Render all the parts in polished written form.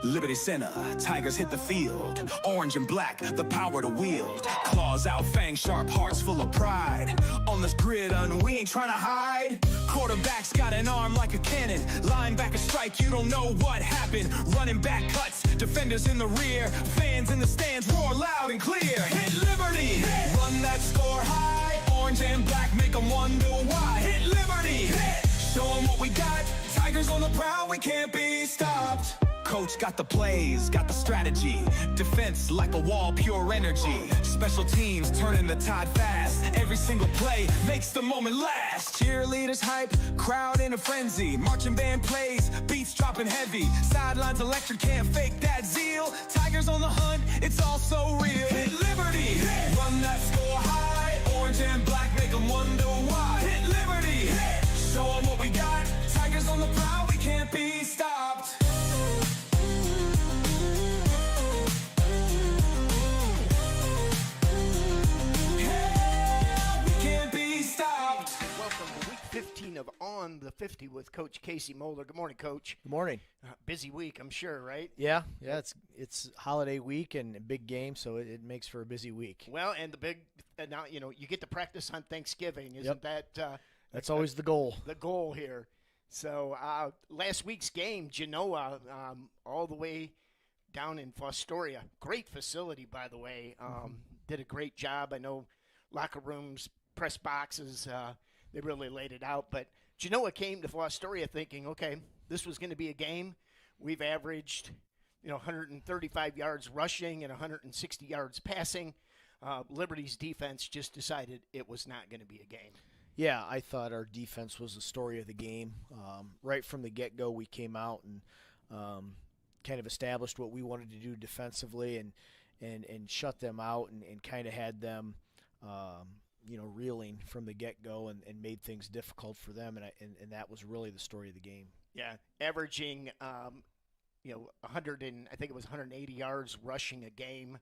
Liberty Center, Tigers hit the field. Orange and black, the power to wield. Claws out, fangs sharp, hearts full of pride. On this gridiron, we ain't trying to hide. Quarterback's got an arm like a cannon. Linebacker strike, you don't know what happened. Running back cuts, defenders in the rear. Fans in the stands roar loud and clear. Hit Liberty, run that score high. Orange and black make them wonder why. Hit Liberty, show them what we got. Tigers on the prowl, we can't be stopped. Coach got the plays, got the strategy. Defense like a wall, pure energy. Special teams turning the tide fast. Every single play makes the moment last. Cheerleaders hype, crowd in a frenzy. Marching band plays, beats dropping heavy. Sidelines electric, can't fake that zeal. Tigers on the hunt, it's all so real. Hit Liberty, run that score high. Orange and black make them wonder why. Hit Liberty, show them what we got. Tigers on the prowl, we can't be stopped. Welcome to week 15 of On the 50 with Coach Casey Moeller. Good morning, Coach. Good morning. Busy week, I'm sure, right? Yeah, it's holiday week and a big game, so it makes for a busy week. Well, and the big now you get to practice on Thanksgiving, isn't that? That's always the goal. The goal here. So last week's game, Genoa, all the way down in Fostoria, great facility, by the way. Did a great job. I know locker rooms, press boxes, they really laid it out. But Genoa came to Fostoria thinking, okay, this was going to be a game. We've averaged, 135 yards rushing and 160 yards passing. Liberty's defense just decided it was not going to be a game. Yeah, I thought our defense was the story of the game. Right from the get-go, we came out and kind of established what we wanted to do defensively and shut them out and kind of had them reeling from the get-go and made things difficult for them, and that was really the story of the game. Yeah, averaging 180 yards rushing a game.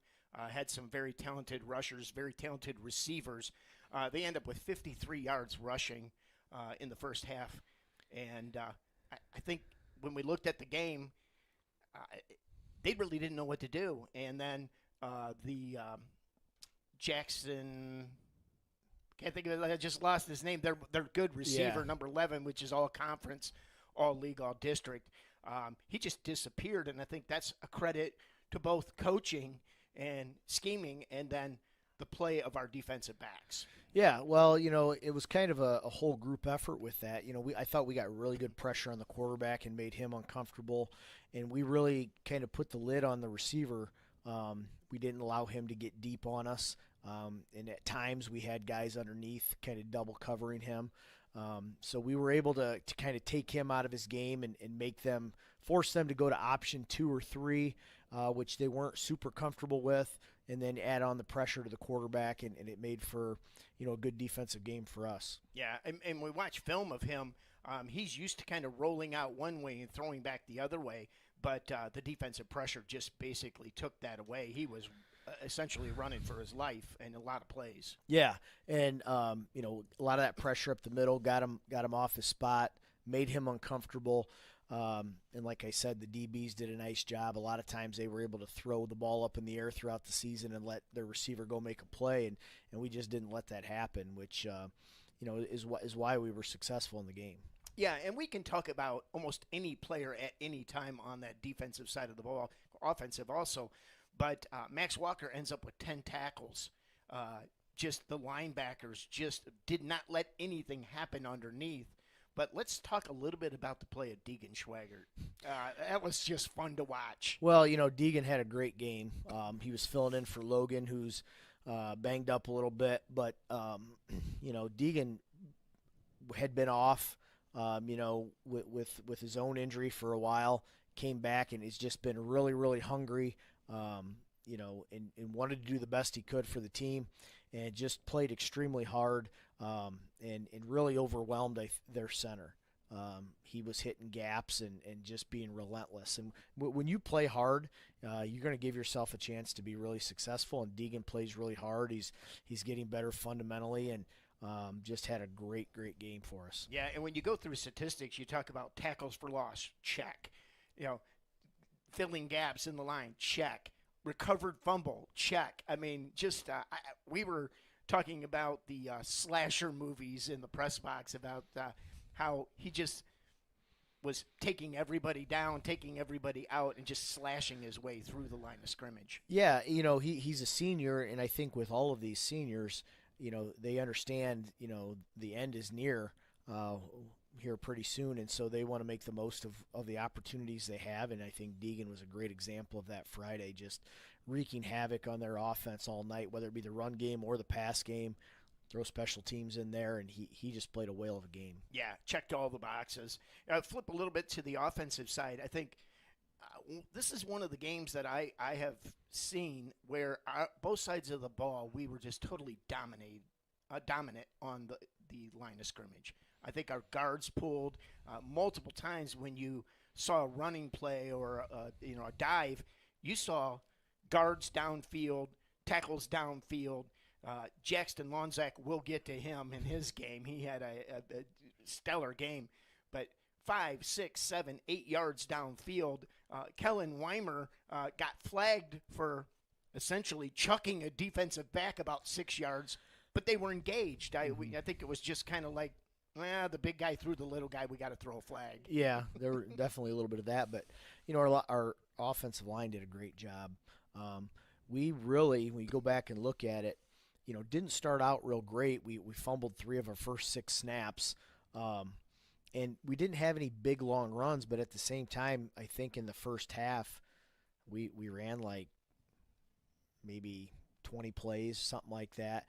Had some very talented rushers, very talented receivers. They end up with 53 yards rushing in the first half, and I think when we looked at the game, they really didn't know what to do. And then the Jackson. Can't think of it. I just lost his name. They're good receiver, number 11, which is all conference, all league, all district. He just disappeared, and I think that's a credit to both coaching and scheming, and then the play of our defensive backs. Yeah, well, it was kind of a whole group effort with that. I thought we got really good pressure on the quarterback and made him uncomfortable, and we really kind of put the lid on the receiver. We didn't allow him to get deep on us. And at times we had guys underneath kind of double covering him. So we were able to kind of take him out of his game and force them to go to option 2 or 3, which they weren't super comfortable with, and then add on the pressure to the quarterback, and it made for, a good defensive game for us. Yeah, and we watch film of him. He's used to kind of rolling out one way and throwing back the other way, but the defensive pressure just basically took that away. He was essentially running for his life in a lot of plays. Yeah, and a lot of that pressure up the middle got him off his spot, made him uncomfortable. And like I said, the DBs did a nice job. A lot of times they were able to throw the ball up in the air throughout the season and let their receiver go make a play, and we just didn't let that happen, which is why we were successful in the game. Yeah, and we can talk about almost any player at any time on that defensive side of the ball, offensive also. But Max Walker ends up with 10 tackles. Just the linebackers just did not let anything happen underneath. But let's talk a little bit about the play of Deegan Schwagert. That was just fun to watch. Well, Deegan had a great game. He was filling in for Logan, who's banged up a little bit. But, Deegan had been off, with his own injury for a while, came back and has just been really, really hungry. And wanted to do the best he could for the team, and just played extremely hard, and really overwhelmed their center. He was hitting gaps and just being relentless. And when you play hard, you're going to give yourself a chance to be really successful. And Deegan plays really hard. He's getting better fundamentally, and just had a great game for us. Yeah, and when you go through statistics, you talk about tackles for loss, check. filling gaps in the line, check. Recovered fumble, check. I mean, just we were talking about the slasher movies in the press box about how he just was taking everybody down, taking everybody out, and just slashing his way through the line of scrimmage. Yeah, he's a senior, and I think with all of these seniors, they understand, the end is near here pretty soon, and so they want to make the most of the opportunities they have, and I think Deegan was a great example of that Friday, just wreaking havoc on their offense all night, whether it be the run game or the pass game. Throw special teams in there, and he just played a whale of a game. Yeah, checked all the boxes. Flip a little bit to the offensive side. I think this is one of the games that I have seen where both sides of the ball, we were just totally dominant on the line of scrimmage. I think our guards pulled multiple times when you saw a running play or a dive. You saw guards downfield, tackles downfield. Jackson Lonzak, will get to him in his game. He had a stellar game. But 5, 6, 7, 8 yards downfield, Kellen Weimer got flagged for essentially chucking a defensive back about 6 yards, but they were engaged. I think it was just kind of like, the big guy threw the little guy. We got to throw a flag. Yeah, there were definitely a little bit of that. But, our offensive line did a great job. We really, when you go back and look at it, didn't start out real great. We fumbled 3 of our first 6 snaps. And we didn't have any big, long runs, but at the same time, I think in the first half, we ran like maybe 20 plays, something like that.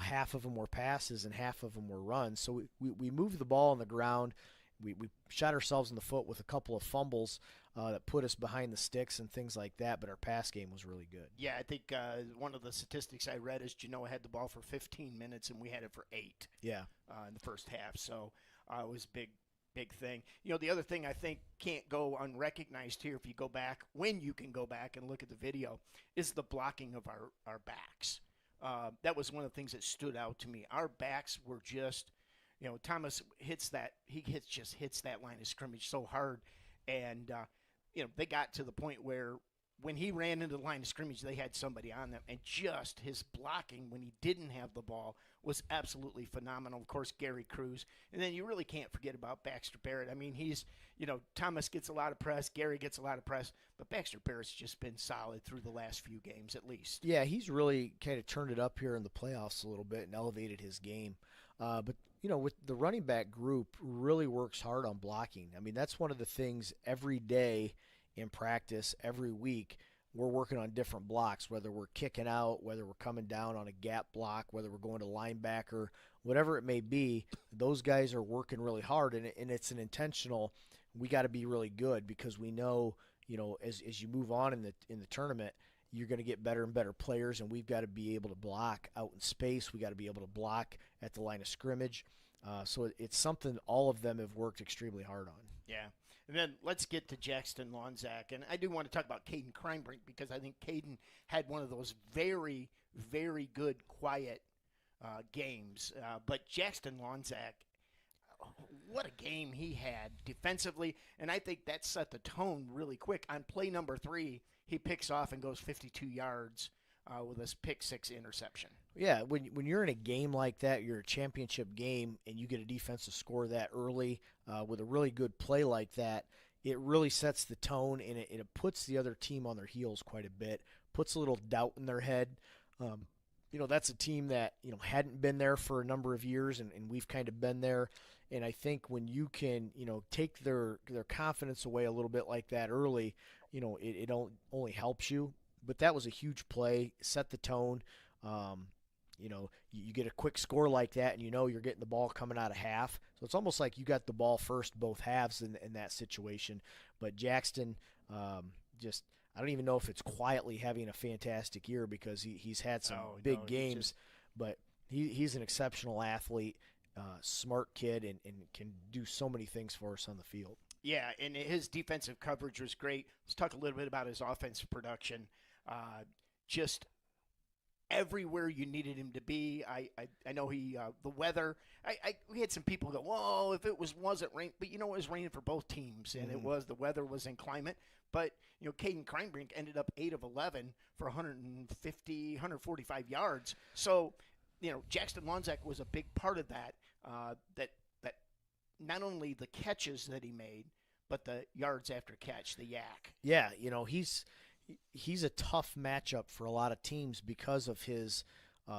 Half of them were passes and half of them were runs. So we moved the ball on the ground. We shot ourselves in the foot with a couple of fumbles that put us behind the sticks and things like that, but our pass game was really good. Yeah, I think one of the statistics I read is Genoa had the ball for 15 minutes and we had it for 8 in the first half. So it was a big thing. The other thing I think can't go unrecognized here if you go back, when you can go back and look at the video, is the blocking of our backs. That was one of the things that stood out to me. Our backs were just, Thomas hits that line of scrimmage so hard, and they got to the point where when he ran into the line of scrimmage, they had somebody on them, and just his blocking when he didn't have the ball was absolutely phenomenal. Of course, Gary Cruz, and then you really can't forget about Baxter Barrett. I mean, he's, Thomas gets a lot of press, Gary gets a lot of press, but Baxter Barrett's just been solid through the last few games at least. Yeah, he's really kind of turned it up here in the playoffs a little bit and elevated his game. But with the running back group, really works hard on blocking. I mean, that's one of the things every day in practice, every week, we're working on different blocks, whether we're kicking out, whether we're coming down on a gap block, whether we're going to linebacker, whatever it may be. Those guys are working really hard, and it's an intentional. We got to be really good because we know, as you move on in the tournament, you're going to get better and better players, and we've got to be able to block out in space. We got to be able to block at the line of scrimmage. So it's something all of them have worked extremely hard on. Yeah. And then let's get to Jackson Lonzak. And I do want to talk about Caden Kreinbrink because I think Caden had one of those very, very good, quiet games. But Jackson Lonzak, what a game he had defensively. And I think that set the tone really quick. On play number 3, he picks off and goes 52 yards with a pick 6 interception. Yeah, when you're in a game like that, you're a championship game, and you get a defensive score that early with a really good play like that, it really sets the tone, and it puts the other team on their heels quite a bit, puts a little doubt in their head. That's a team that, hadn't been there for a number of years, and we've kind of been there. And I think when you can, take their confidence away a little bit like that early, it only helps you. But that was a huge play, set the tone. You get a quick score like that, and you're getting the ball coming out of half. So it's almost like you got the ball first both halves in that situation. But Jackson, I don't even know if it's quietly having a fantastic year because he's had some big games. But he's an exceptional athlete, smart kid, and can do so many things for us on the field. Yeah, and his defensive coverage was great. Let's talk a little bit about his offensive production. Just everywhere you needed him to be. I know he the weather. We had some people go, "Whoa, if it wasn't rain," but it was raining for both teams, and the weather was inclement. But Caden Kreinbrink ended up 8 of 11 for 150, 145 yards. So Jackson Lonzak was a big part of that. That not only the catches that he made, but the yards after catch, the yak. Yeah, he's a tough matchup for a lot of teams because of his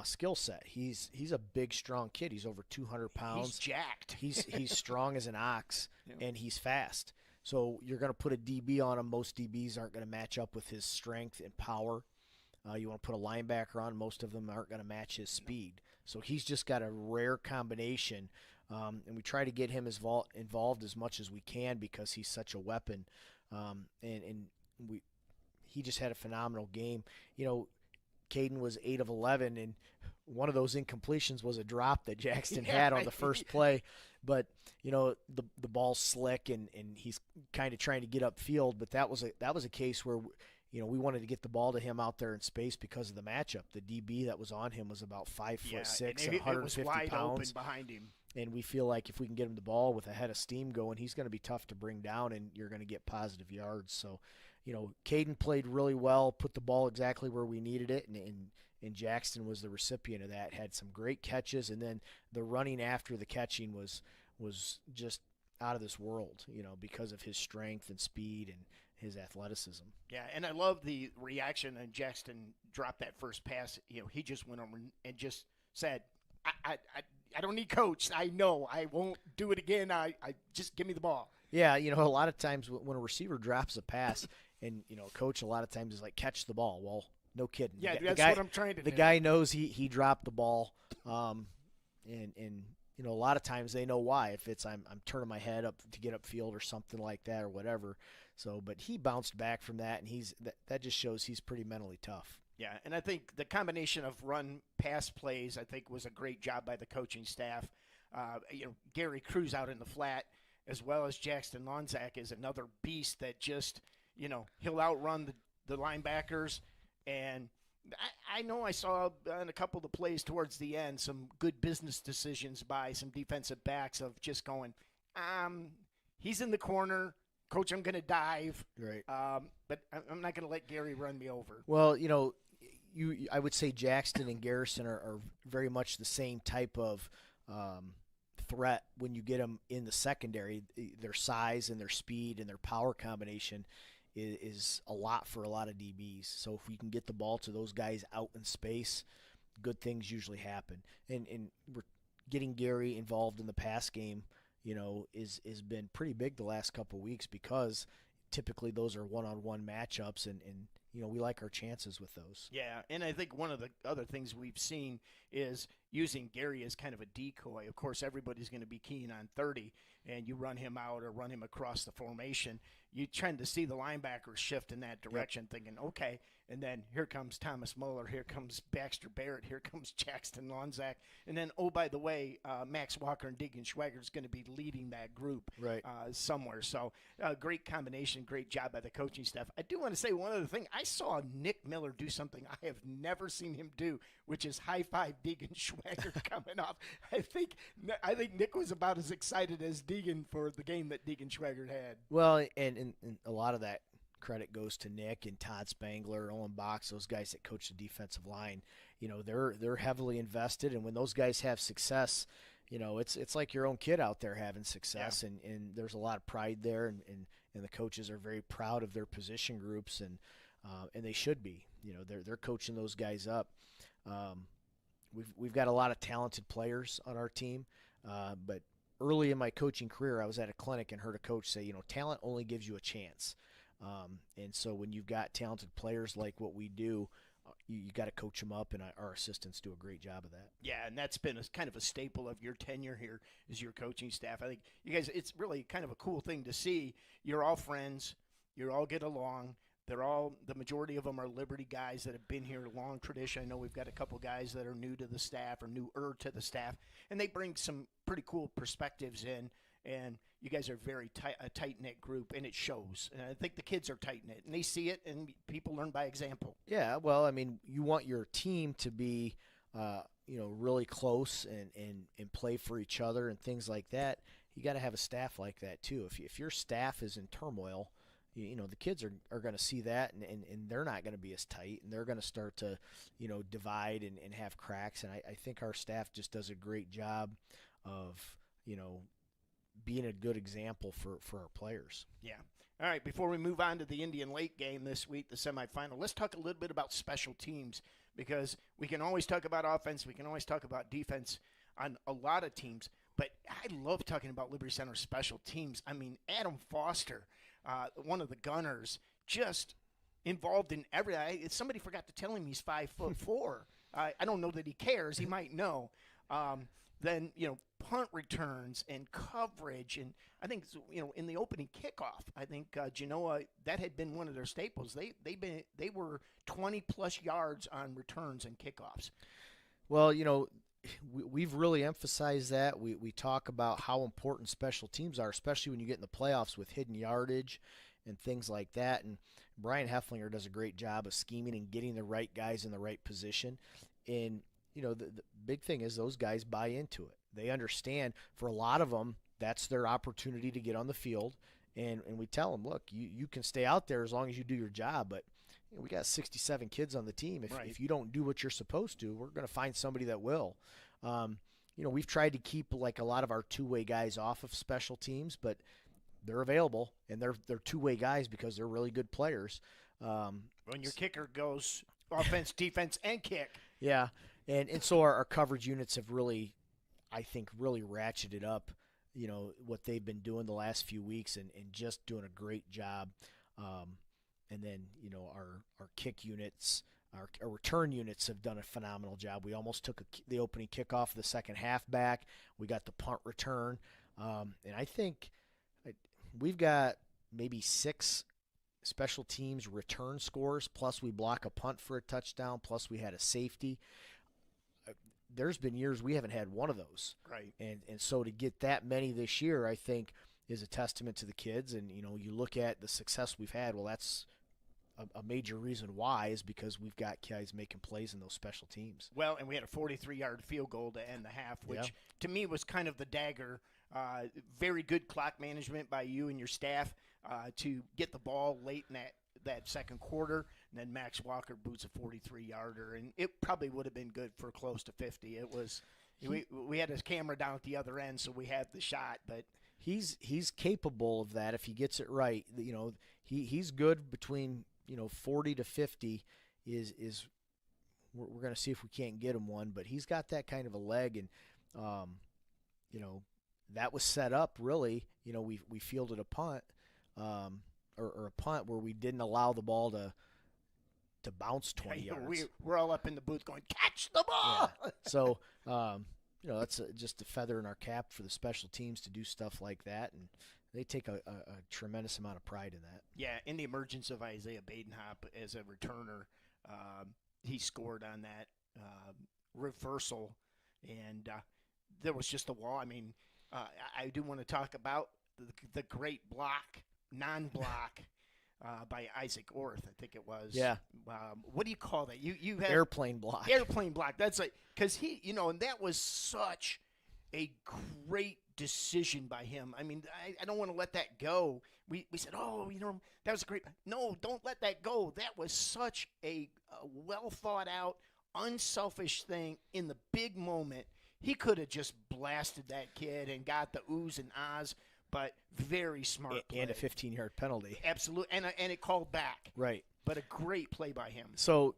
skill set. He's a big, strong kid. He's over 200 pounds. He's jacked. He's strong as an ox, Yeah. and he's fast. So you're going to put a DB on him. Most DBs aren't going to match up with his strength and power. You want to put a linebacker on. Most of them aren't going to match his speed. So he's just got a rare combination. And we try to get him involved as much as we can because he's such a weapon. He just had a phenomenal game. Caden was 8 of 11, and one of those incompletions was a drop that Jackson had on the first play. But the ball's slick, and he's kind of trying to get upfield. But that was a case where we wanted to get the ball to him out there in space because of the matchup. The DB that was on him was about 5'6" and 150 it was wide pounds. open behind him. And we feel like if we can get him the ball with a head of steam going, he's going to be tough to bring down, and you're going to get positive yards. So, Caden played really well, put the ball exactly where we needed it, and Jackson was the recipient of that. Had some great catches, and then the running after the catching was just out of this world, because of his strength and speed and his athleticism. Yeah, and I love the reaction when Jackson dropped that first pass. He just went over and just said, I don't need coach. I know I won't do it again. I just give me the ball. Yeah, a lot of times when a receiver drops a pass and, coach a lot of times is like, catch the ball. Well, no kidding. Yeah, that's what I'm trying to do. The guy knows he dropped the ball. And a lot of times they know why. If it's I'm turning my head up to get upfield or something like that or whatever. So, but he bounced back from that, and that just shows he's pretty mentally tough. Yeah, and I think the combination of run-pass plays, I think, was a great job by the coaching staff. Gary Cruz out in the flat, as well as Jackson Lonzak, is another beast that just, he'll outrun the linebackers. And I know I saw in a couple of the plays towards the end some good business decisions by some defensive backs of just going, he's in the corner. Coach, I'm going to dive. Right. But I'm not going to let Gary run me over. Well, I would say Jackson and Garrison are very much the same type of threat when you get them in the secondary. Their size and their speed and their power combination is a lot for a lot of DBs. So if we can get the ball to those guys out in space, good things usually happen. And we're getting Gary involved in the pass game, is been pretty big the last couple of weeks because typically those are one-on-one matchups, and we like our chances with those. Yeah, and I think one of the other things we've seen is using Gary as kind of a decoy. Of course, everybody's going to be keen on 30, and you run him out or run him across the formation. You tend to see the linebackers shift in that direction, thinking, okay, and then here comes Thomas Muller, here comes Baxter Barrett, here comes Jackson Lonzak, and then, oh, by the way, Max Walker and Deegan Schwager is going to be leading that group somewhere. So great combination, great job by the coaching staff. I do want to say one other thing. I saw Nick Miller do something I have never seen him do, which is high-five Deegan Schwager coming off. I think Nick was about as excited as Deegan for the game that Deegan Schwager had. Well, and a lot of that credit goes to Nick and Todd Spangler, Owen Box, those guys that coach the defensive line. They're heavily invested, and when those guys have success, it's like your own kid out there having success, and there's a lot of pride there, and the coaches are very proud of their position groups, and they should be. They're coaching those guys up. We've got a lot of talented players on our team, but early in my coaching career, I was at a clinic and heard a coach say, talent only gives you a chance. And so when you've got talented players like what we do, you got to coach them up, and our assistants do a great job of that. Yeah, and that's been kind of a staple of your tenure here is your coaching staff. I think you guys, it's really kind of a cool thing to see. You're all friends. You all get along. The majority of them are Liberty guys that have been here, long tradition. I know we've got a couple guys that are new to the staff or newer to the staff, and they bring some pretty cool perspectives in. and you guys are a tight-knit group, and it shows. And I think the kids are tight-knit, and they see it, and people learn by example. Yeah, well, I mean, you want your team to be, really close and play for each other and things like that. You got to have a staff like that too. If your staff is in turmoil, the kids are going to see that, and they're not going to be as tight, and they're going to start to, divide and have cracks. And I think our staff just does a great job of, being a good example for our players. Yeah. All right, before we move on to the Indian Lake game this week, the semifinal, let's talk a little bit about special teams, because we can always talk about offense, we can always talk about defense on a lot of teams, but I love talking about Liberty Center special teams. I mean, Adam Foster, one of the gunners, just involved in everything. Somebody forgot to tell him he's 5'4". I don't know that he cares. He might know. Then, punt returns and coverage. And I think, in the opening kickoff, I think Genoa, that had been one of their staples. They were 20-plus yards on returns and kickoffs. Well, we've really emphasized that. We talk about how important special teams are, especially when you get in the playoffs with hidden yardage and things like that. And Brian Hefflinger does a great job of scheming and getting the right guys in the right position. And the big thing is those guys buy into it. They understand, for a lot of them, that's their opportunity to get on the field. And we tell them, look, you can stay out there as long as you do your job. But we got 67 kids on the team. If you don't do what you're supposed to, we're going to find somebody that will. We've tried to keep like a lot of our two-way guys off of special teams, but they're available, and they're two-way guys because they're really good players. When your kicker goes offense, defense, and kick. Yeah, and so our coverage units have really, I think, really ratcheted up, what they've been doing the last few weeks and just doing a great job. And then, our kick units, our return units have done a phenomenal job. We almost took the opening kickoff of the second half back. We got the punt return. And I think we've got maybe 6 special teams return scores, plus we block a punt for a touchdown, plus we had a safety. There's been years we haven't had one of those. Right. And so to get that many this year, I think, is a testament to the kids. And, you look at the success we've had, well, that's a major reason why is because we've got guys making plays in those special teams. Well, and we had a 43-yard field goal to end the half, which to me was kind of the dagger. Very good clock management by you and your staff to get the ball late in that second quarter. And then Max Walker boots a 43-yarder, and it probably would have been good for close to 50. It was we had his camera down at the other end, so we had the shot, but he's capable of that if he gets it right. He's good between 40 to 50 is we're going to see if we can't get him one, but he's got that kind of a leg, and that was set up really. We fielded a punt or a punt where we didn't allow the ball to bounce 20 yards. We're all up in the booth going, catch the ball. Yeah. So that's just a feather in our cap for the special teams to do stuff like that, and they take a tremendous amount of pride in that. Yeah, in the emergence of Isaiah Badenhop as a returner, he scored on that reversal, and there was just a wall. I mean, I do want to talk about the great non-block by Isaac Orth, I think it was. Yeah. What do you call that? You have airplane block. Airplane block. That's like, because he, and that was such a great decision by him. I mean, I don't want to let that go. We said, that was a great. No, don't let that go. That was such a well thought out, unselfish thing in the big moment. He could have just blasted that kid and got the oohs and ahs, but very smart play. And a 15-yard penalty. Absolutely, and it called back. Right. But a great play by him. So,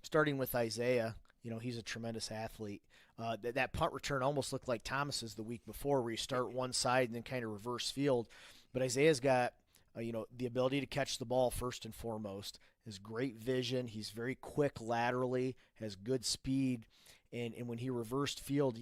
starting with Isaiah, he's a tremendous athlete. That punt return almost looked like Thomas's the week before, where you start one side and then kind of reverse field. But Isaiah's got, the ability to catch the ball first and foremost. Has great vision. He's very quick laterally, has good speed. And when he reversed field,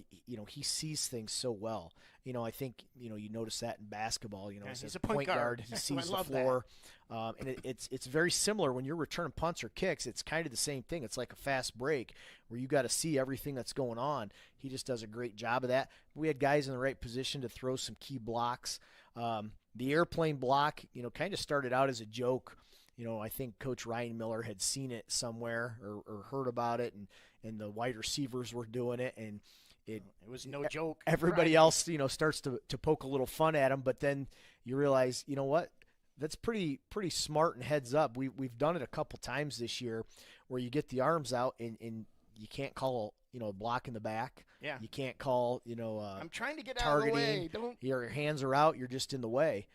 he sees things so well. I think, you notice that in basketball, as he's a a point guard. he sees I the love floor. And it's very similar when you're returning punts or kicks. It's kind of the same thing. It's like a fast break where you got to see everything that's going on. He just does a great job of that. We had guys in the right position to throw some key blocks. The airplane block, kind of started out as a joke. I think Coach Ryan Miller had seen it somewhere or heard about it, and the wide receivers were doing it, and it was no joke. Everybody else, starts to poke a little fun at him, but then you realize, what? That's pretty smart and heads up. We've done it a couple times this year where you get the arms out and you can't call a block in the back. Yeah. You can't call I'm trying to get targeting. Out of the way. Don't. Your hands are out. You're just in the way.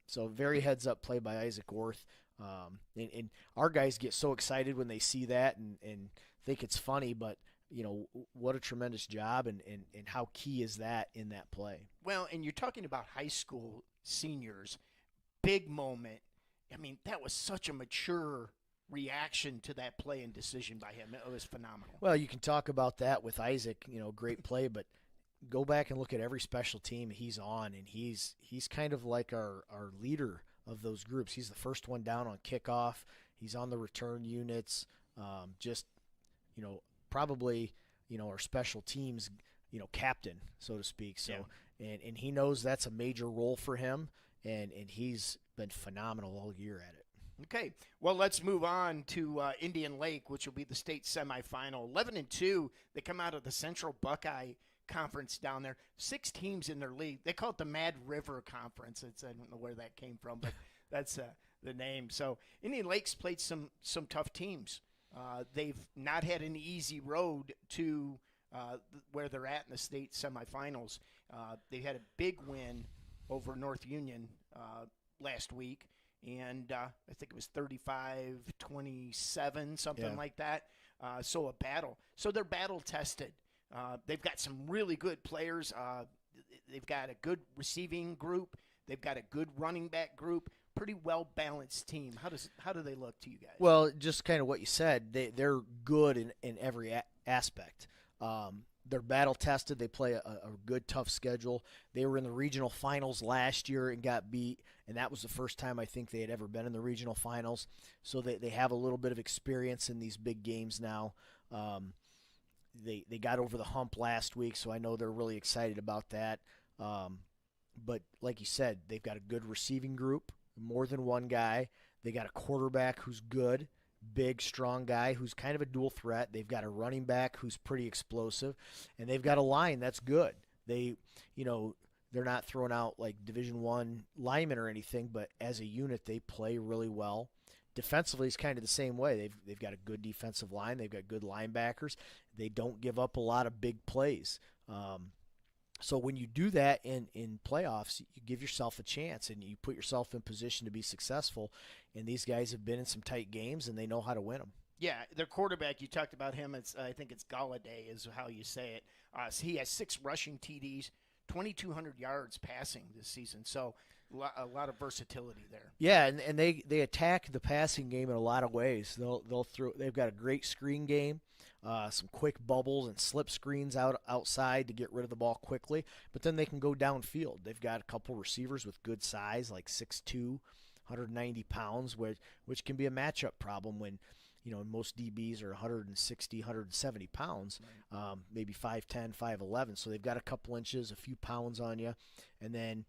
So very heads up play by Isaac Orth. And our guys get so excited when they see that and think it's funny, but what a tremendous job and how key is that in that play. Well, and you're talking about high school seniors, big moment. I mean, that was such a mature reaction to that play and decision by him. It was phenomenal. Well, you can talk about that with Isaac, great play, but go back and look at every special team he's on, and he's kind of like our leader of those groups. He's the first one down on kickoff. He's on the return units. Probably, our special teams, captain, so to speak. So, yeah. and he knows that's a major role for him, and he's been phenomenal all year at it. Okay, well, let's move on to Indian Lake, which will be the state semifinal. 11-2, they come out of the Central Buckeye Conference down there. 6 teams in their league. They call it the Mad River Conference. I don't know where that came from, but that's the name. So Indian Lake's played some tough teams. They've not had an easy road to where they're at in the state semifinals. They had a big win over North Union last week, and I think it was 35-27, something like that. So a battle. So they're battle-tested. They've got some really good players. They've got a good receiving group. They've got a good running back group. Pretty well-balanced team. How do they look to you guys? Well, just kind of what you said. They're good in every aspect. They're battle-tested. They play a good, tough schedule. They were in the regional finals last year and got beat, and that was the first time I think they had ever been in the regional finals. So they have a little bit of experience in these big games now. They got over the hump last week, so I know they're really excited about that. But like you said, they've got a good receiving group, more than one guy. They got a quarterback who's good, big, strong guy who's kind of a dual threat. They've got a running back who's pretty explosive, and they've got a line that's good. They're not throwing out like Division I linemen or anything, but as a unit, they play really well. Defensively, it's kind of the same way. They've got a good defensive line. They've got good linebackers. They don't give up a lot of big plays. So when you do that in playoffs, you give yourself a chance and you put yourself in position to be successful. And these guys have been in some tight games, and they know how to win them. Yeah, their quarterback, you talked about him. I think it's Galladay is how you say it. So he has 6 rushing TDs, 2,200 yards passing this season. So a lot of versatility there. Yeah, and they attack the passing game in a lot of ways. They've got a great screen game, some quick bubbles and slip screens outside to get rid of the ball quickly. But then they can go downfield. They've got a couple receivers with good size, like 6'2", 190 pounds, which can be a matchup problem when most DBs are 160, 170 pounds, maybe 5'10", 5'11". So they've got a couple inches, a few pounds on you, and then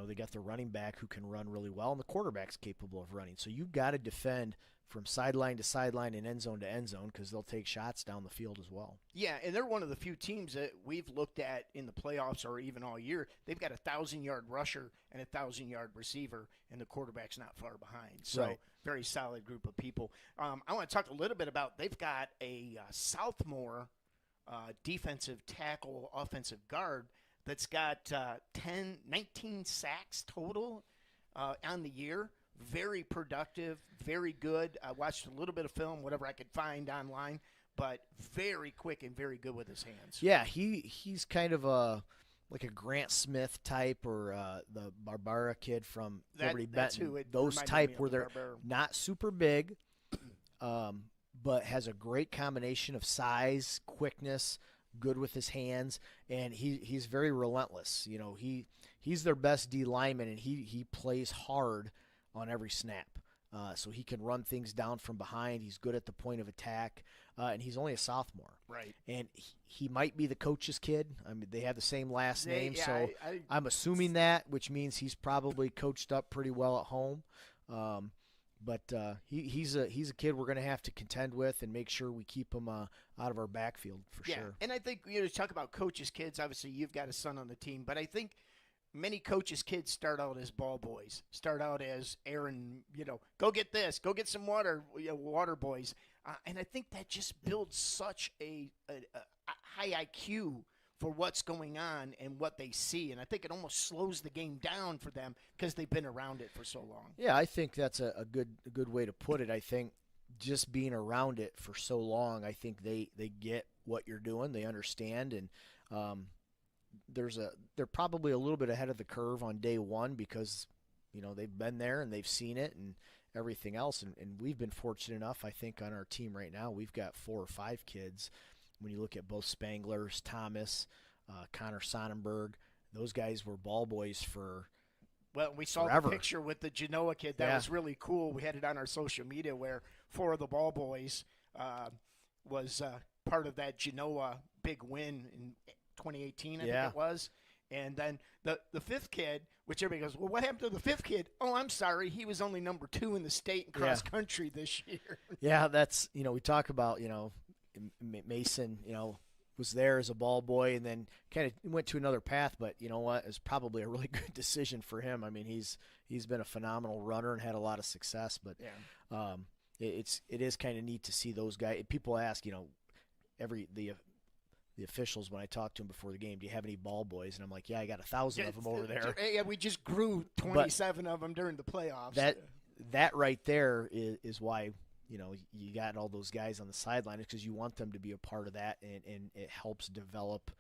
they got the running back who can run really well, and the quarterback's capable of running. So you've got to defend from sideline to sideline and end zone to end zone because they'll take shots down the field as well. Yeah, and they're one of the few teams that we've looked at in the playoffs or even all year. They've got a 1,000-yard rusher and a 1,000-yard receiver, and the quarterback's not far behind. So right. Very solid group of people. I want to talk a little bit about they've got a sophomore defensive tackle, offensive guard that's got 19 sacks total on the year. Very productive, very good. I watched a little bit of film, whatever I could find online, but very quick and very good with his hands. Yeah, he's kind of like a Grant Smith type or the Barbara kid from Liberty Benton. Who it those reminded type me of, where they're Barbera. not super big, but has a great combination of size, quickness, good with his hands, and he's very relentless. You know, he's their best D lineman, and he plays hard on every snap. So he can run things down from behind. He's good at the point of attack, and he's only a sophomore. Right. And he might be the coach's kid. I mean, they have the same last name, yeah, so I'm assuming that, which means he's probably coached up pretty well at home. But he's a kid we're going to have to contend with and make sure we keep him out of our backfield for sure. And I think, talk about coaches' kids. Obviously, you've got a son on the team, but I think many coaches' kids start out as ball boys, start out as Aaron, go get this, go get some water, water boys. And I think that just builds such a high IQ for what's going on and what they see. And I think it almost slows the game down for them because they've been around it for so long. Yeah, I think that's a good way to put it. I think just being around it for so long, I think they get what you're doing. They understand, and they're probably a little bit ahead of the curve on day one because, they've been there and they've seen it and everything else. And we've been fortunate enough, I think, on our team right now, we've got 4 or 5 kids. When you look at both Spanglers, Thomas, Connor Sonnenberg, those guys were ball boys for Well, we saw forever. the picture with the Genoa kid. That was really cool. We had it on our social media where 4 of the ball boys was part of that Genoa big win in 2018, I think it was. And then the 5th kid, which everybody goes, well, what happened to the 5th kid? Oh, I'm sorry. He was only number 2 in the state in cross country this year. Yeah, that's, we talk about, Mason, was there as a ball boy and then kind of went to another path, but you know what? It was probably a really good decision for him. I mean, he's been a phenomenal runner and had a lot of success, but it is kind of neat to see those guys. People ask, the officials when I talk to them before the game, do you have any ball boys? And I'm like, yeah, I got 1,000 of them over there. Yeah, we just grew 27 of them during the playoffs. That right there is why you got all those guys on the sideline, because you want them to be a part of that, and it helps develop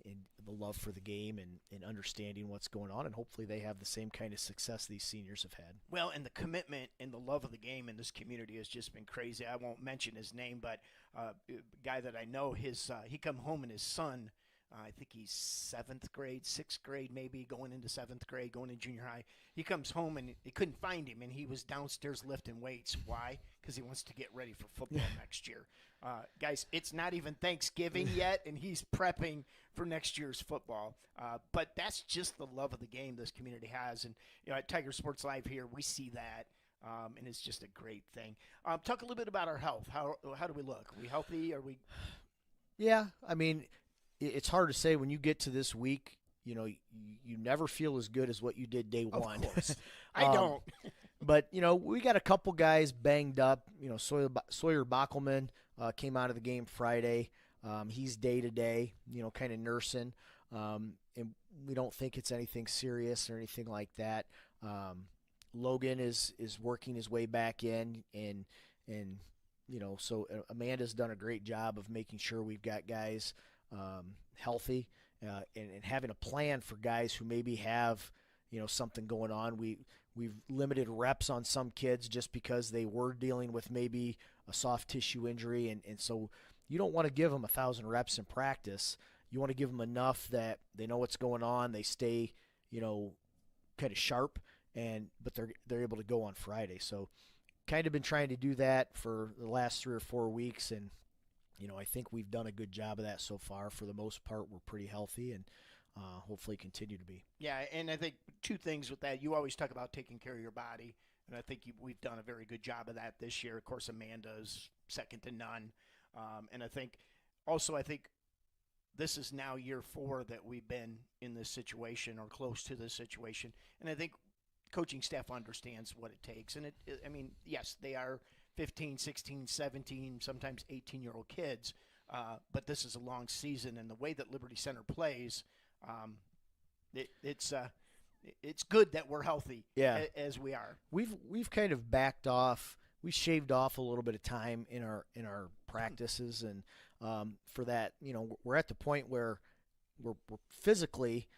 in the love for the game and understanding what's going on, and hopefully they have the same kind of success these seniors have had. Well, and the commitment and the love of the game in this community has just been crazy. I won't mention his name, but a guy that I know, he come home and his son, I think he's 7th grade, 6th grade maybe, going into 7th grade, going to junior high. He comes home and they couldn't find him, and he was downstairs lifting weights. Why? Because he wants to get ready for football next year. Guys, it's not even Thanksgiving yet, and he's prepping for next year's football. But that's just the love of the game this community has. And at Tiger Sports Live here, we see that, and it's just a great thing. Talk a little bit about our health. How do we look? Are we healthy? Are we? Yeah, I mean, it's hard to say when you get to this week. You never feel as good as what you did day one. Of course. I don't. But, we got a couple guys banged up. Sawyer Bockelman came out of the game Friday. He's day-to-day, kind of nursing. And we don't think it's anything serious or anything like that. Logan is working his way back in. And so Amanda's done a great job of making sure we've got guys healthy. And having a plan for guys who maybe have, something going on. We've limited reps on some kids just because they were dealing with maybe a soft tissue injury. And so you don't want to give them 1,000 reps in practice. You want to give them enough that they know what's going on. They stay, kind of sharp, but they're able to go on Friday. So kind of been trying to do that for the last 3 or 4 weeks. And, I think we've done a good job of that so far. For the most part, we're pretty healthy and hopefully continue to be. Yeah, and I think 2 things with that. You always talk about taking care of your body, and I think we've done a very good job of that this year. Of course, Amanda's second to none. And I think this is now year 4 that we've been in this situation or close to this situation. And I think coaching staff understands what it takes. And yes, they are 15, 16, 17, sometimes 18-year-old kids. But this is a long season, and the way that Liberty Center plays, it's good that we're healthy as we are. We've kind of backed off. We shaved off a little bit of time in our practices, and for that, we're at the point where we're physically,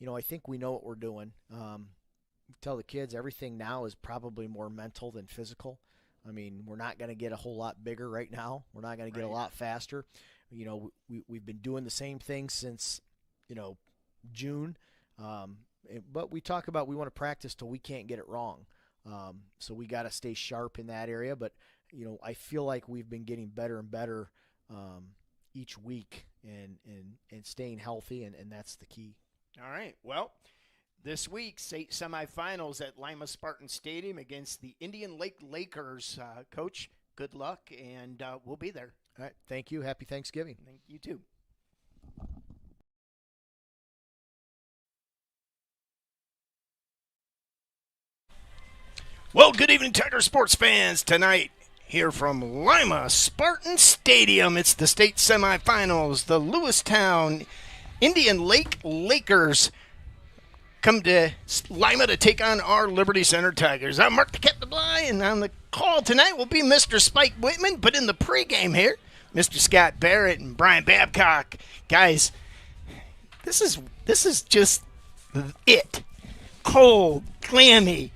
I think we know what we're doing. Tell the kids everything now is probably more mental than physical. I mean, we're not going to get a whole lot bigger right now. We're not going to get a lot faster. You know, we've been doing the same thing since, you know, June. But we talk about we want to practice till we can't get it wrong. So we got to stay sharp in that area. But, you know, I feel like we've been getting better and better each week and staying healthy, and that's the key. All right. Well, this week, state semifinals at Lima Spartan Stadium against the Indian Lake Lakers. Coach, good luck, and we'll be there. All right. Thank you. Happy Thanksgiving. Thank you, too. Well, good evening, Tiger sports fans. Tonight, here from Lima Spartan Stadium, it's the state semifinals. The Lewistown Indian Lake Lakers come to Lima to take on our Liberty Center Tigers. I'm Mark the Captain Bly, and on the call tonight will be Mr. Spike Whitman, but in the pregame here, Mr. Scott Barrett and Brian Babcock. Guys, this is just it. Cold, clammy,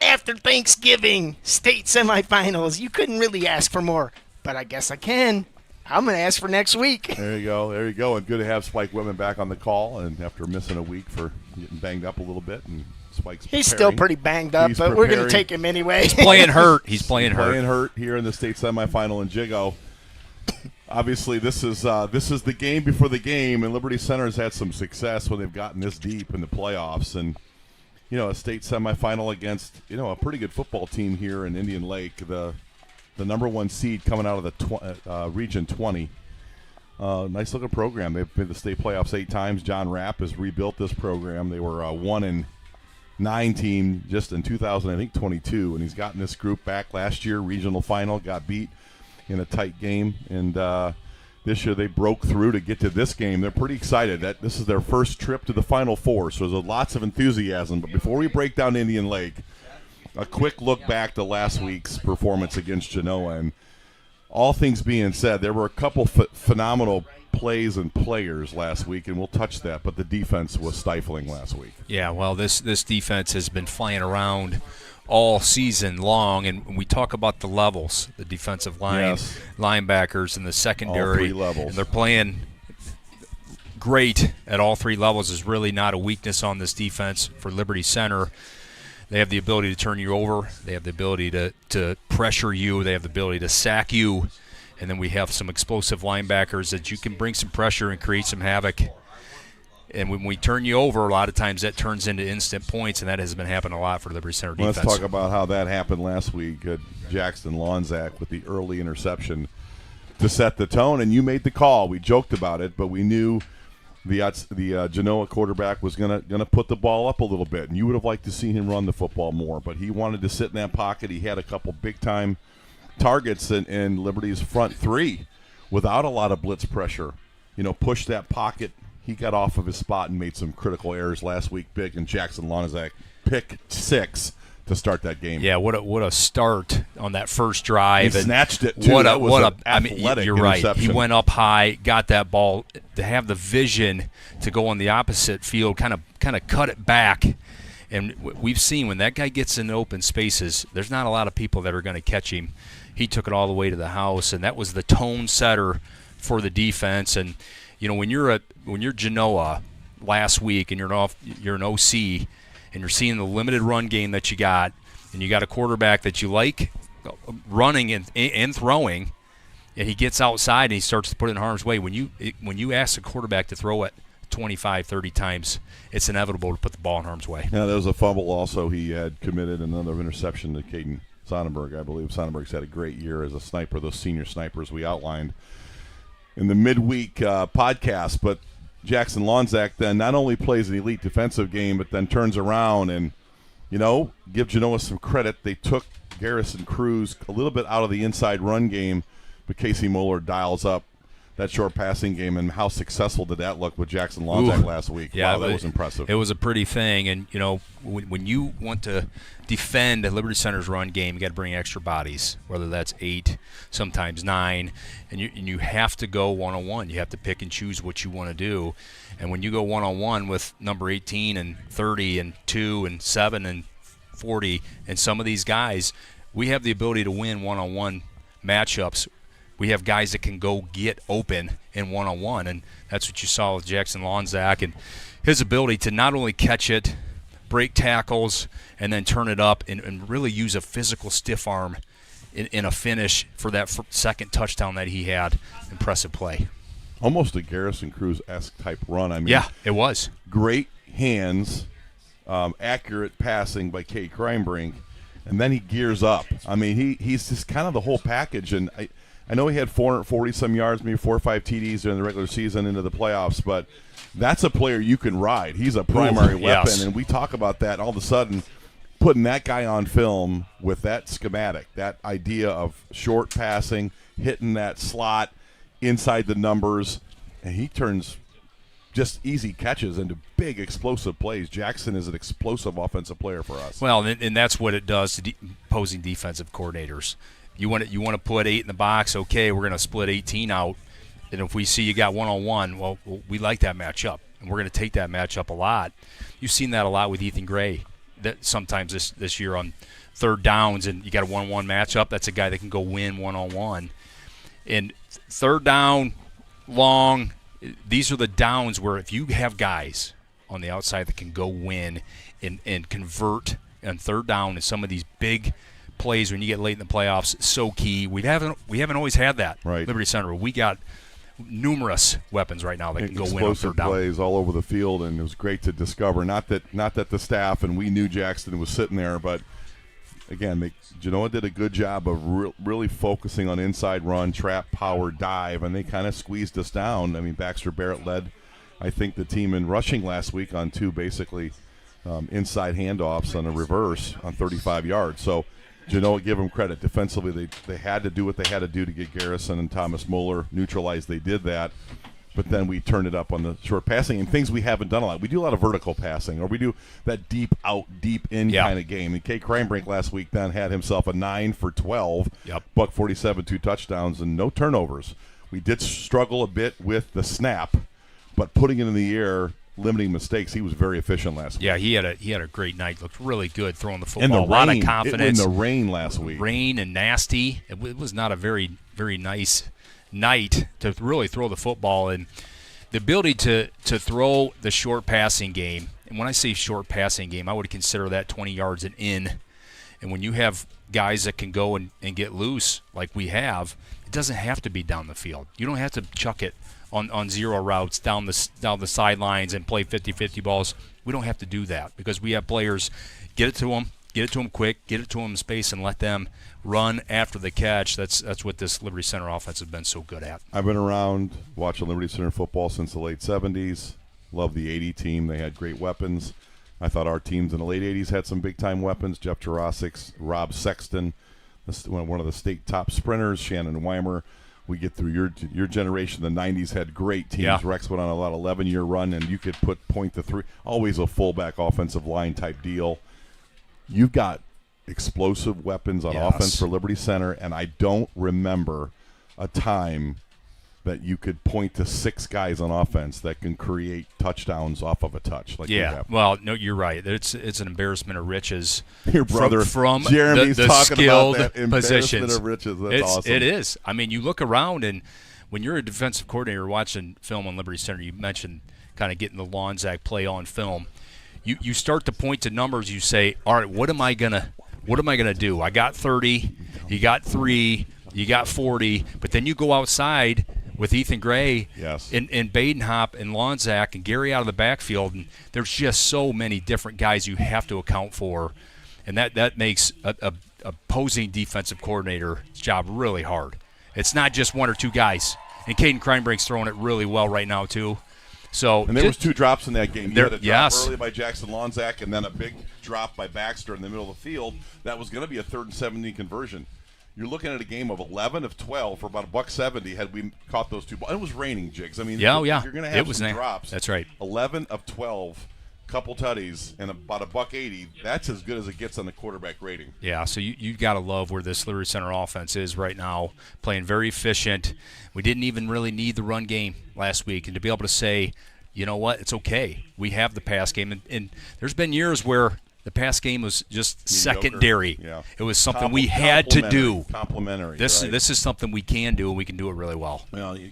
after Thanksgiving state semifinals. You couldn't really ask for more, but I guess I can. I'm going to ask for next week. There you go. There you go. And good to have Spike Whitman back on the call, and after missing a week for getting banged up a little bit, and Spike's He's still pretty banged up, but we're going to take him anyway. He's playing hurt. He's playing hurt here in the state semifinal in Jigo. Obviously, this is the game before the game, and Liberty Center has had some success when they've gotten this deep in the playoffs. And, you know, a state semifinal against, you know, a pretty good football team here in Indian Lake, the number one seed coming out of the Region 20. Nice looking program. They've been to the state playoffs 8 times. John Rapp has rebuilt this program. They were a 1-9 team just in 2022, and he's gotten this group back last year. Regional final, got beat in a tight game, and this year they broke through to get to this game. They're pretty excited that this is their first trip to the Final Four, so there's lots of enthusiasm. But before we break down Indian Lake, a quick look back to last week's performance against Genoa. And all things being said, there were a couple phenomenal plays and players last week, and we'll touch that, but the defense was stifling last week. Yeah, well, this defense has been flying around all season long, and we talk about the levels, the defensive line, Yes. linebackers, and the secondary. All 3 levels. And they're playing great at all 3 levels. Is really not a weakness on this defense for Liberty Center. They have the ability to turn you over. They have the ability to pressure you. They have the ability to sack you. And then we have some explosive linebackers that you can bring some pressure and create some havoc. And when we turn you over, a lot of times that turns into instant points, and that has been happening a lot for the Liberty Center defense. Let's talk about how that happened last week. Jackson Lonzak with the early interception to set the tone, and you made the call. We joked about it, but we knew the Genoa quarterback was gonna put the ball up a little bit, and you would have liked to see him run the football more, but he wanted to sit in that pocket. He had a couple big-time targets in Liberty's front 3 without a lot of blitz pressure. You know, pushed that pocket. He got off of his spot and made some critical errors last week. Big, and Jackson Lonzak pick 6 to start that game. Yeah, what a start on that first drive. He and snatched it too. I mean, you're right. He went up high, got that ball, to have the vision to go on the opposite field, kind of cut it back. And we've seen when that guy gets in open spaces, there's not a lot of people that are going to catch him. He took it all the way to the house, and that was the tone setter for the defense. And you know, when you're Genoa last week and you're an OC and you're seeing the limited run game that you got, and you got a quarterback that you like running and throwing, and he gets outside and he starts to put it in harm's way. When you ask a quarterback to throw it 25, 30 times, it's inevitable to put the ball in harm's way. Yeah, there was a fumble also. He had committed another interception to Caden Sonnenberg, I believe. Sonnenberg's had a great year as a sniper, those senior snipers we outlined in the midweek podcast. But Jackson Lonzak then not only plays an elite defensive game, but then turns around and, you know, give Genoa some credit. They took Garrison Cruz a little bit out of the inside run game, but Casey Moeller dials up that short passing game. And how successful did that look with Jackson Lonzak last week? Yeah, wow, that was impressive. It was a pretty thing. And, you know, when you want to defend a Liberty Center's run game, you got to bring extra bodies, whether that's 8, sometimes 9, and you have to go one-on-one. You have to pick and choose what you want to do. And when you go one-on-one with number 18 and 30 and 2 and 7 and 40, and some of these guys we have the ability to win one-on-one matchups. We have guys that can go get open in one-on-one, and that's what you saw with Jackson Lonzak and his ability to not only catch it, break tackles, and then turn it up and really use a physical stiff arm in a finish for that second touchdown that he had. Impressive play. Almost a Garrison Cruz-esque type run. I mean, yeah, it was. Great hands, accurate passing by Kate Kreinbrink, and then he gears up. I mean, he's just kind of the whole package. And I know he had 440-some yards, maybe 4 or 5 TDs during the regular season into the playoffs, but that's a player you can ride. He's a primary weapon, yes. And we talk about that. All of a sudden, putting that guy on film with that schematic, that idea of short passing, hitting that slot inside the numbers, and he turns just easy catches into big explosive plays. Jackson is an explosive offensive player for us. Well, and that's what it does to opposing defensive coordinators. You want to put 8 in the box, okay, we're going to split 18 out. And if we see you got one-on-one, well, we like that matchup, and we're going to take that matchup a lot. You've seen that a lot with Ethan Gray. That sometimes this year on third downs, and you got a 1-on-1 matchup, that's a guy that can go win one-on-one. And third down, long, these are the downs where if you have guys on the outside that can go win and convert on third down in some of these big plays when you get late in the playoffs, it's so key. We haven't always had that. Right. Liberty Center. We got numerous weapons right now that can go win on third down. Plays all over the field, and it was great to discover. Not that the staff and we knew Jackson was sitting there, but again, Genoa did a good job of really focusing on inside run, trap, power, dive, and they kind of squeezed us down. I mean, Baxter Barrett led, I think, the team in rushing last week on 2 basically inside handoffs on a reverse on 35 yards. So Genoa, give them credit. Defensively, they had to do what they had to do to get Garrison and Thomas Muller neutralized. They did that. But then we turned it up on the short passing and things we haven't done a lot. We do a lot of vertical passing, or we do that deep out, deep in kind of game. And Kate Kreinbrink last week then had himself a 9 for 12, buck 47, 2 touchdowns, and no turnovers. We did struggle a bit with the snap, but putting it in the air, limiting mistakes, he was very efficient last week. Yeah, he had a great night. Looked really good throwing the football. A lot of confidence. In the rain last week. Rain and nasty. It was not a very, very nice night to really throw the football, and the ability to throw the short passing game. And when I say short passing game, I would consider that 20 yards and in. And when you have guys that can go and get loose like we have, it doesn't have to be down the field. You don't have to chuck it on zero routes down the sidelines and play 50-50 balls. We don't have to do that because we have players get it to them quick, get it to them in space, and let them run after the catch. That's what this Liberty Center offense has been so good at. I've been around watching Liberty Center football since the late 70s. Love the 80 team. They had great weapons. I thought our teams in the late 80s had some big-time weapons. Jeff Jurasik, Rob Sexton, one of the state top sprinters, Shannon Weimer. We get through your generation. The 90s had great teams. Yeah. Rex went on a lot of 11-year run, and you could point to 3. Always a fullback offensive line type deal. You've got explosive weapons on offense for Liberty Center, and I don't remember a time that you could point to 6 guys on offense that can create touchdowns off of a touch. Like we have. Well, no, you're right. It's an embarrassment of riches. Your brother from Jeremy's the talking skilled about that positions. Of riches. That's awesome. It is. I mean, you look around, and when you're a defensive coordinator watching film on Liberty Center, you mentioned kind of getting the Lonzak play on film. You start to point to numbers. You say, all right, what am I gonna do? I got 30. You got 3. You got 40. But then you go outside with Ethan Gray and Badenhop and Lonzak and Gary out of the backfield, and there's just so many different guys you have to account for, and that makes a opposing defensive coordinator's job really hard. It's not just 1 or 2 guys, and Caden Kreinbrink's throwing it really well right now too. So and there was 2 drops in that game. You had a drop yes. early by Jackson Lonzak, and then a big drop by Baxter in the middle of the field. That was going to be a 3rd and 17 conversion. You're looking at a game of 11 of 12 for about $170 had we caught those 2 balls. It was raining, Jigs. I mean, you're going to have some drops. That's right. 11 of 12, couple tutties, and about $180. That's as good as it gets on the quarterback rating. Yeah, so you got to love where this Liberty Center offense is right now, playing very efficient. We didn't even really need the run game last week, and to be able to say, you know what, it's okay. We have the pass game, and there's been years where The pass game was just Mediocre. secondary. Yeah. It was something we had to do. Complementary. This right? is something we can do, and we can do it really well. Well, you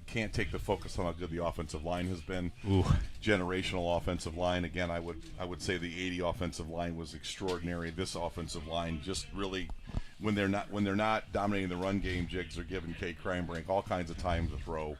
can't take the focus on how good the offensive line has been. Ooh. Generational offensive line. Again, I would say the 80 offensive line was extraordinary. This offensive line just really, when they're not dominating the run game, Jigs are giving Cade Kreinbrink all kinds of time to throw.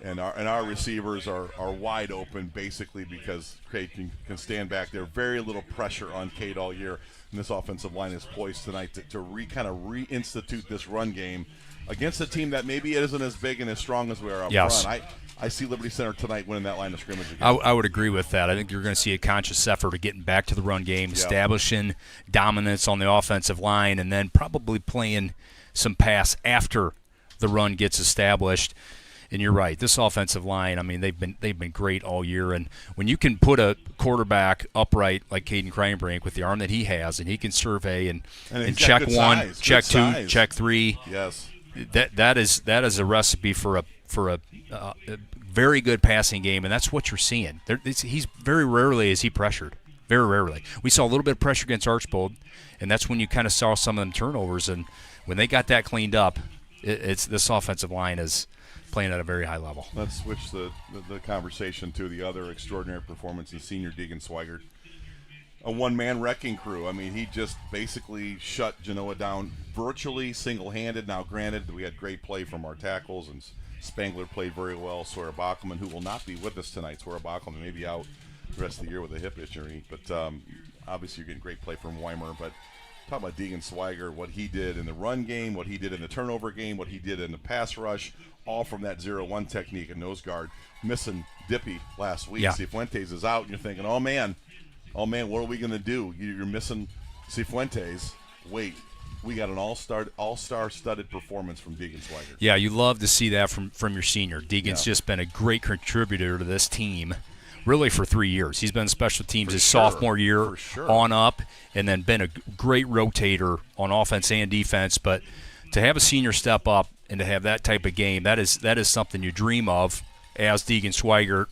And our receivers are wide open basically because Cade can stand back there. Very little pressure on Cade all year. And this offensive line is poised tonight to reinstitute this run game against a team that maybe isn't as big and as strong as we are up front. I see Liberty Center tonight winning that line of scrimmage again. I would agree with that. I think you're going to see a conscious effort of getting back to the run game, establishing dominance on the offensive line, and then probably playing some pass after the run gets established. And you're right. This offensive line, I mean, they've been great all year. And when you can put a quarterback upright like Caden Kreinbrink with the arm that he has, and he can survey and check one, size, check two, size. Check three. Yes. That is a recipe for a very good passing game, and that's what you're seeing. He's very rarely is he pressured. Very rarely. We saw a little bit of pressure against Archbold, and that's when you kind of saw some of them turnovers. And when they got that cleaned up, it's this offensive line is playing at a very high level. Let's switch the conversation to the other extraordinary performance in senior Deegan Swigert. A one-man wrecking crew. I mean, he just basically shut Genoa down virtually single-handed. Now, granted, we had great play from our tackles, and Spangler played very well. Sawyer Bachman, who will not be with us tonight. Sawyer Bachman may be out the rest of the year with a hip injury. But obviously you're getting great play from Weimer. But talk about Deegan Swigert, what he did in the run game, what he did in the turnover game, what he did in the pass rush, all from that 0-1 technique and nose guard. Missing Dippy last week. Yeah. Cifuentes is out, and you're thinking, oh, man, what are we going to do? You're missing Cifuentes. Wait, we got an all-star studded performance from Deegan Swigert. Yeah, you love to see that from your senior. Deegan's just been a great contributor to this team, really for 3 years. He's been special teams his sophomore year on up, and then been a great rotator on offense and defense. But to have a senior step up and to have that type of game, that is something you dream of as Deegan Swigert.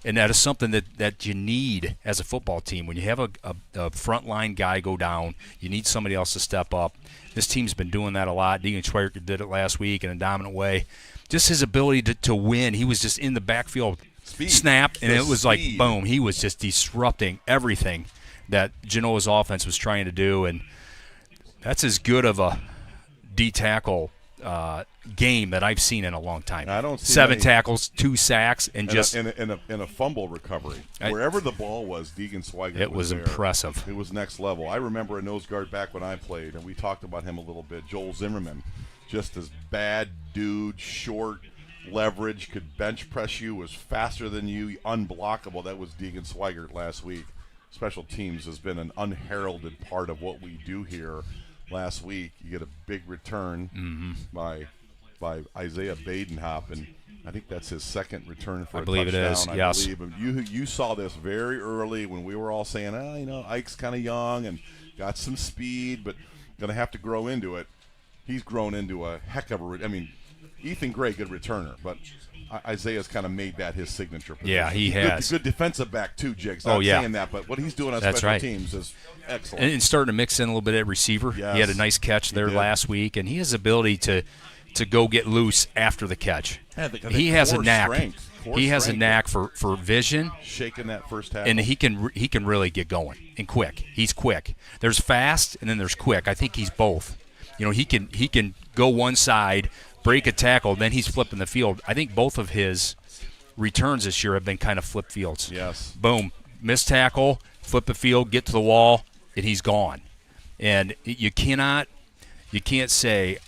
And that is something that you need as a football team. When you have a frontline guy go down, you need somebody else to step up. This team's been doing that a lot. Deegan Swigert did it last week in a dominant way. Just his ability to win. He was just in the backfield, snap, and it was like, boom. He was just disrupting everything that Genoa's offense was trying to do. And that's as good of a D-tackle game that I've seen in a long time. I don't see 7 tackles, 2 sacks, and just in a fumble recovery. Wherever the ball was, Deegan Swigert it was there. impressive. It was next level. I remember a nose guard back when I played, and we talked about him a little bit. Joel Zimmerman, just as bad dude, short, leverage, could bench press you, was faster than you, unblockable. That was Deegan Swigert last week. Special teams has been an unheralded part of what we do here. Last week, you get a big return by Isaiah Badenhop, and I think that's his second return for a touchdown. I believe it is, yes. You saw this very early when we were all saying, Ike's kind of young and got some speed, but going to have to grow into it. He's grown into a heck of a Ethan Gray, good returner, but Isaiah's kind of made that his signature position. Yeah, he has. Good defensive back, too, Jigs. Not saying that, but what he's doing on special teams is excellent. And starting to mix in a little bit at receiver. Yes, he had a nice catch there last week, and he has the ability to go get loose after the catch. He has a knack. He has a knack for vision. Shaking that first half. And he can really get going and quick. He's quick. There's fast and then there's quick. I think he's both. He can go one side, break a tackle, then he's flipping the field. I think both of his returns this year have been kind of flip fields. Yes. Boom. Miss tackle, flip the field, get to the wall, and he's gone. And you can't say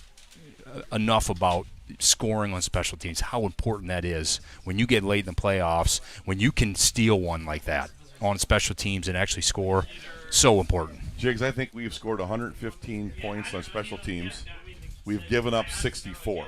enough about scoring on special teams, how important that is when you get late in the playoffs, when you can steal one like that on special teams and actually score. So important. Jigs, I think we've scored 115 points on special teams. We've given up 64.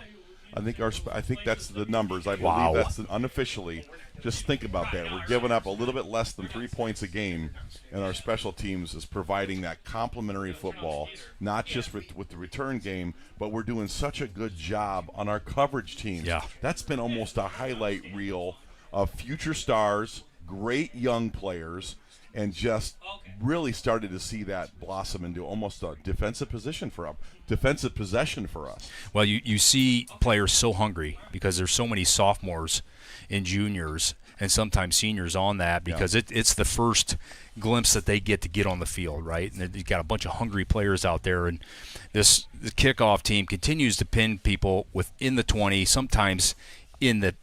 I think that's the numbers. I believe that's unofficially. Just think about that. We're giving up a little bit less than 3 points a game, and our special teams is providing that complementary football, not just with the return game, but we're doing such a good job on our coverage teams. Yeah. That's been almost a highlight reel of future stars, great young players, and just really started to see that blossom into almost a defensive possession for us. Well, you see players so hungry because there's so many sophomores and juniors and sometimes seniors on that, because it's the first glimpse that they get on the field, right? And you've got a bunch of hungry players out there, and the kickoff team continues to pin people within the 20, sometimes in the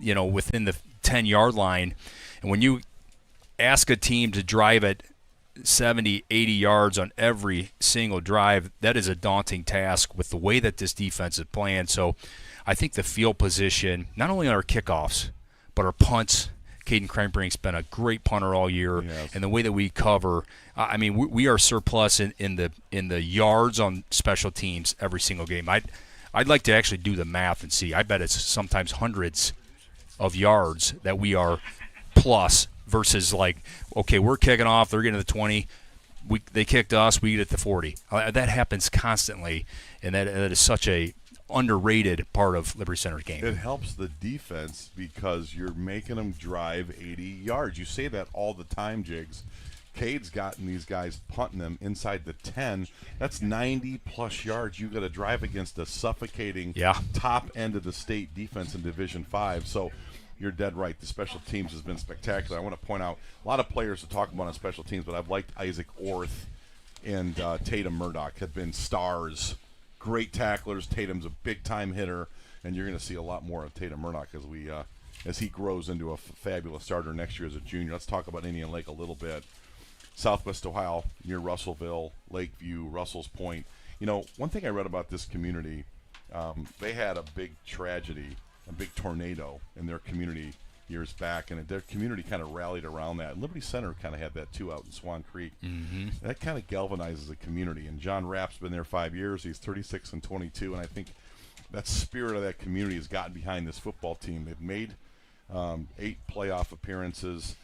within the 10-yard line. And when you ask a team to drive it 70, 80 yards on every single drive, that is a daunting task with the way that this defense is playing. So I think the field position, not only on our kickoffs, but our punts. Caden Crankbrink's been a great punter all year, and the way that we cover, I mean, we are surplus in the yards on special teams every single game. I'd like to actually do the math and see. I bet it's sometimes hundreds of yards that we are plus versus like, okay, we're kicking off, they're getting to the 20, they kicked us, we get at the 40. That happens constantly, and that is such a underrated part of Liberty Center's game. It helps the defense because you're making them drive 80 yards. You say that all the time, Jigs. Cade's gotten these guys punting them inside the 10. That's 90-plus yards you got to drive against a suffocating top end of the state defense in Division 5. So you're dead right. The special teams has been spectacular. I want to point out a lot of players to talk about on special teams, but I've liked Isaac Orth and Tatum Murdoch have been stars. Great tacklers. Tatum's a big-time hitter, and you're going to see a lot more of Tatum Murdoch as he grows into a fabulous starter next year as a junior. Let's talk about Indian Lake a little bit. Southwest Ohio, near Russellville, Lakeview, Russell's Point. You know, one thing I read about this community, they had a big tragedy, a big tornado in their community years back, and their community kind of rallied around that. Liberty Center kind of had that too out in Swan Creek. That kind of galvanizes the community, and John Rapp's been there 5 years. He's 36 and 22, and I think that spirit of that community has gotten behind this football team. They've made 8 playoff appearances.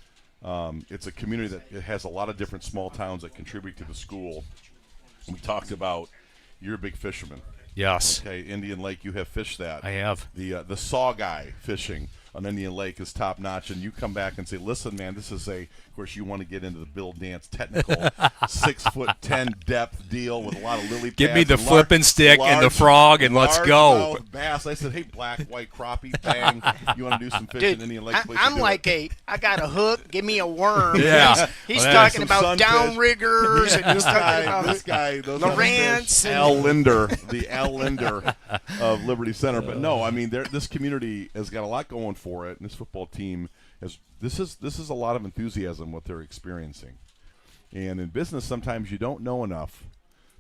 It's a community that it has a lot of different small towns that contribute to the school. We talked about you're a big fisherman. Yes. Okay, Indian Lake, you have fished that. I have. The saw guy fishing on Indian Lake is top notch, and you come back and say, listen, man, this is of course, you want to get into the Bill Dance technical 6'10" depth deal with a lot of lily pads. Give me the flipping stick and the frog, and let's go. Bass. I said, hey, black, white crappie, bang. You want to do some fishing in Indian Lake? I'm like I got a hook, give me a worm. Yeah. He's talking about downriggers, and he's talking about this guy, Lawrence. Al Linder, the Al Linder of Liberty Center. But no, I mean, this community has got a lot going for it, and this football team this is a lot of enthusiasm what they're experiencing. And in business, sometimes you don't know enough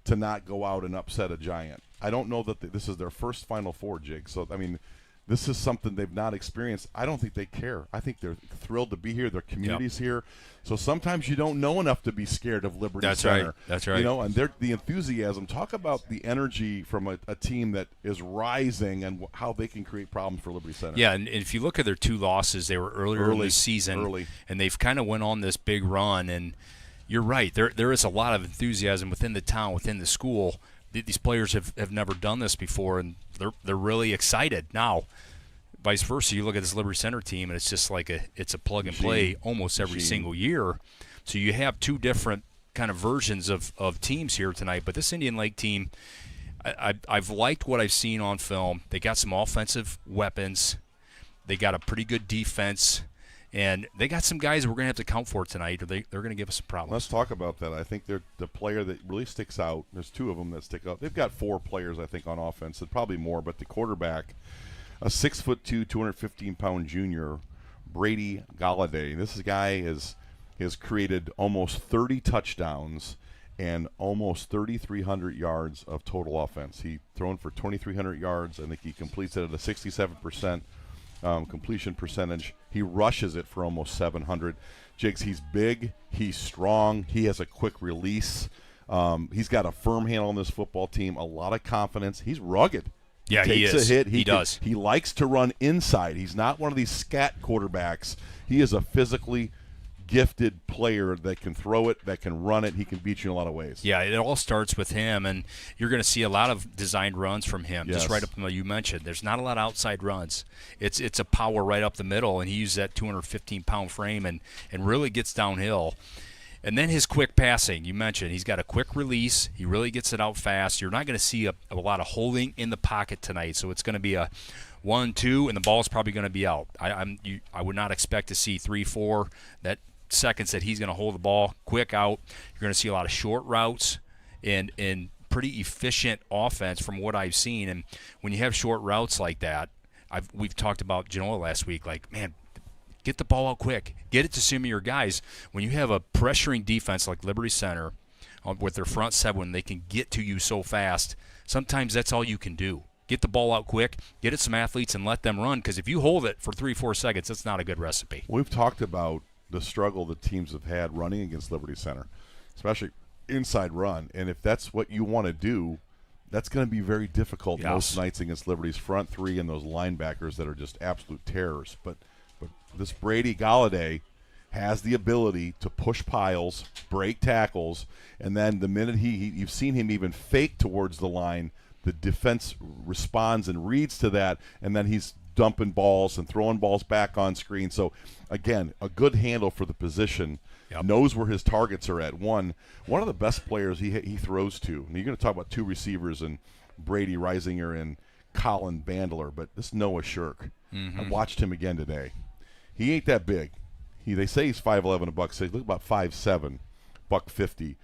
to not go out and upset a giant. I don't know that this is their first Final Four, Jig. So, I mean, this is something they've not experienced. I don't think they care. I think they're thrilled to be here. Their community's here. So sometimes you don't know enough to be scared of Liberty Center. Right. That's right. You know, and the enthusiasm. Talk about the energy from a team that is rising and how they can create problems for Liberty Center. Yeah, and if you look at their 2 losses, they were earlier in the season, and they've kind of went on this big run. And you're right. There is a lot of enthusiasm within the town, within the school. These players have never done this before, and they're really excited now. Vice versa, you look at this Liberty Center team, and it's just like it's a plug and play almost every single year. So you have 2 different kind of versions of teams here tonight. But this Indian Lake team, I've liked what I've seen on film. They got some offensive weapons. They got a pretty good defense. And they got some guys we're going to have to count for tonight, or they're going to give us some problems. Let's talk about that. I think they're the player that really sticks out. There's 2 of them that stick out. They've got 4 players, I think, on offense, and probably more. But the quarterback, a 6'2", 215-pound junior, Brady Galladay. This guy has created almost 30 touchdowns and almost 3,300 yards of total offense. He thrown for 2,300 yards. I think he completes it at a 67% completion percentage. He rushes it for almost 700. Jigs, he's big, he's strong, he has a quick release. He's got a firm handle on this football team, a lot of confidence. He's rugged. Yeah, he takes is. a hit. He does. He likes to run inside. He's not one of these scat quarterbacks. He is a physically gifted player that can throw it, that can run it. He can beat you in a lot of ways. Yeah, it all starts with him, and you're going to see a lot of designed runs from him. Yes. Just right up the middle. You mentioned there's not a lot of outside runs. It's a power right up the middle, and he uses that 215-pound frame and really gets downhill. And then his quick passing, you mentioned, he's got a quick release. He really gets it out fast. You're not going to see a lot of holding in the pocket tonight, so it's going to be a 1-2, and the ball's probably going to be out. I would not expect to see 3-4 seconds that he's going to hold the ball quick out. You're going to see a lot of short routes and pretty efficient offense from what I've seen. And when you have short routes like that, we've talked about Genoa last week, like, man, get the ball out quick. Get it to some of your guys. When you have a pressuring defense like Liberty Center with their front seven, when they can get to you so fast, sometimes that's all you can do. Get the ball out quick, get it some athletes, and let them run. Because if you hold it for 3-4 seconds, that's not a good recipe. We've talked about the struggle that teams have had running against Liberty Center, especially inside run. And if that's what you want to do, that's going to be very difficult most nights against Liberty's front three and those linebackers that are just absolute terrors. But this Brady Galladay has the ability to push piles, break tackles, and then the minute you've seen him even fake towards the line, the defense responds and reads to that, and then he's dumping balls and throwing balls back on screen. So, again, a good handle for the position. Yep. Knows where his targets are at. One of the best players he throws to. And you're going to talk about two receivers and Brady Reisinger and Colin Bandler, but this Noah Shirk. I watched him again today. He ain't that big. They say he's 5'11", $160. Look about 5'7", $150.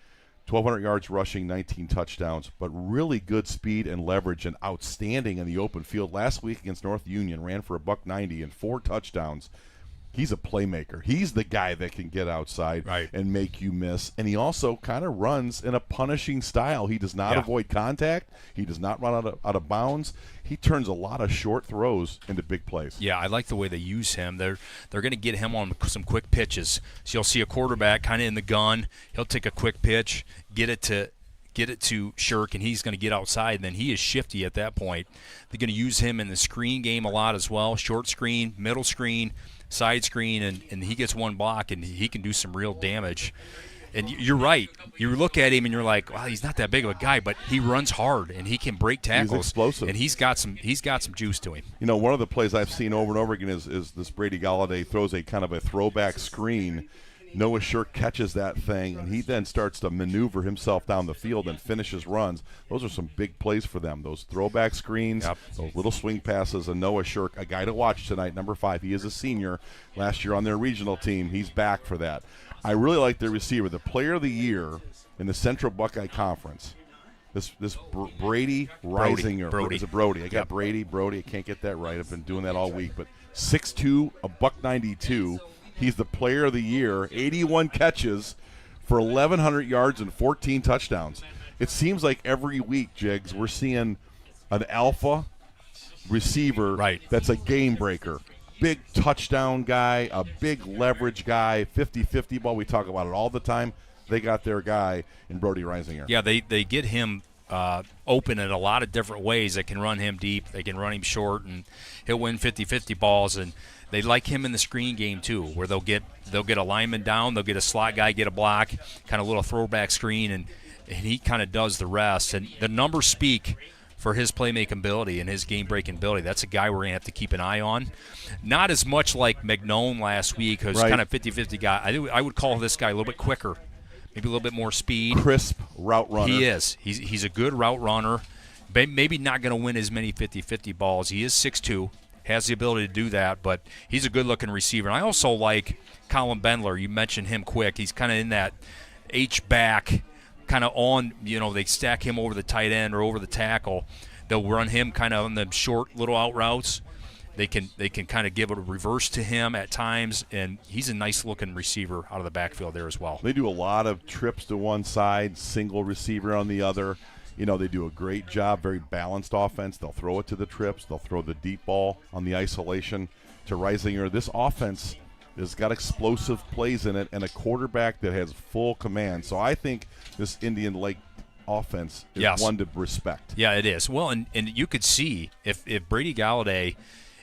1,200 yards rushing, 19 touchdowns, but really good speed and leverage and outstanding in the open field. Last week against North Union, ran for $190 and 4 touchdowns. He's a playmaker. He's the guy that can get outside and make you miss. And he also kind of runs in a punishing style. He does not avoid contact. He does not run out of bounds. He turns a lot of short throws into big plays. Yeah, I like the way they use him. They're going to get him on some quick pitches. So you'll see a quarterback kind of in the gun. He'll take a quick pitch, get it to Shirk, and he's going to get outside, and then he is shifty at that point. They're going to use him in the screen game a lot as well, short screen, middle screen, side screen, and he gets one block, and he can do some real damage. And you're right. You look at him, and you're like, well, he's not that big of a guy, but he runs hard, and he can break tackles. He's explosive. And he's got some juice to him. You know, one of the plays I've seen over and over again is this Brady Galladay throws a kind of a throwback screen. Noah Shirk catches that thing, and he then starts to maneuver himself down the field and finishes runs. Those are some big plays for them. Those throwback screens, those little swing passes, and Noah Shirk, a guy to watch tonight, number 5. He is a senior. Last year on their regional team, he's back for that. I really like their receiver. The player of the year in the Central Buckeye Conference, this Brady Reisinger. Brody. Is it Brody? I got Brody. I can't get that right. I've been doing that all week. But 6'2", $192. He's the player of the year, 81 catches for 1,100 yards and 14 touchdowns. It seems like every week, Jigs, we're seeing an alpha receiver that's a game breaker. Big touchdown guy, a big leverage guy, 50-50 ball. We talk about it all the time. They got their guy in Brody Reisinger. Yeah, they get him open in a lot of different ways. They can run him deep. They can run him short, and he'll win 50-50 balls. And they like him in the screen game too, where they'll get a lineman down, they'll get a slot guy, get a block, kind of little throwback screen, and he kind of does the rest. And the numbers speak for his playmaking ability and his game-breaking ability. That's a guy we're going to have to keep an eye on. Not as much like McNone last week, who's kind of 50-50 guy. I would call this guy a little bit quicker, maybe a little bit more speed. Crisp route runner. He is. He's a good route runner. Maybe not going to win as many 50-50 balls. He is 6'2", has the ability to do that, but he's a good-looking receiver. And I also like Colin Bendler. You mentioned him quick. He's kind of in that H-back, kind of on, they stack him over the tight end or over the tackle. They'll run him kind of on the short little out routes. They can kind of give it a reverse to him at times, and he's a nice-looking receiver out of the backfield there as well. They do a lot of trips to one side, single receiver on the other. They do a great job, very balanced offense. They'll throw it to the trips. They'll throw the deep ball on the isolation to Reisinger. This offense has got explosive plays in it and a quarterback that has full command. So I think this Indian Lake offense is one to respect. Yeah, it is. Well, and you could see if Brady Galladay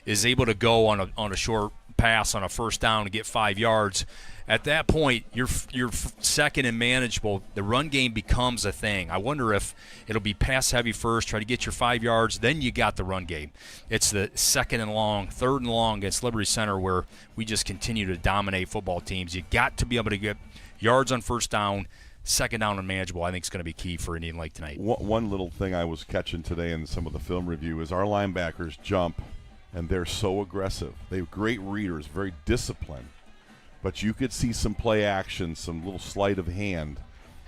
is able to go on a short pass on a first down and get 5 yards, at that point, you're second and manageable. The run game becomes a thing. I wonder if it'll be pass heavy first, try to get your 5 yards, then you got the run game. It's the second and long, third and long against Liberty Center where we just continue to dominate football teams. You got to be able to get yards on first down, second down and manageable. I think is going to be key for Indian Lake tonight. One little thing I was catching today in some of the film review is our linebackers jump, and they're so aggressive. They're great readers, very disciplined. But you could see some play action, some little sleight of hand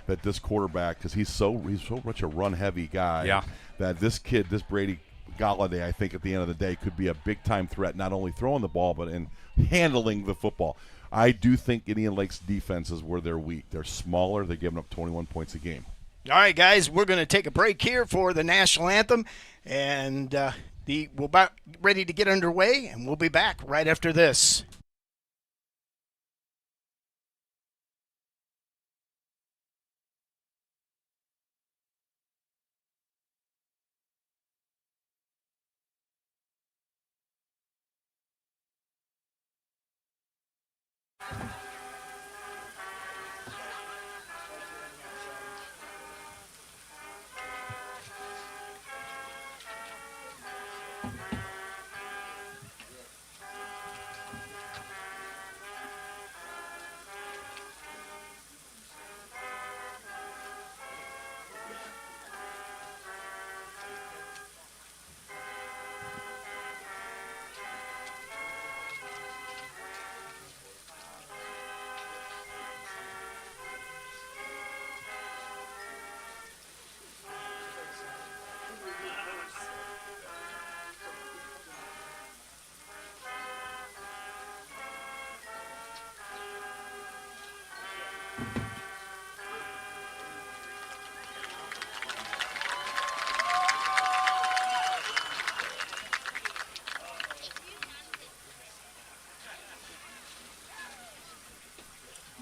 that this quarterback, because he's so much a run-heavy guy, that this kid, this Brady Galladay, I think at the end of the day could be a big-time threat, not only throwing the ball but in handling the football. I do think Indian Lake's defense is where they're weak. They're smaller. They're giving up 21 points a game. All right, guys, we're going to take a break here for the national anthem, and we're about ready to get underway, and we'll be back right after this.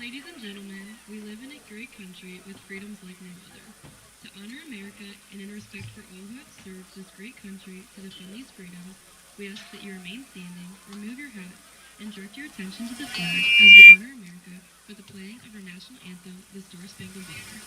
Ladies and gentlemen, we live in a great country with freedoms like no other. To honor America and in respect for all who have served this great country to defend these freedoms, we ask that you remain standing, remove your hat, and direct your attention to the flag as we honor America with the playing of our national anthem, the Star-Spangled Banner.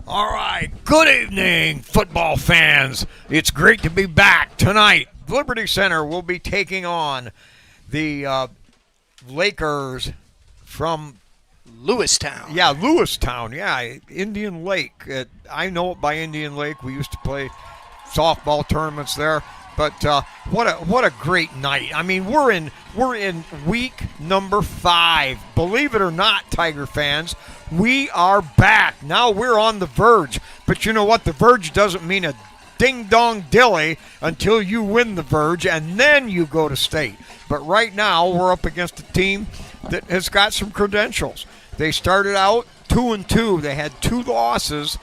All right, good evening, football fans. It's great to be back tonight. Liberty Center will be taking on the Lakers from Lewistown. Yeah, Lewistown. Yeah, Indian Lake. I know it by Indian Lake. We used to play softball tournaments there. But what a great night. I mean, we're in week number 5. Believe it or not, Tiger fans, we are back. Now we're on the verge. But you know what? The verge doesn't mean a ding-dong dilly until you win the verge, and then you go to state. But right now we're up against a team that has got some credentials. They started out 2-2. They had 2 losses,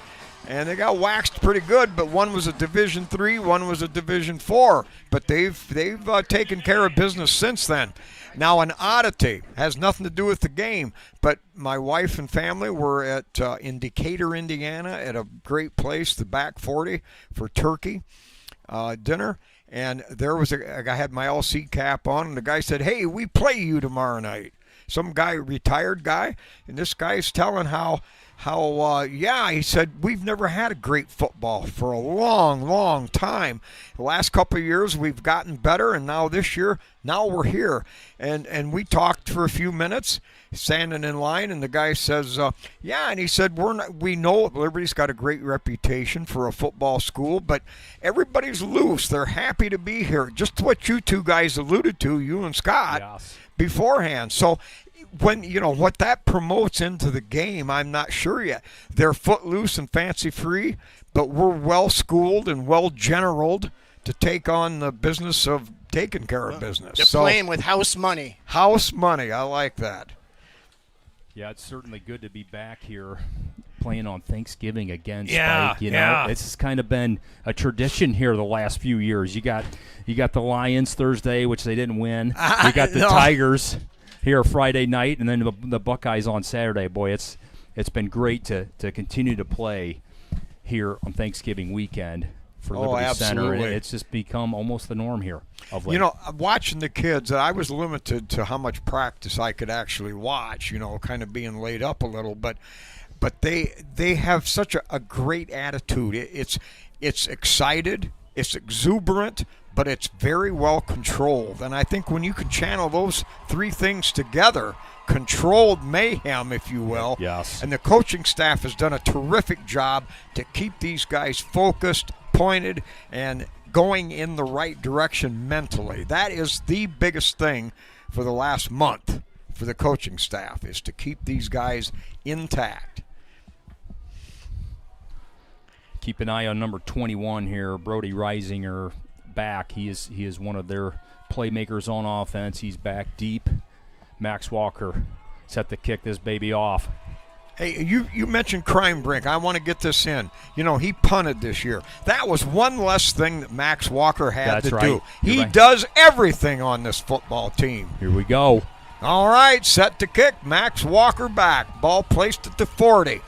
and they got waxed pretty good. But one was a Division III, one was a Division IV. But they've taken care of business since then. Now, an oddity has nothing to do with the game, but my wife and family were in Decatur, Indiana, at a great place, the Back 40, for turkey dinner. And there was I had my LC cap on, and the guy said, "Hey, we play you tomorrow night." Some guy, retired guy, and this guy's telling how he said, "We've never had a great football for a long, long time. The last couple of years we've gotten better, and now this year, now we're here." And we talked for a few minutes, standing in line, and the guy says, "Yeah," and he said, "We know Liberty's got a great reputation for a football school, but everybody's loose. They're happy to be here." Just what you two guys alluded to, you and Scott, Yes. beforehand. So when what that promotes into the game, I'm not sure yet. They're footloose and fancy free, but we're well schooled and well generaled to take on the business of taking care of business. They're playing with house money. House money, I like that. Yeah, it's certainly good to be back here playing on Thanksgiving again, Yeah, Spike. You know, yeah. it's kind of been a tradition here the last few years. You got the Lions Thursday, which they didn't win. You got the Tigers here Friday night, and then the Buckeyes on Saturday. Boy, it's been great to continue to play here on Thanksgiving weekend for Liberty Center. And it's just become almost the norm here of late. Watching the kids, I was limited to how much practice I could actually watch, kind of being laid up a little, but they have such a great attitude. It's excited, it's exuberant, but it's very well controlled. And I think when you can channel those three things together, controlled mayhem, if you will. Yes. And the coaching staff has done a terrific job to keep these guys focused, pointed, and going in the right direction mentally. That is the biggest thing for the last month for the coaching staff, is to keep these guys intact. Keep an eye on number 21 here, Brody Reisinger, back. He is one of their playmakers on offense. He's back deep. Max Walker set to kick this baby off. Hey, you mentioned Crime Brink. I want to get this in. He punted this year. That was one less thing that Max Walker had to do. He does everything on this football team. Here we go. All right, set to kick. Max Walker back. Ball placed at the 40.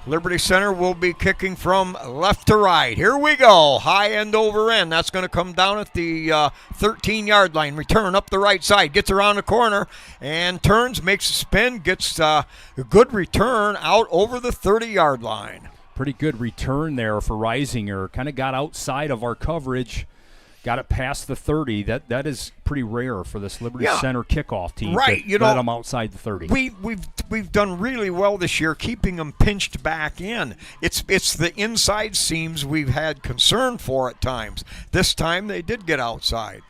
Liberty Center will be kicking from left to right. Here we go. High end over end. That's going to come down at the 13-yard line. Return up the right side. Gets around the corner and turns, makes a spin, gets a good return out over the 30-yard line. Pretty good return there for Reisinger. Kind of got outside of our coverage. Got it past the 30. That is pretty rare for this Liberty Center kickoff team. Right, to let them outside the 30. We've done really well this year, keeping them pinched back in. It's the inside seams we've had concern for at times. This time they did get outside.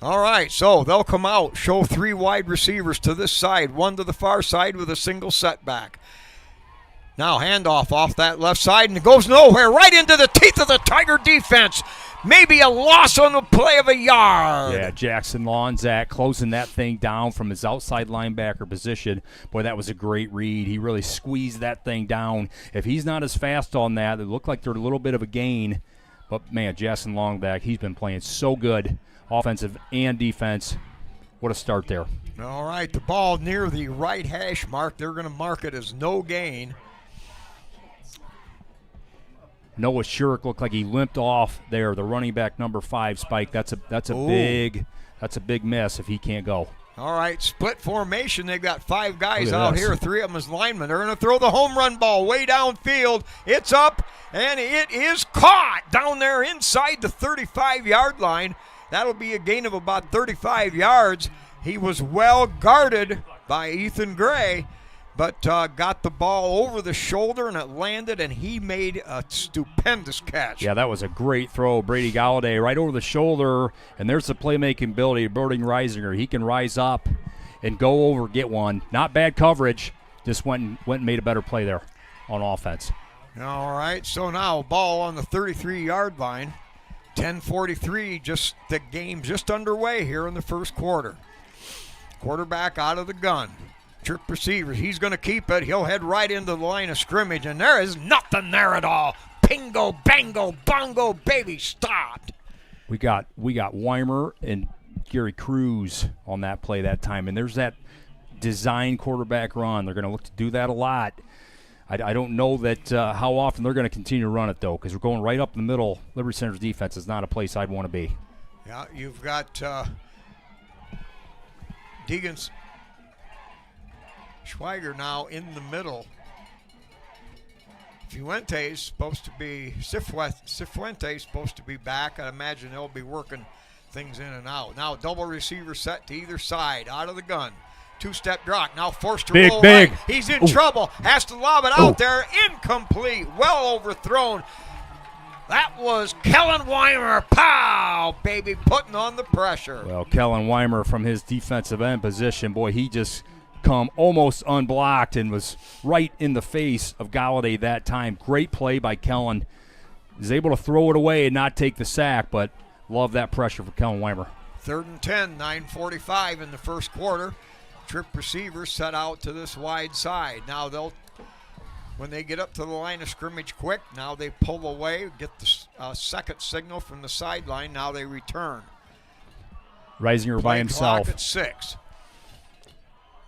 All right, so they'll come out, show three wide receivers to this side, one to the far side with a single setback. Now handoff off that left side, and it goes nowhere, right into the teeth of the Tiger defense. Maybe a loss on the play of a yard. Yeah, Jackson Lonzak closing that thing down from his outside linebacker position. Boy, that was a great read. He really squeezed that thing down. If he's not as fast on that, it looked like they're a little bit of a gain. But, man, Jackson Lonzak, he's been playing so good, offensive and defense. What a start there. All right, the ball near the right hash mark. They're going to mark it as no gain. Noah Shirk looked like he limped off there, the running back number 5, Spike. That's a big miss if he can't go. All right, split formation. They've got 5 guys out here. 3 of them as linemen. They're going to throw the home run ball way downfield. It's up, and it is caught down there inside the 35-yard line. That'll be a gain of about 35 yards. He was well guarded by Ethan Gray, but got the ball over the shoulder, and it landed, and he made a stupendous catch. Yeah, that was a great throw. Brady Galladay right over the shoulder, and there's the playmaking ability of Brody Reisinger. He can rise up and go over, get one. Not bad coverage. Just went and made a better play there on offense. All right, so now ball on the 33-yard line. 10:43, the game just underway here in the first quarter. Quarterback out of the gun. Trip receiver. He's going to keep it. He'll head right into the line of scrimmage, and there is nothing there at all. Bingo, bango, bongo, baby, stopped. We got Weimer and Gary Cruz on that play that time, and there's that design quarterback run. They're going to look to do that a lot. I don't know that how often they're going to continue to run it, though, because we're going right up the middle. Liberty Center's defense is not a place I'd want to be. Yeah, you've got Deegan Schweiger now in the middle. Cifuentes supposed to be back. I imagine they'll be working things in and out. Now double receiver set to either side, out of the gun. Two-step drop, now forced to roll right. He's in trouble, has to lob it out there, incomplete, well overthrown. That was Kellen Weimer, pow, baby, putting on the pressure. Well, Kellen Weimer from his defensive end position, boy, he just come almost unblocked and was right in the face of Galladay that time. Great play by Kellen. He's able to throw it away and not take the sack, but love that pressure for Kellen Weimer. 3rd and 10, 9:45 in the first quarter. Trip receiver set out to this wide side. Now when they get up to the line of scrimmage quick, now they pull away, get the second signal from the sideline. Now they return. Reisinger by himself. Clock at 6.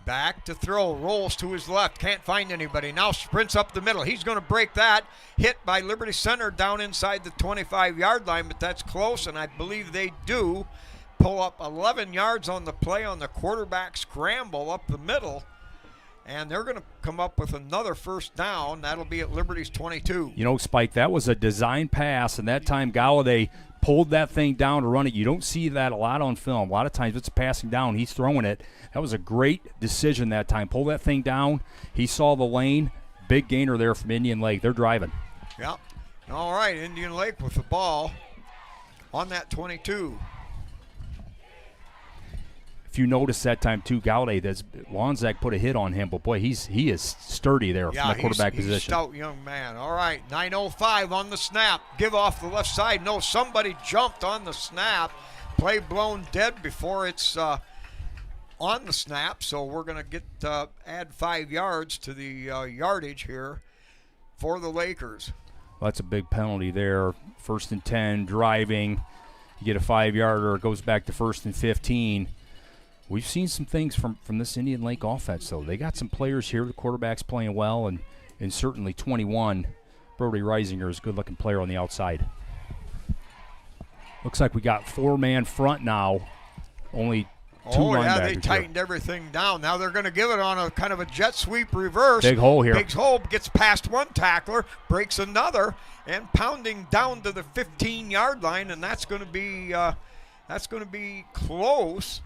Back to throw, rolls to his left, can't find anybody. Now sprints up the middle. He's going to break that. Hit by Liberty Center down inside the 25-yard line, but that's close, and I believe they do. Pull up 11 yards on the play on the quarterback scramble up the middle, and they're going to come up with another first down. That'll be at Liberty's 22. You know, Spike, that was a design pass, and that time Galladay pulled that thing down to run it. You don't see that a lot on film. A lot of times it's passing down. He's throwing it. That was a great decision that time. Pull that thing down. He saw the lane. Big gainer there from Indian Lake. They're driving. Yeah. All right, Indian Lake with the ball on that 22. If you notice that time too, Galladay, Lonzak put a hit on him, but boy, he is sturdy there from the quarterback position. He's a stout young man. All right, 9:05 on the snap. Give off the left side. No, somebody jumped on the snap. Play blown dead before it's on the snap, so we're going to get add 5 yards to the yardage here for the Lakers. Well, that's a big penalty there. 1st and 10, driving. You get a 5-yarder, it goes back to 1st and 15. We've seen some things from this Indian Lake offense, though. They got some players here. The quarterback's playing well, and certainly 21, Brody Reisinger is a good-looking player on the outside. Looks like we got 4-man front now. Only 2 linebackers. Oh, yeah, they tightened everything down. Now they're going to give it on a kind of a jet sweep reverse. Big hole here. Big hole, gets past one tackler, breaks another, and pounding down to the 15-yard line, and that's going to be close.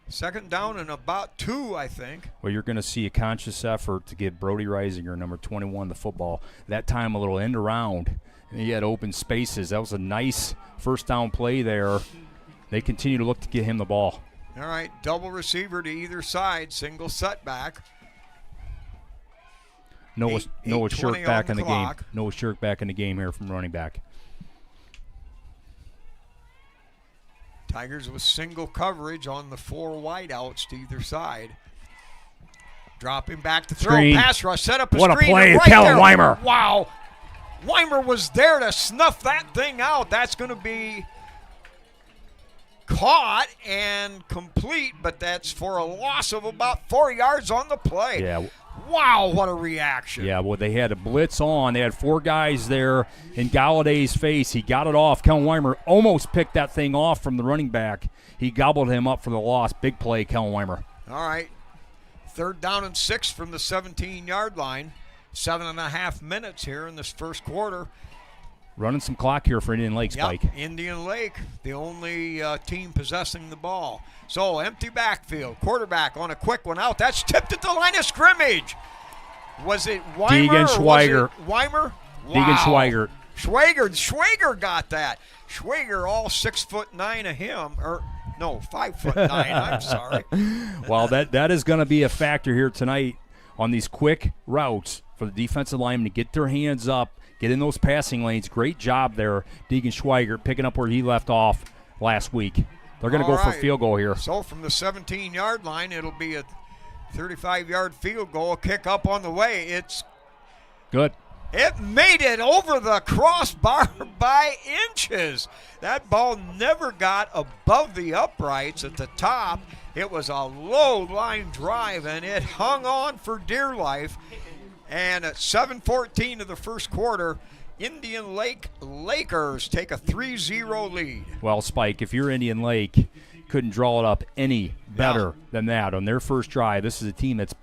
2nd down and about 2, I think. Well, you're going to see a conscious effort to give Brody Reisinger, number 21, the football. That time a little end around, and he had open spaces. That was a nice first down play there. They continue to look to get him the ball. All right, double receiver to either side, single setback. Noah Shirk back in the game. Noah Shirk back in the game here from running back. Tigers with single coverage on the 4 wideouts to either side. Dropping back to throw. Screen. Pass rush. Set up a what screen. What a play. Right Kellen there. Weimer. Wow. Weimer was there to snuff that thing out. That's going to be caught and complete, but that's for a loss of about 4 yards on the play. Yeah. Wow, what a reaction. Yeah, well, they had a blitz on. They had 4 guys there in Galladay's face. He got it off. Kellen Weimer almost picked that thing off from the running back. He gobbled him up for the loss. Big play, Kellen Weimer. All right. 3rd down and 6 from the 17-yard line. 7.5 minutes here in this first quarter. Running some clock here for Indian Lake, Spike. Yep, Indian Lake, the only team possessing the ball. So empty backfield. Quarterback on a quick one out. That's tipped at the line of scrimmage. Was it Weimer Deegan Schweiger. Weimer? Wow. Deegan Schweiger. Schweiger got that. Schweiger all 6'9" of him. No, 5'9". I'm sorry. Well, that is going to be a factor here tonight on these quick routes for the defensive linemen to get their hands up, get in those passing lanes. Great job there, Deegan Schweiger, picking up where he left off last week. They're going to go for a field goal here. So from the 17-yard line, it'll be a 35-yard field goal, kick up on the way. It's good. It made it over the crossbar by inches. That ball never got above the uprights at the top. It was a low line drive, and it hung on for dear life. And at 7:14 of the first quarter, Indian Lake Lakers take a 3-0 lead. Well, Spike, if you're Indian Lake, couldn't draw it up any better than that on their first drive. This is a team that's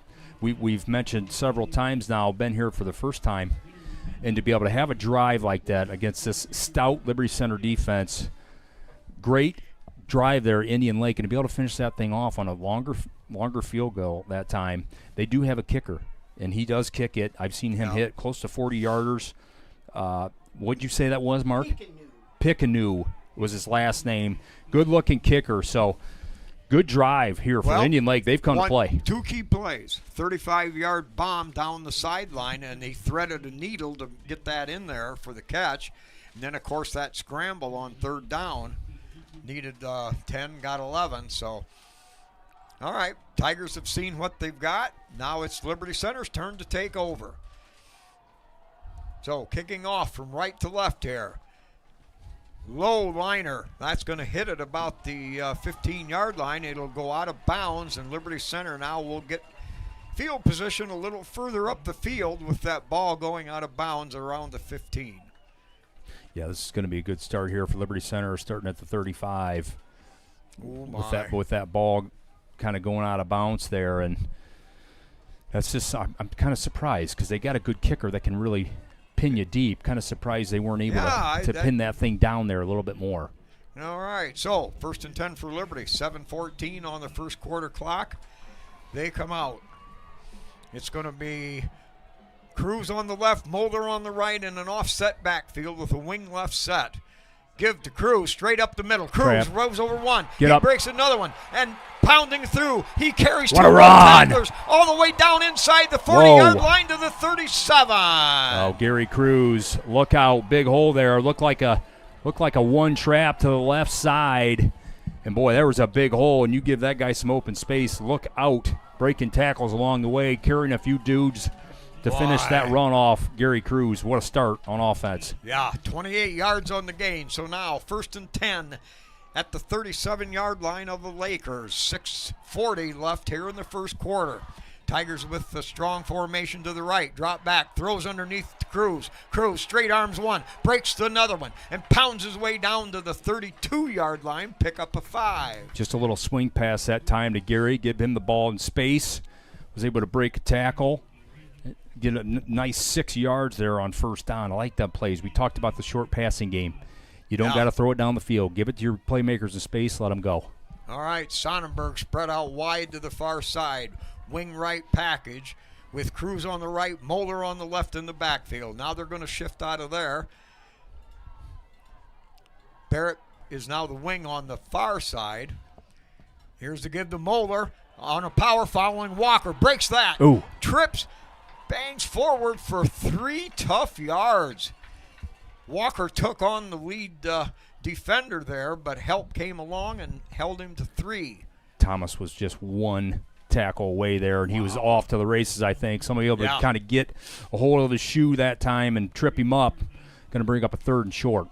we've mentioned several times now, been here for the first time. And to be able to have a drive like that against this stout Liberty Center defense, great drive there, Indian Lake, and to be able to finish that thing off on a longer field goal that time. They do have a kicker, and he does kick it. I've seen him hit close to 40-yarders. What'd you say that was, Mark? Pickanu was his last name. Good-looking kicker, so good drive here for Indian Lake. They've come to play. 2 key plays. 35-yard bomb down the sideline, and he threaded a needle to get that in there for the catch. And then, of course, that scramble on third down. Needed 10, got 11. So, all right, Tigers have seen what they've got. Now it's Liberty Center's turn to take over. So, kicking off from right to left here. Low liner. That's going to hit it about the 15-yard line. It'll go out of bounds, and Liberty Center now will get field position a little further up the field with that ball going out of bounds around the 15. Yeah, this is going to be a good start here for Liberty Center, starting at the 35. With that ball kind of going out of bounds there, and that's just I'm kind of surprised because they got a good kicker that can really pin you deep. Kind of surprised they weren't able to pin that thing down there a little bit more. All right, so 1st and 10 for Liberty. 7:14 on the first quarter clock. They come out. It's going to be Cruz on the left, Mulder on the right, and an offset backfield with a wing left set. Give to Cruz, straight up the middle. Cruz rows over one. He breaks another one, and pounding through. He carries two tacklers all the way down inside the 40-yard line to the 37. Oh, Gary Cruz, look out. Big hole there. Looked like a one trap to the left side. And, boy, there was a big hole, and you give that guy some open space. Look out. Breaking tackles along the way, carrying a few dudes to finish that run off. Gary Cruz, what a start on offense. Yeah, 28 yards on the gain. So now 1st and 10 at the 37-yard line of the Lakers. 6:40 left here in the first quarter. Tigers with the strong formation to the right. Drop back, throws underneath to Cruz. Cruz straight arms one, breaks to another one, and pounds his way down to the 32-yard line. Pick up a 5. Just a little swing pass that time to Gary. Give him the ball in space. Was able to break a tackle. Get a nice 6 yards there on first down. I like that plays. We talked about the short passing game. You don't got to throw it down the field. Give it to your playmakers in space. Let them go. All right, Sonnenberg spread out wide to the far side. Wing right package with Cruz on the right, Moeller on the left in the backfield. Now they're going to shift out of there. Barrett is now the wing on the far side. Here's the give to Moeller on a power following Walker. Breaks that. Ooh. Trips, bangs forward for 3 tough yards. Walker took on the lead defender there, but help came along and held him to 3. Thomas was just one tackle away there, and he was off to the races, I think. Somebody able to kind of get a hold of his shoe that time and trip him up. Going to bring up a 3rd and short.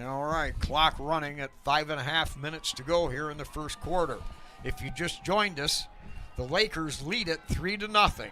All right, clock running at 5.5 minutes to go here in the first quarter. If you just joined us, the Lakers lead it 3-0.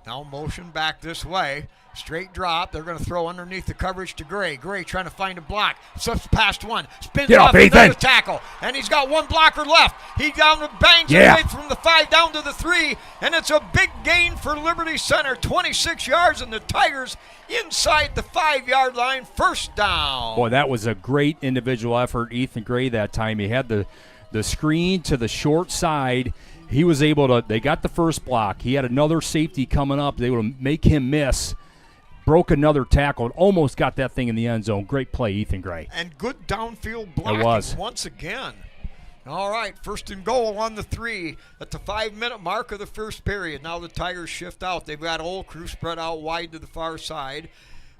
Now motion back this way. Straight drop. They're going to throw underneath the coverage to Gray. Gray trying to find a block. Slips past one. Spins off another tackle. And he's got one blocker left. He down to bangs away from the 5 down to the 3. And it's a big gain for Liberty Center. 26 yards, and the Tigers inside the 5-yard line. First down. Boy, that was a great individual effort. Ethan Gray that time. He had the screen to the short side. He was able to, they got the first block. He had another safety coming up. They would make him miss. Broke another tackle and almost got that thing in the end zone. Great play, Ethan Gray. And good downfield blocking once again. All right, 1st and goal on the 3 at the 5-minute mark of the first period. Now the Tigers shift out. They've got Old Crew spread out wide to the far side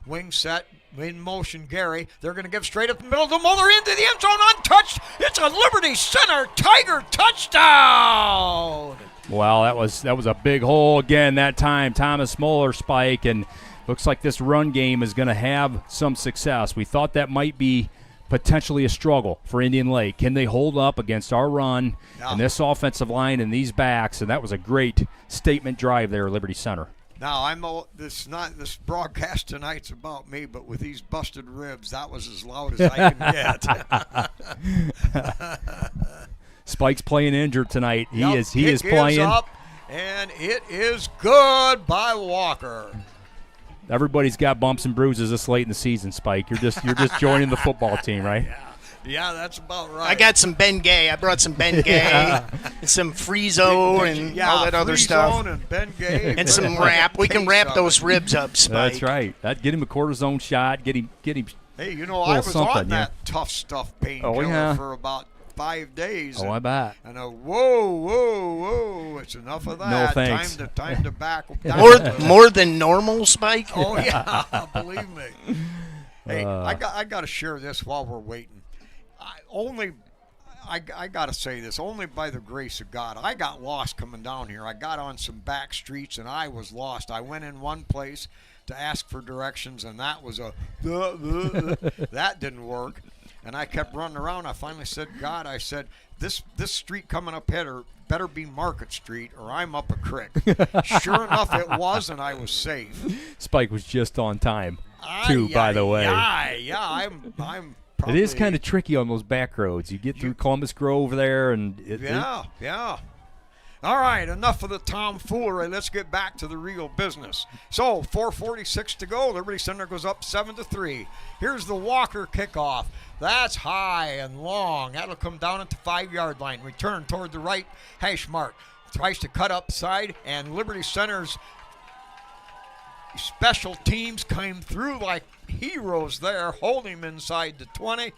Wing set, in motion Gary. They're going to give straight up the middle of the Muller into the end zone, untouched. It's a Liberty Center Tiger touchdown. Well, that was a big hole again that time. Thomas Muller, Spike, and looks like this run game is going to have some success. We thought that might be potentially a struggle for Indian Lake. Can they hold up against our run and this offensive line and these backs? And that was a great statement drive there at Liberty Center. Now, this broadcast tonight's about me, but with these busted ribs, that was as loud as I can get. Spike's playing injured tonight. He is Kick playing. Up, and it is good by Walker. Everybody's got bumps and bruises this late in the season, Spike. You're just joining the football team, right? Yeah, that's about right. I got some Ben Gay. I brought some Ben Gay, and some Friezo, and all that other stuff. And Ben Gay. And some wrap. We can wrap those ribs up, Spike. That's right. Get him a cortisone shot. Get him. Hey, I was on that yeah. tough stuff painkiller for about 5 days. I bet. And whoa, it's enough of that. No thanks. Time to back down. More than normal, Spike? Oh, yeah, believe me. Hey, I got to share this while we're waiting. I got to say this, only by the grace of God. I got lost coming down here. I got on some back streets, and I was lost. I went in one place to ask for directions, and that was that didn't work. And I kept running around. I finally said, God, I said, this street coming up here better be Market Street or I'm up a creek. Sure enough, it was, and I was safe. Spike was just on time, too, by the way. Yeah, I'm probably, it is kind of tricky on those back roads. You get through Columbus Grove there, and yeah. All right, enough of the tomfoolery. Let's get back to the real business. So, 4:46 to go. Liberty Center goes up 7-3. Here's the Walker kickoff. That's high and long. That'll come down at the 5-yard line. Return toward the right hash mark. Tries to cut upside, and Liberty Center's special teams came through like heroes there. Hold him inside the 20.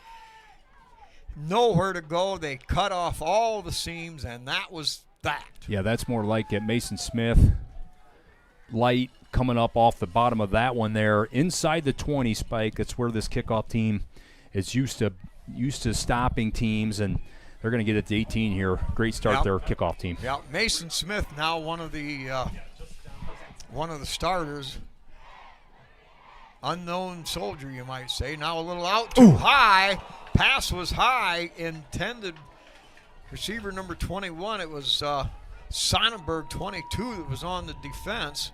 Nowhere to go. They cut off all the seams, and that was that. Yeah, that's more like it. Mason Smith, light coming up off the bottom of that one there. Inside the 20, Spike. That's where this kickoff team is used to stopping teams, and they're going to get it to 18 here. Great start there, kickoff team. Yeah, Mason Smith now one of the starters. Unknown soldier, you might say. Now a little out too high. Pass was high. Intended receiver number 21. It was Sonnenberg, 22, that was on the defense.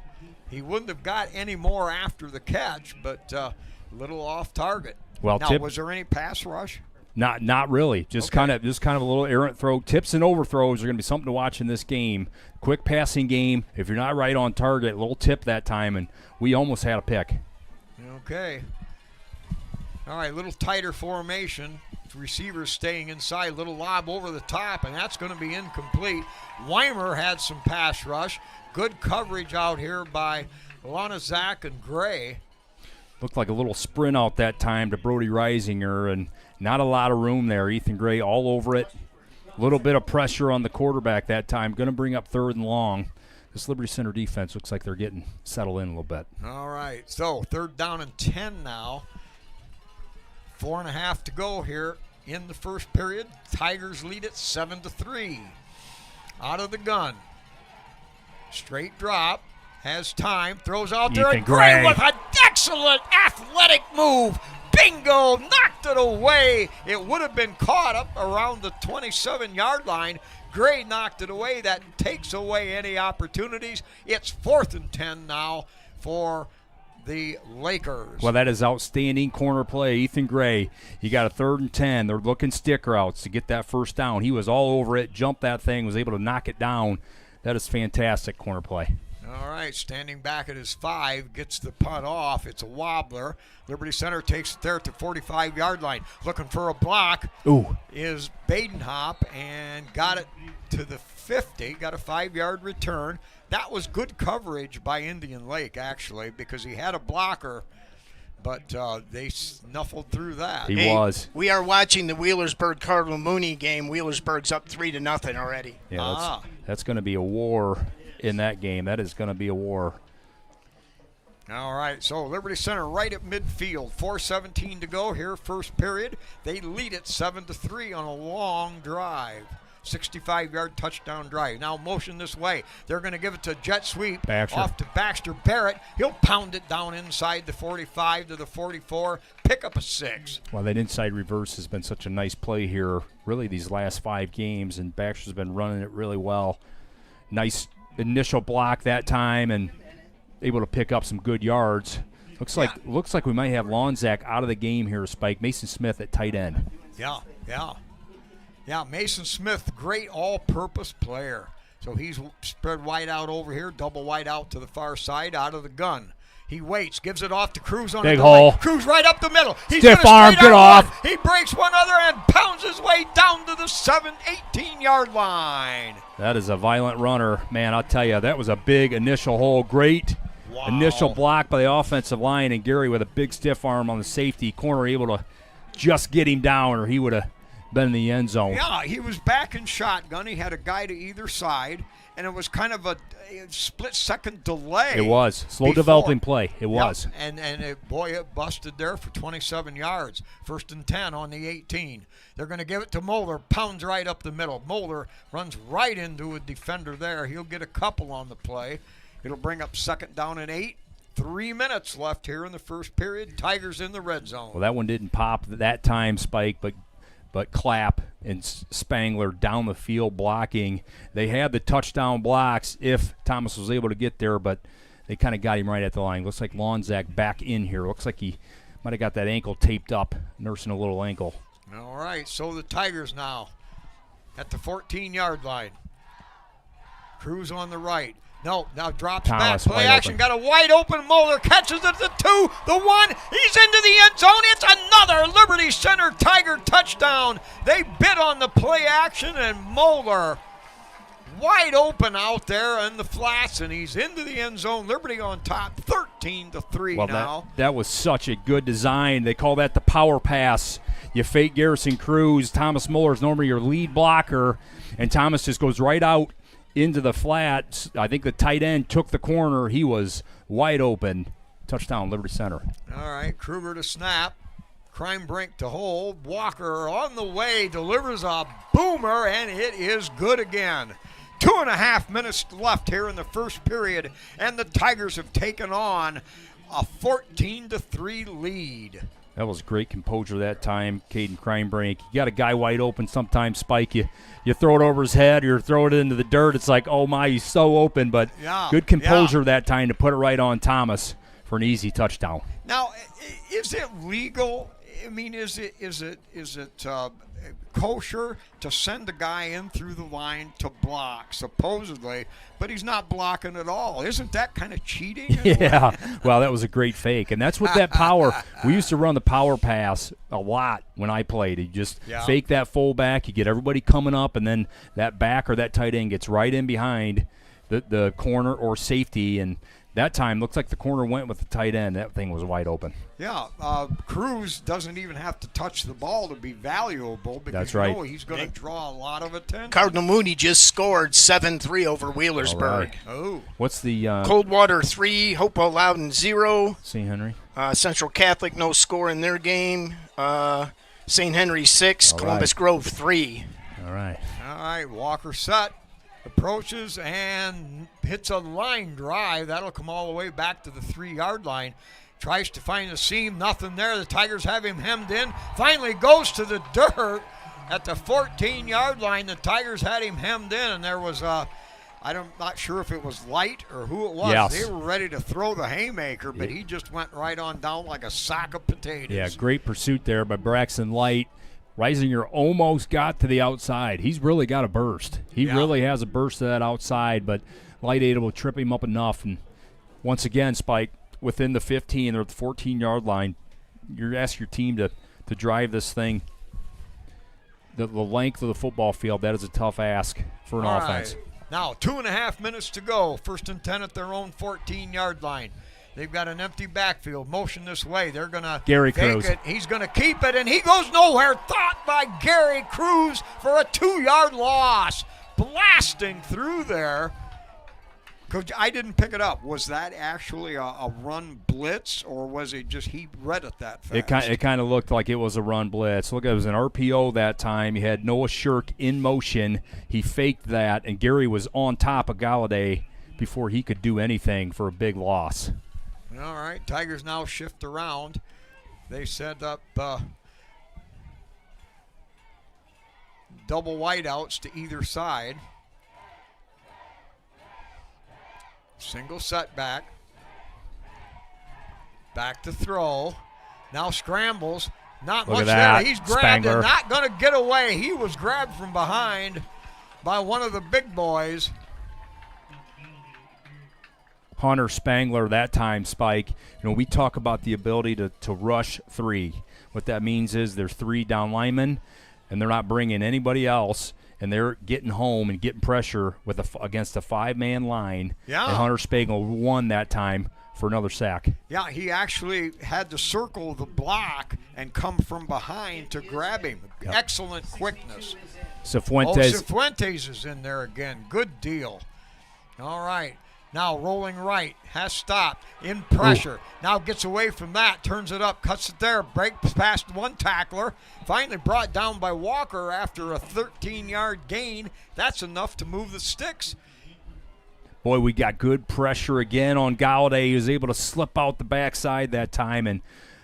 He wouldn't have got any more after the catch, but a little off target. Well, now, was there any pass rush? Not really. Just kind of a little errant throw. Tips and overthrows are going to be something to watch in this game. Quick passing game. If you're not right on target, a little tip that time, and we almost had a pick. Okay. All right, little tighter formation. Receivers staying inside. Little lob over the top, and that's going to be incomplete. Weimer had some pass rush. Good coverage out here by Lanazak and Gray. Looked like a little sprint out that time to Brody Reisinger, and not a lot of room there. Ethan Gray all over it. A little bit of pressure on the quarterback that time. Going to bring up 3rd and long. This Liberty Center defense looks like they're getting settled in a little bit. All right, so 3rd down and 10 now. 4.5 to go here in the first period. Tigers lead it 7-3. Out of the gun. Straight drop. Has time. Throws out there. Ethan And Gray Gray with an excellent athletic move. Bingo. Knocked it away. It would have been caught up around the 27-yard line. Gray knocked it away. That takes away any opportunities. It's 4th and 10 now for the Lakers. Well, that is outstanding corner play. Ethan Gray, you got a 3rd and 10. They're looking stick routes to get that first down. He was all over it, jumped that thing, was able to knock it down. That is fantastic corner play. All right, standing back at his 5, gets the punt off. It's a wobbler. Liberty Center takes it there at the 45-yard line. Looking for a block is Badenhop, and got it to the 50. Got a 5-yard return. That was good coverage by Indian Lake, actually, because he had a blocker, but they snuffled through that. He was. We are watching the Wheelersburg-Cardinal Mooney game. Wheelersburg's up 3-0 already. Yeah, that's going to be a war in that game. That is going to be a war. All right, so Liberty Center right at midfield. 4:17 to go here, first period. They lead it 7-3 on a long drive. 65-yard touchdown drive. Now motion this way. They're going to give it to jet sweep Baxter. off to Baxter Barrett. He'll pound it down inside the 45 to the 44. Pick up a 6. Well, that inside reverse has been such a nice play here, really these last 5 games, and Baxter's been running it really well. Nice initial block that time, and able to pick up some good yards. Looks like we might have Lonzak out of the game here, Spike. Mason Smith at tight end. Yeah, Mason Smith, great all-purpose player. So he's spread wide out over here, double wide out to the far side, out of the gun. He waits, gives it off to Cruz on Big the hole. Cruz right up the middle. He's Stiff gonna arm, straight get out off. one. He breaks one other and pounds his way down to the 18-yard line. That is a violent runner. Man, I'll tell you, that was a big initial hole. Great initial block by the offensive line, and Gary with a big stiff arm on the safety corner able to just get him down, or he would have been in the end zone. Yeah, he was back in shotgun. He had a guy to either side, and it was kind of a split-second delay. It was. Slow developing play. It was. And it busted there for 27 yards. 1st and 10 on the 18. They're going to give it to Moeller. Pounds right up the middle. Moeller runs right into a defender there. He'll get a couple on the play. It'll bring up 2nd down and 8. 3 minutes left here in the first period. Tigers in the red zone. Well, that one didn't pop that time, Spike, but Clapp and Spangler down the field blocking. They had the touchdown blocks if Thomas was able to get there, but they kind of got him right at the line. Looks like Lonzak back in here. Looks like he might have got that ankle taped up, nursing a little ankle. All right, so the Tigers now at the 14-yard line. Cruz on the right. No, now drops Thomas, back. Play action. open. Got a wide open Moeller. Catches it. The 2, the 1. He's into the end zone. It's another Liberty Center Tiger touchdown. They bid on the play action, and Moeller wide open out there in the flats, and he's into the end zone. Liberty on top, 13-3 well, now. That was such a good design. They call that the power pass. You fake Garrison Cruz. Thomas Moeller is normally your lead blocker, and Thomas just goes right out into the flat. I think the tight end took the corner. He was wide open. Touchdown, Liberty Center. All right, Kruger to snap. Crime Brink to hold. Walker on the way, delivers a boomer, and it is good again. 2.5 minutes left here in the first period, and the Tigers have taken on a 14-3 lead. That was great composure that time, Caden Crimebrink. You got a guy wide open sometimes, Spike. You throw it over his head or you throw it into the dirt. It's like, oh, my, he's so open. But good composure that time to put it right on Thomas for an easy touchdown. Now, is it legal? I mean, is it kosher to send a guy in through the line to block, supposedly, but he's not blocking at all? Isn't that kind of cheating? Yeah, well, that was a great fake. And that's what that power – we used to run the power pass a lot when I played. You just fake that fullback, you get everybody coming up, and then that back or that tight end gets right in behind the corner or safety, and that time looks like the corner went with the tight end. That thing was wide open. Yeah, Cruz doesn't even have to touch the ball to be valuable because that's right. He's going to draw a lot of attention. Cardinal Mooney just scored 7-3 over Wheelersburg. Right. Oh, what's the Coldwater 3, Hopewell Loudon 0. St. Henry? Central Catholic no score in their game. St. Henry 6, Columbus Grove 3. All right, Walker set. Approaches and hits a line drive. That'll come all the way back to the 3-yard line. Tries to find the seam. Nothing there. The Tigers have him hemmed in. Finally goes to the dirt at the 14-yard line. The Tigers had him hemmed in, and there was I'm not sure if it was Light or who it was. Yes. They were ready to throw the haymaker, but he just went right on down like a sack of potatoes. Yeah, great pursuit there by Braxton Light. Reisinger almost got to the outside. He's really got a burst. He really has a burst to that outside, but Light able to trip him up enough. And once again, Spike, within the 15 or the 14-yard line, you're asking your team to drive this thing the length of the football field. That is a tough ask for an offense. Right. Now, 2.5 minutes to go. 1st and 10 at their own 14-yard line. They've got an empty backfield. Motion this way. They're going to fake Cruz. It. He's going to keep it, and he goes nowhere. Thought by Gary Cruz for a 2-yard loss. Blasting through there. Coach, I didn't pick it up. Was that actually a run blitz, or was it just he read it that fast? It kind of looked like it was a run blitz. Look, it was an RPO that time. He had Noah Shirk in motion. He faked that, and Gary was on top of Galladay before he could do anything for a big loss. All right, Tigers now shift around. They set up double wideouts to either side. Single setback. Back to throw. Now scrambles. Not Look much at that. there. He's grabbed Spangler. and not going to get away. He was grabbed from behind by one of the big boys. Hunter Spangler that time, Spike. We talk about the ability to rush three. What that means is there's three down linemen, and they're not bringing anybody else, and they're getting home and getting pressure against a five-man line. Yeah. And Hunter Spangler won that time for another sack. Yeah, he actually had to circle the block and come from behind to grab him. Yep. Excellent quickness. Cifuentes. Cifuentes is in there again. Good deal. All right. Now rolling right, has stopped, in pressure. Ooh. Now gets away from that, turns it up, cuts it there, breaks past one tackler. Finally brought down by Walker after a 13-yard gain. That's enough to move the sticks. Boy, we got good pressure again on Galladay. He was able to slip out the backside that time, and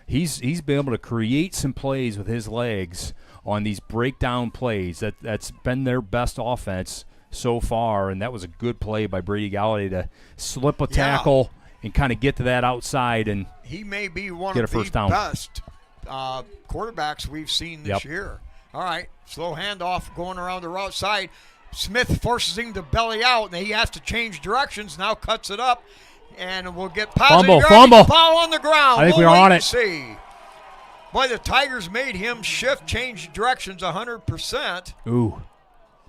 he's been able to create some plays with his legs on these breakdown plays. That's been their best offense so far, and that was a good play by Brady Galladay to slip a tackle and kind of get to that outside, and he may be one get of a first the down. best quarterbacks we've seen this year. All right, slow handoff going around the right side. Smith forces him to belly out, and he has to change directions. Now cuts it up, and we'll get positive fumble. Foul on the ground. I think we'll we're on it. See. Boy, the Tigers made him change directions 100%. Ooh.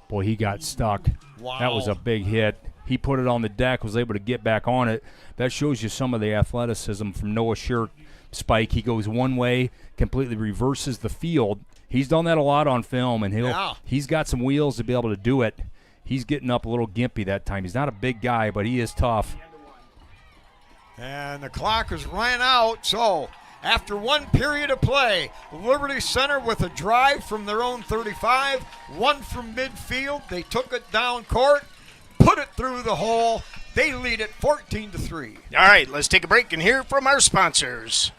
Boy, he got stuck. Wow. That was a big hit. He put it on the deck, was able to get back on it. That shows you some of the athleticism from Noah Shirk. Spike, he goes one way, completely reverses the field. He's done that a lot on film, and he's got some wheels to be able to do it. He's getting up a little gimpy that time. He's not a big guy, but he is tough. And the clock has ran out, so after one period of play, Liberty Center with a drive from their own 35, one from midfield. They took it down court, put it through the hole. They lead it 14-3. All right, let's take a break and hear from our sponsors.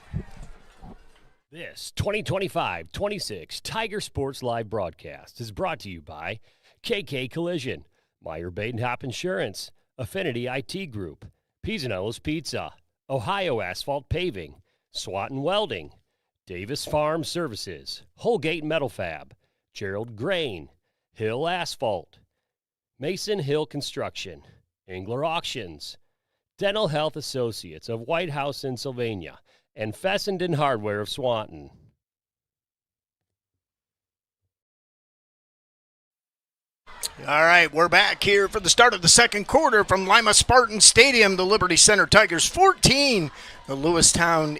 This 2025-26 Tiger Sports Live broadcast is brought to you by KK Collision, Meyer Badenhop Insurance, Affinity IT Group, Pisanello's Pizza, Ohio Asphalt Paving, Swanton Welding, Davis Farm Services, Holgate Metal Fab, Gerald Grain, Hill Asphalt, Mason Hill Construction, Engler Auctions, Dental Health Associates of White House in Sylvania, and Fessenden Hardware of Swanton. All right, we're back here for the start of the second quarter from Lima Spartan Stadium. The Liberty Center Tigers 14, the Lewistown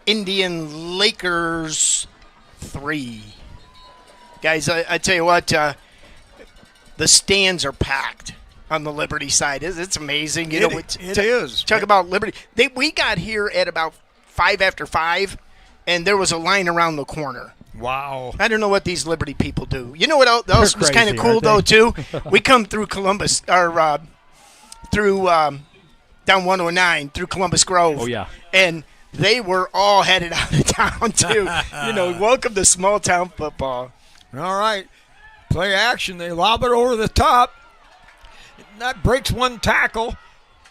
Indian Lakers 3. Guys, I tell you what, the stands are packed on the Liberty side. It's amazing. It is. Talk about Liberty. We got here at about 5 after 5, and there was a line around the corner. Wow. I don't know what these Liberty people do. You know what else was kind of cool, though, too? We come through Columbus, or through down 109, through Columbus Grove. Oh, yeah. And they were all headed out of town, too. Welcome to small-town football. All right. Play action. They lob it over the top. That breaks one tackle.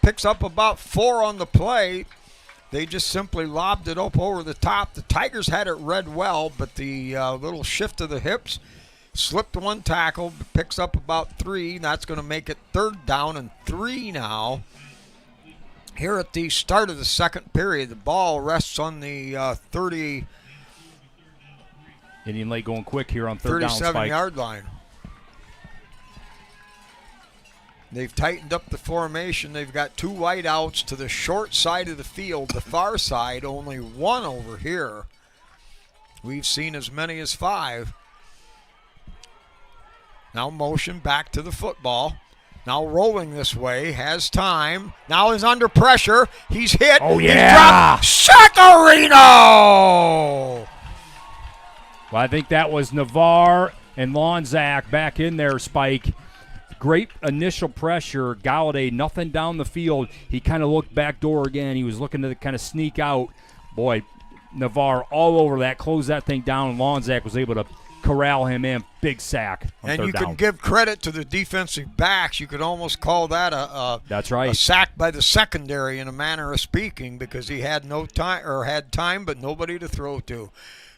Picks up about 4 on the play. They just simply lobbed it up over the top. The Tigers had it read well, but the little shift of the hips slipped one tackle, picks up about 3. That's going to make it 3rd down and 3 now. Here at the start of the second period, the ball rests on the 30. Indian Lake going quick here on 3rd down, Spike. 37-yard line. They've tightened up the formation. They've got 2 wideouts to the short side of the field. The far side, only 1 over here. We've seen as many as 5. Now motion back to the football. Now rolling this way, has time. Now is under pressure. He's hit. Oh, He's yeah. dropped. Sacarino! Well, I think that was Navarre and Lonzak back in there, Spike. Great initial pressure. Galladay, nothing down the field. He kind of looked back door again. He was looking to kind of sneak out. Boy, Navarre all over that, closed that thing down, and Lonzak was able to corral him in. Big sack on And third you down. can give credit to the defensive backs. You could almost call that That's right. a sack by the secondary in a manner of speaking, because he had no time, or had time but nobody to throw to.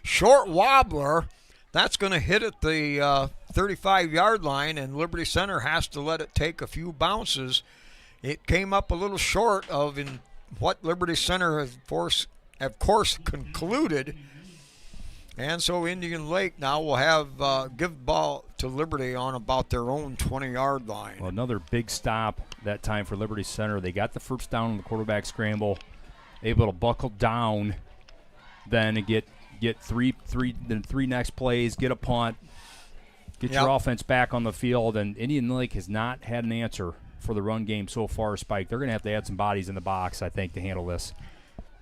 Short wobbler, that's going to hit at the 35-yard line, and Liberty Center has to let it take a few bounces. It came up a little short of in what Liberty Center has of course concluded. And so Indian Lake now will have give ball to Liberty on about their own 20-yard line. Well, another big stop that time for Liberty Center. They got the first down on the quarterback scramble, able to buckle down, then get three next plays, get a punt, get your offense back on the field. And Indian Lake has not had an answer for the run game so far, Spike. They're going to have to add some bodies in the box, I think, to handle this.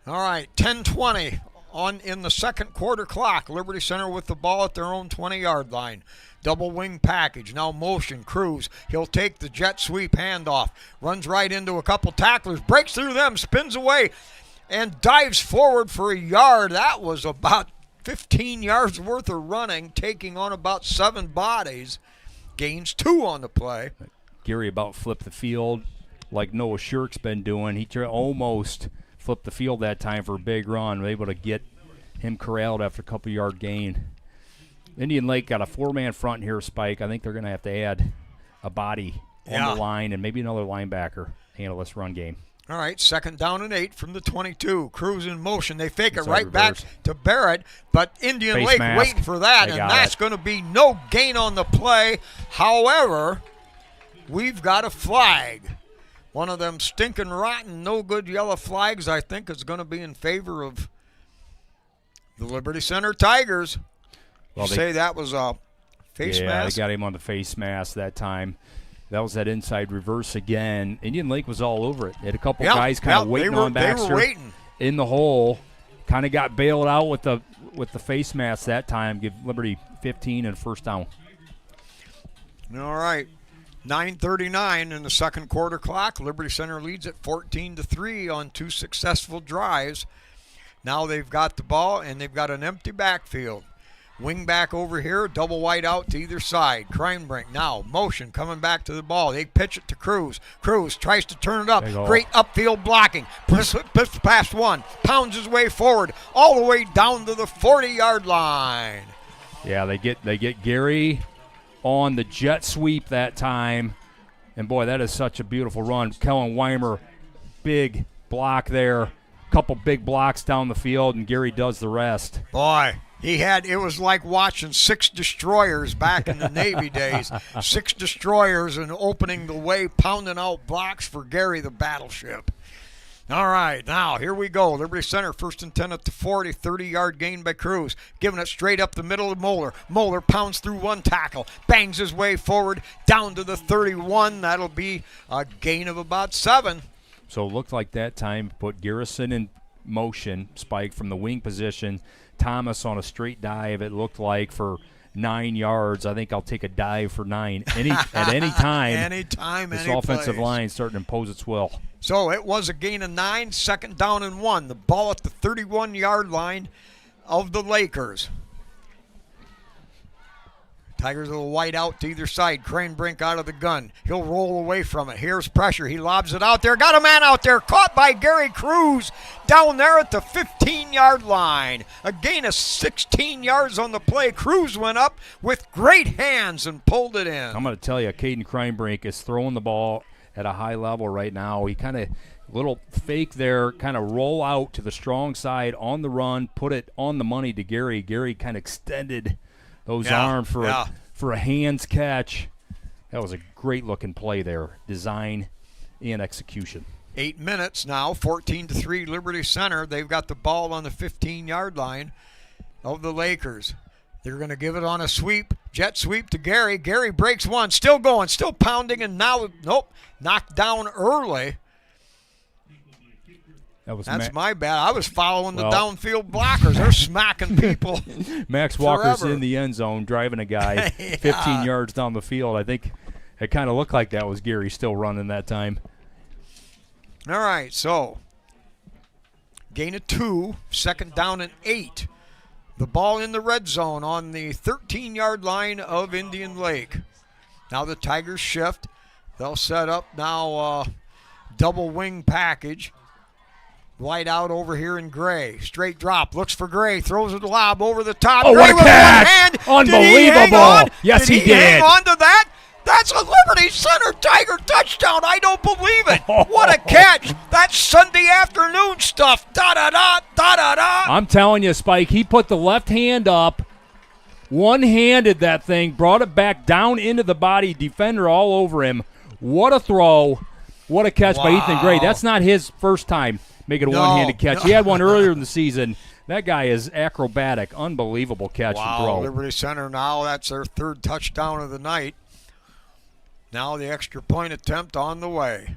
All right, 10-20 on in the second quarter clock. Liberty Center with the ball at their own 20-yard line. Double wing package. Now motion. Cruz. He'll take the jet sweep handoff. Runs right into a couple tacklers. Breaks through them. Spins away. And dives forward for a yard. That was about 15 yards worth of running, taking on about 7 bodies. Gains 2 on the play. Gary about flipped the field like Noah Shirk's been doing. He almost flipped the field that time for a big run. We're able to get him corralled after a couple-yard gain. Indian Lake got a 4-man front here, Spike. I think they're going to have to add a body on the line and maybe another linebacker to handle this run game. All right, 2nd down and 8 from the 22. Cruz in motion. They fake it Inside right back reverse. to Barrett, but Indian Face Lake mask. waiting for that, They and got that's it. going to be no gain on the play. However, we've got a flag. One of them stinking rotten, no good yellow flags, I think, is going to be in favor of the Liberty Center Tigers. Well, You say that was a face yeah, mask? they got him on the face mask that time. That was that inside reverse again. Indian Lake was all over it. They had a couple guys kind of waiting on Baxter They were waiting. in the hole. Kind of got bailed out with the face mask that time. Give Liberty 15 and first down. All right. 9:39 in the second quarter clock. Liberty Center leads at 14-3 on 2 successful drives. Now they've got the ball and they've got an empty backfield. Wing back over here, double wide out to either side. Kreinbrink now, motion, coming back to the ball. They pitch it to Cruz. Cruz tries to turn it up. Great upfield blocking. Past one, pounds his way forward, all the way down to the 40-yard line. Yeah, they get Gary on the jet sweep that time. And, boy, that is such a beautiful run. Kellen Weimer, big block there. Couple big blocks down the field, and Gary does the rest. Boy, it was like watching 6 destroyers back in the Navy days. 6 destroyers and opening the way, pounding out blocks for Gary the battleship. All right, now here we go. Liberty Center, 1st and 10 at the 40, 30-yard gain by Cruz. Giving it straight up the middle of Moeller. Moeller pounds through one tackle, bangs his way forward down to the 31. That'll be a gain of about 7. So it looked like that time put Garrison in motion, Spike from the wing position. Thomas on a straight dive, it looked like, for 9 yards. I think I'll take a dive for 9 at any time. Anytime, this any offensive place. line starting to impose its will. So it was a gain of 9, 2nd down and 1. The ball at the 31-yard line of the Lakers. Tigers will wide out to either side. Kreinbrink out of the gun. He'll roll away from it. Here's pressure. He lobs it out there. Got a man out there. Caught by Gary Cruz down there at the 15-yard line. A gain of 16 yards on the play. Cruz went up with great hands and pulled it in. I'm going to tell you, Caden Kreinbrink is throwing the ball at a high level right now. He kind of, little fake there, kind of roll out to the strong side on the run, put it on the money to Gary. Gary kind of extended those arms for a hands catch. That was a great-looking play there, design and execution. 8 minutes now, 14-3 Liberty Center. They've got the ball on the 15-yard line of the Lakers. They're going to give it on a sweep Jet sweep to Gary. Gary breaks one. Still going. Still pounding. And now, nope, knocked down early. That's my bad. I was following the downfield blockers. They're smacking people. Max Walker's in the end zone driving a guy 15 yards down the field. I think it kind of looked like that was Gary still running that time. All right, so gain of 2, second down and 8. The ball in the red zone on the 13-yard line of Indian Lake. Now the Tigers shift. They'll set up now double wing package. White out over here in Gray. Straight drop. Looks for Gray. Throws it lob over the top. Oh, Gray what a catch! Unbelievable. Yes, he did. Hang on to that? That's a Liberty Center Tiger touchdown. I don't believe it. What a catch. That's Sunday afternoon stuff. Da-da-da, da-da-da. I'm telling you, Spike, he put the left hand up, one-handed that thing, brought it back down into the body, defender all over him. What a throw. What a catch by Ethan Gray. That's not his first time making a one-handed catch. He had one earlier in the season. That guy is acrobatic. Unbelievable catch and throw. Liberty Center now, that's their third touchdown of the night. Now the extra point attempt on the way.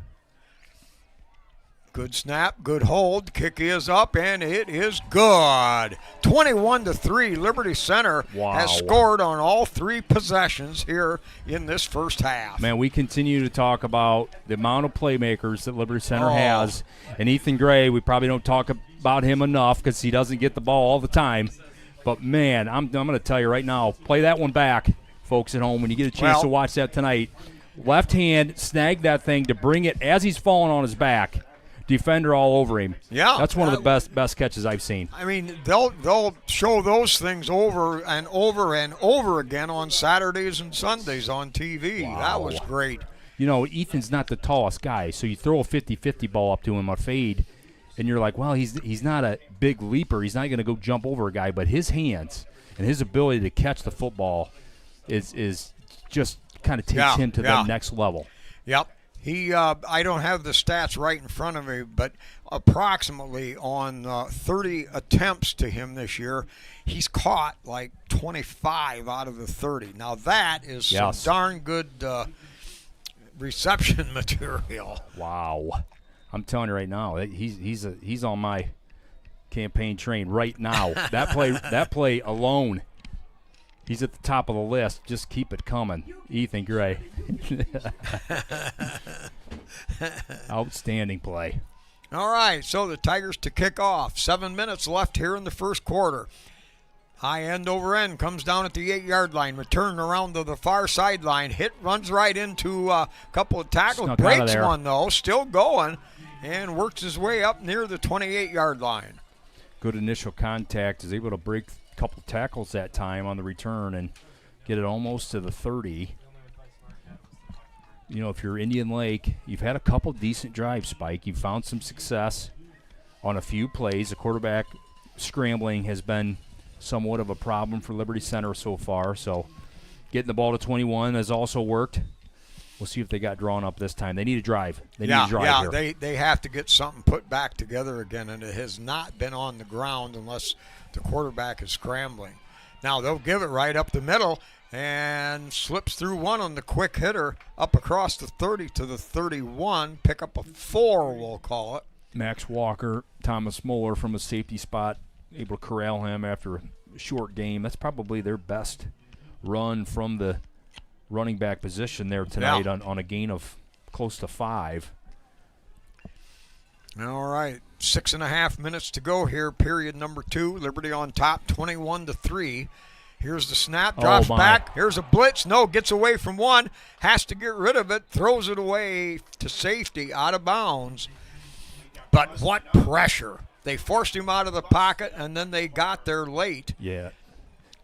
Good snap, good hold. Kick is up, and it is good. 21-3. Liberty Center has scored on all 3 possessions here in this first half. Man, we continue to talk about the amount of playmakers that Liberty Center has. And Ethan Gray, we probably don't talk about him enough because he doesn't get the ball all the time. But, man, I'm going to tell you right now, play that one back, folks at home, when you get a chance to watch that tonight. Left hand, snag that thing to bring it as he's falling on his back. Defender all over him. Yeah, that's one of the best catches I've seen. I mean, they'll show those things over and over and over again on Saturdays and Sundays on TV. Wow. That was great. You know, Ethan's not the tallest guy, so you throw a 50-50 ball up to him, a fade, and you're like, well, he's not a big leaper. He's not going to go jump over a guy, but his hands and his ability to catch the football is just kind of takes him to the next level. Yep. He, I don't have the stats right in front of me, but approximately on 30 attempts to him this year, he's caught like 25 out of the 30. Now that is some darn good reception material. Wow. I'm telling you right now, he's on my campaign train right now. That play alone, he's at the top of the list. Just keep it coming, Ethan Gray. Outstanding play. All right, so the Tigers to kick off. 7 minutes left here in the first quarter. High end over end comes down at the 8-yard line. Return around to the far sideline. Hit, runs right into a couple of tackles. Snuck breaks one, though. Still going. And works his way up near the 28-yard line. Good initial contact. Is able to break a couple tackles that time on the return and get it almost to the 30. You know, if you're Indian Lake, you've had a couple decent drives, Spike. You've found some success on a few plays. The quarterback scrambling has been somewhat of a problem for Liberty Center so far. So getting the ball to 21 has also worked. We'll see if they got drawn up this time. They need a drive. They need a drive here. They have to get something put back together again, and it has not been on the ground unless the quarterback is scrambling. Now they'll give it right up the middle and slips through one on the quick hitter up across the 30 to the 31. Pick up a 4, we'll call it. Max Walker, Thomas Moeller from a safety spot, able to corral him after a short game. That's probably their best run from the running back position there tonight on a gain of close to 5. All right, 6.5 minutes to go here, period number 2. Liberty on top, 21-3. Here's the snap, drops back. Here's a blitz. No, gets away from one. Has to get rid of it. Throws it away to safety, out of bounds. But what pressure. They forced him out of the pocket, and then they got there late. Yeah.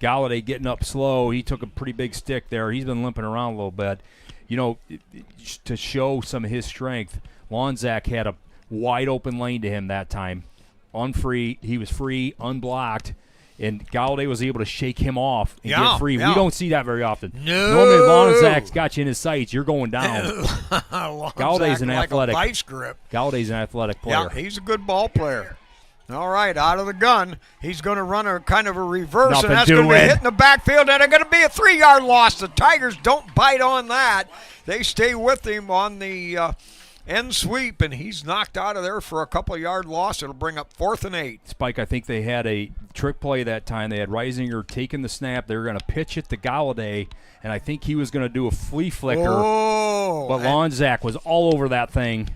Galladay getting up slow. He took a pretty big stick there. He's been limping around a little bit. You know, to show some of his strength, Lonzak had a wide open lane to him that time. He was free, unblocked. And Galladay was able to shake him off and get free. We don't see that very often. No. Normally, Lonzak's got you in his sights. You're going down. Galladay's an like athletic. A vice grip. Galladay's an athletic player. Yeah, he's a good ball player. All right, out of the gun. He's going to run a kind of a reverse, Nothing and that's going to be doing. hitting the backfield, and it's going to be a 3-yard loss. The Tigers don't bite on that. They stay with him on the end sweep, and he's knocked out of there for a couple-yard loss. It'll bring up 4th and 8. Spike, I think they had a trick play that time. They had Reisinger taking the snap. They were going to pitch it to Galladay, and I think he was going to do a flea flicker. But Lonzak was all over that thing,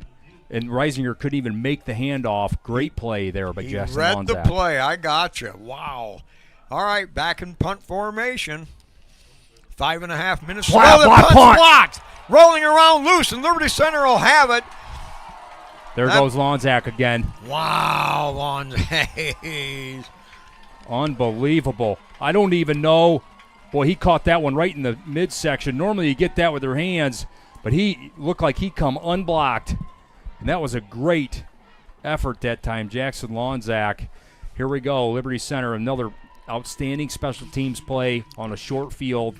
and Reisinger couldn't even make the handoff. Great play there by Jackson Lonzak. He read the play. I gotcha. Wow. All right, back in punt formation. 5.5 minutes. Punt's blocked. Rolling around loose, and Liberty Center will have it. There goes Lonzak again. Wow, Lonzak. Unbelievable. I don't even know. Boy, he caught that one right in the midsection. Normally you get that with their hands, but he looked like he come unblocked. And that was a great effort that time, Jackson Lonzak. Here we go, Liberty Center, another outstanding special teams play on a short field.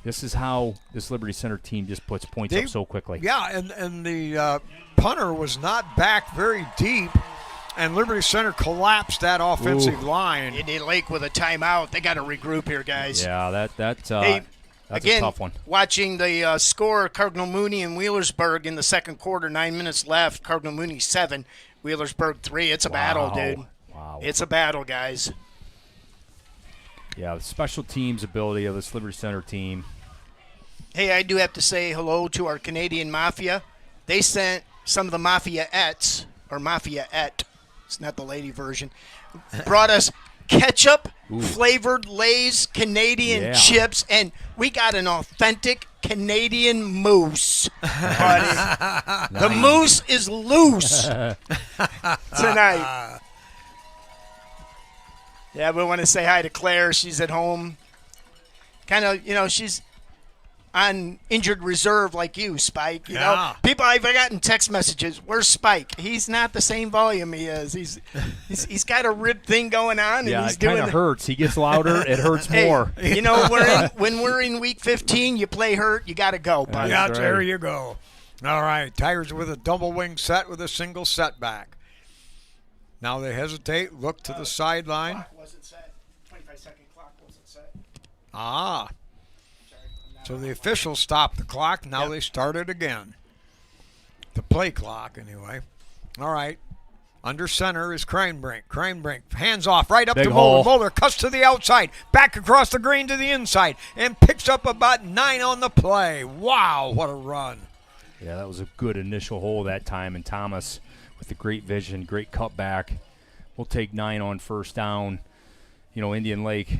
This is how this Liberty Center team just puts points up so quickly. Yeah, and the punter was not back very deep, and Liberty Center collapsed that offensive line. Indian Lake with a timeout. They got to regroup here, guys. Yeah, that's again, a tough one. Watching the score, Cardinal Mooney and Wheelersburg in the second quarter, 9 minutes left. Cardinal Mooney 7, Wheelersburg 3. It's a battle, dude. Wow. It's a battle, guys. Yeah, the special teams ability of this Liberty Center team. Hey, I do have to say hello to our Canadian Mafia. They sent some of the Mafia-ettes, or Mafia-ette, it's not the lady version, brought us ketchup-flavored Lay's Canadian chips, and we got an authentic Canadian moose, buddy. The moose is loose tonight. Yeah, we want to say hi to Claire. She's at home. Kind of, she's on injured reserve like you, Spike. You know, people, I've gotten text messages. Where's Spike? He's not the same volume he is. He's got a rib thing going on. Yeah, and he's it kind of hurts. He gets louder. It hurts more. You know, when we're in week 15, you play hurt. You got to go, buddy. Yeah, there you go. All right, Tigers with a double wing set with a single setback. Now they hesitate, look to the sideline. Clock wasn't set. 25-second clock wasn't set. So the officials stopped the clock. Now they start it again. The play clock, anyway. All right. Under center is Kreinbrink. Kreinbrink, hands off, right up to Moeller. Moeller cuts to the outside, back across the green to the inside, and picks up about 9 on the play. Wow, what a run. Yeah, that was a good initial hole that time, and Thomas with the great vision, great cutback. We'll take 9 on first down. You know, Indian Lake,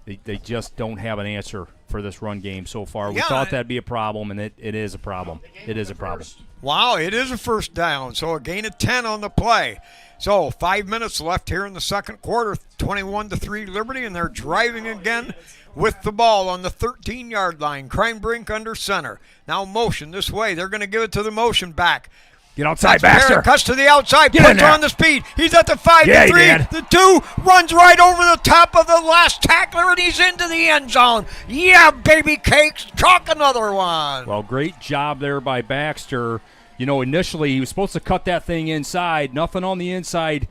they just don't have an answer for this run game so far. We thought that'd be a problem, and it is a problem. It is a problem. Wow, it is a first down, so a gain of 10 on the play. So 5 minutes left here in the second quarter, 21-3 Liberty, and they're driving again with the ball on the 13-yard line. Kreinbrink under center. Now motion this way. They're going to give it to the motion back. Get outside, Baxter. Cuts to the outside. Get puts on the speed. He's at the 5, yeah, the 3, the 2. Runs right over the top of the last tackler, and he's into the end zone. Yeah, baby cakes. Chalk another one. Well, great job there by Baxter. You know, initially he was supposed to cut that thing inside. Nothing on the inside.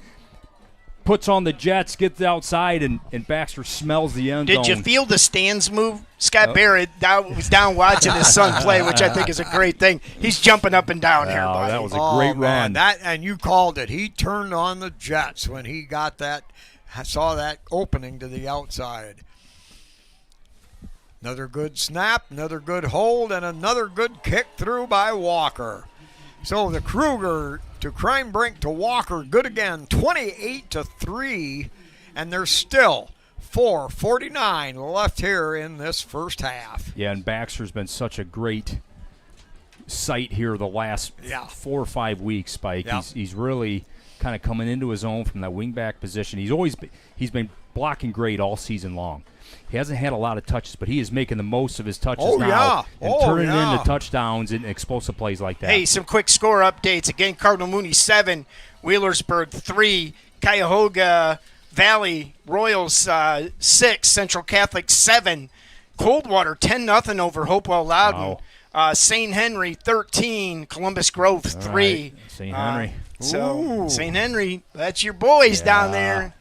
Puts on the jets, gets outside, and Baxter smells the end zone. Did you feel the stands move? Scott Barrett was down watching his son play, which I think is a great thing. He's jumping up and down here, buddy. That was a great run. And you called it. He turned on the jets when he got that, saw that opening to the outside. Another good snap, another good hold, and another good kick through by Walker. So the Kruger to Kreinbrink to Walker, good again, 28-3, and there's still 4:49 left here in this first half. Yeah, and Baxter's been such a great sight here the last 4 or 5 weeks, Spike. Yeah. He's really kind of coming into his own from that wingback position. He's been blocking great all season long. He hasn't had a lot of touches, but he is making the most of his touches now and turning it into touchdowns and explosive plays like that. Hey, some quick score updates. Again, Cardinal Mooney 7, Wheelersburg 3, Cuyahoga Valley Royals 6, Central Catholic 7, Coldwater 10-0 over Hopewell Loudon. St. Henry 13, Columbus Grove 3. Right. St. Henry. So St. Henry, that's your boys down there.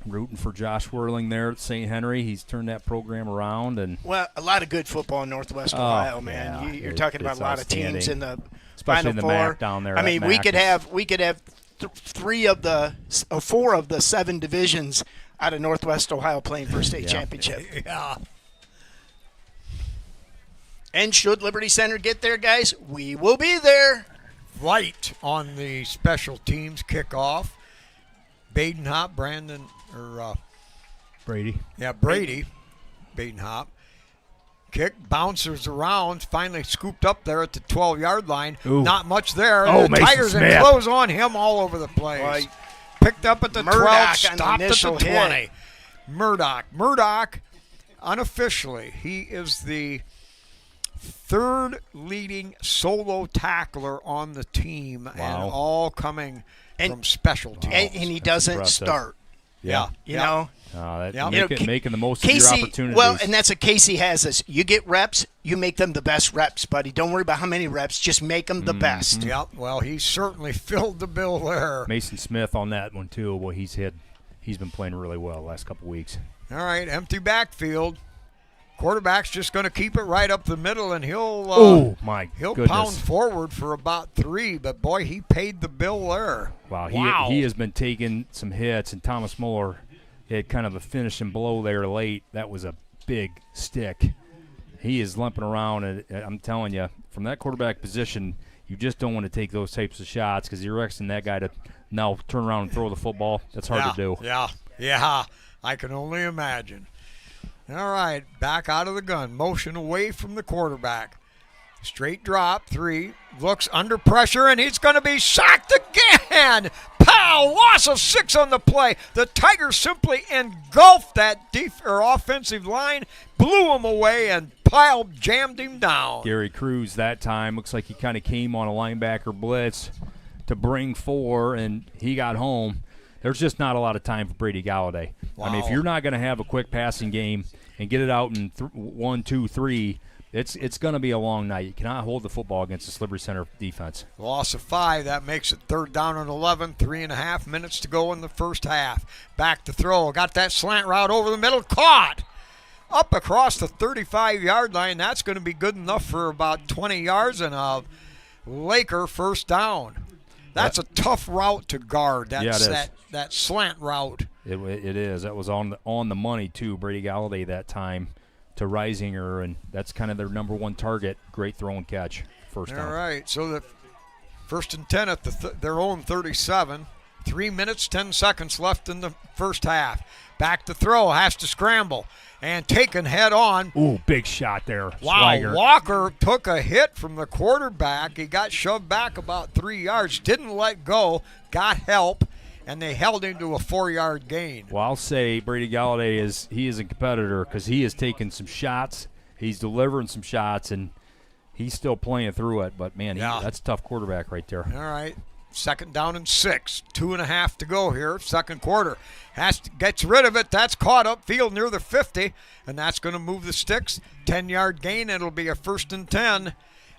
Rooting for Josh Whirling there at St. Henry. He's turned that program around, and Well, a lot of good football in Northwest Ohio, man. yeah, You're talking about it's a lot of teams outstanding. in the Especially Final in the Four. MAC down there. I That mean, MAC we could have 4 of the 7 divisions out of Northwest Ohio playing for a state championship. Yeah. And should Liberty Center get there, guys, we will be there. Right on the special teams kickoff. Badenhop, Brady. Brady. Badenhop. Kick, bounces around, finally scooped up there at the 12-yard line. Ooh. Not much there. Oh, The Mason Tigers Smith. enclose on him all over the place. Right. Picked up at the Murdoch 12, on the stopped at initial the hit. 20. Murdoch, unofficially, he is the third leading solo tackler on the team, and all coming from special teams. And he doesn't impressive. start. Yeah. You know? Making the most of Casey, your opportunities. well, and that's what Casey has us. You get reps, you make them the best reps, buddy. Don't worry about how many reps. Just make them the best. Yep. Well, he certainly filled the bill there. Mason Smith on that one too. Well, he's been playing really well the last couple weeks. All right, empty backfield. Quarterback's just going to keep it right up the middle, and he'll He'll pound forward for about 3. But boy, he paid the bill there. Wow, he has been taking some hits, and Thomas Muller had kind of a finishing blow there late. That was a big stick. He is limping around, and I'm telling you, from that quarterback position, you just don't want to take those types of shots because you're expecting that guy to now turn around and throw the football. That's hard to do. Yeah, I can only imagine. All right, back out of the gun. Motion away from the quarterback. Straight drop, 3. Looks under pressure, and he's going to be sacked again. Pow! Loss of 6 on the play. The Tigers simply engulfed that offensive line, blew him away, and jammed him down. Gary Cruz that time looks like he kind of came on a linebacker blitz to bring 4, and he got home. There's just not a lot of time for Brady Galladay. Wow. I mean, if you're not going to have a quick passing game and get it out in 1, 2, 3, it's going to be a long night. You cannot hold the football against this Liberty Center defense. Loss of 5. That makes it 3rd down and 11. 3.5 minutes to go in the first half. Back to throw. Got that slant route over the middle. Caught. Up across the 35-yard line. That's going to be good enough for about 20 yards and a Laker first down. That's a tough route to guard. That's that slant route. It is. That was on the money too. Brady Galladay that time to Reisinger, and that's kind of their number 1 target. Great throw and catch. First down. All right. So the 1st and 10 at their own 37. 3 minutes, 10 seconds left in the first half. Back to throw. Has to scramble. And taken head on. Ooh, big shot there. Wow, Swagger. Walker took a hit from the quarterback. He got shoved back about 3 yards, didn't let go, got help, and they held him to a 4-yard gain. Well, I'll say Brady Galladay is a competitor because he is taking some shots. He's delivering some shots, and he's still playing through it. But, man, that's a tough quarterback right there. All right. 2nd down and 6. 2.5 to go here. Second quarter. Gets rid of it. That's caught upfield near the 50, and that's going to move the sticks. 10-yard gain. It'll be a 1st and 10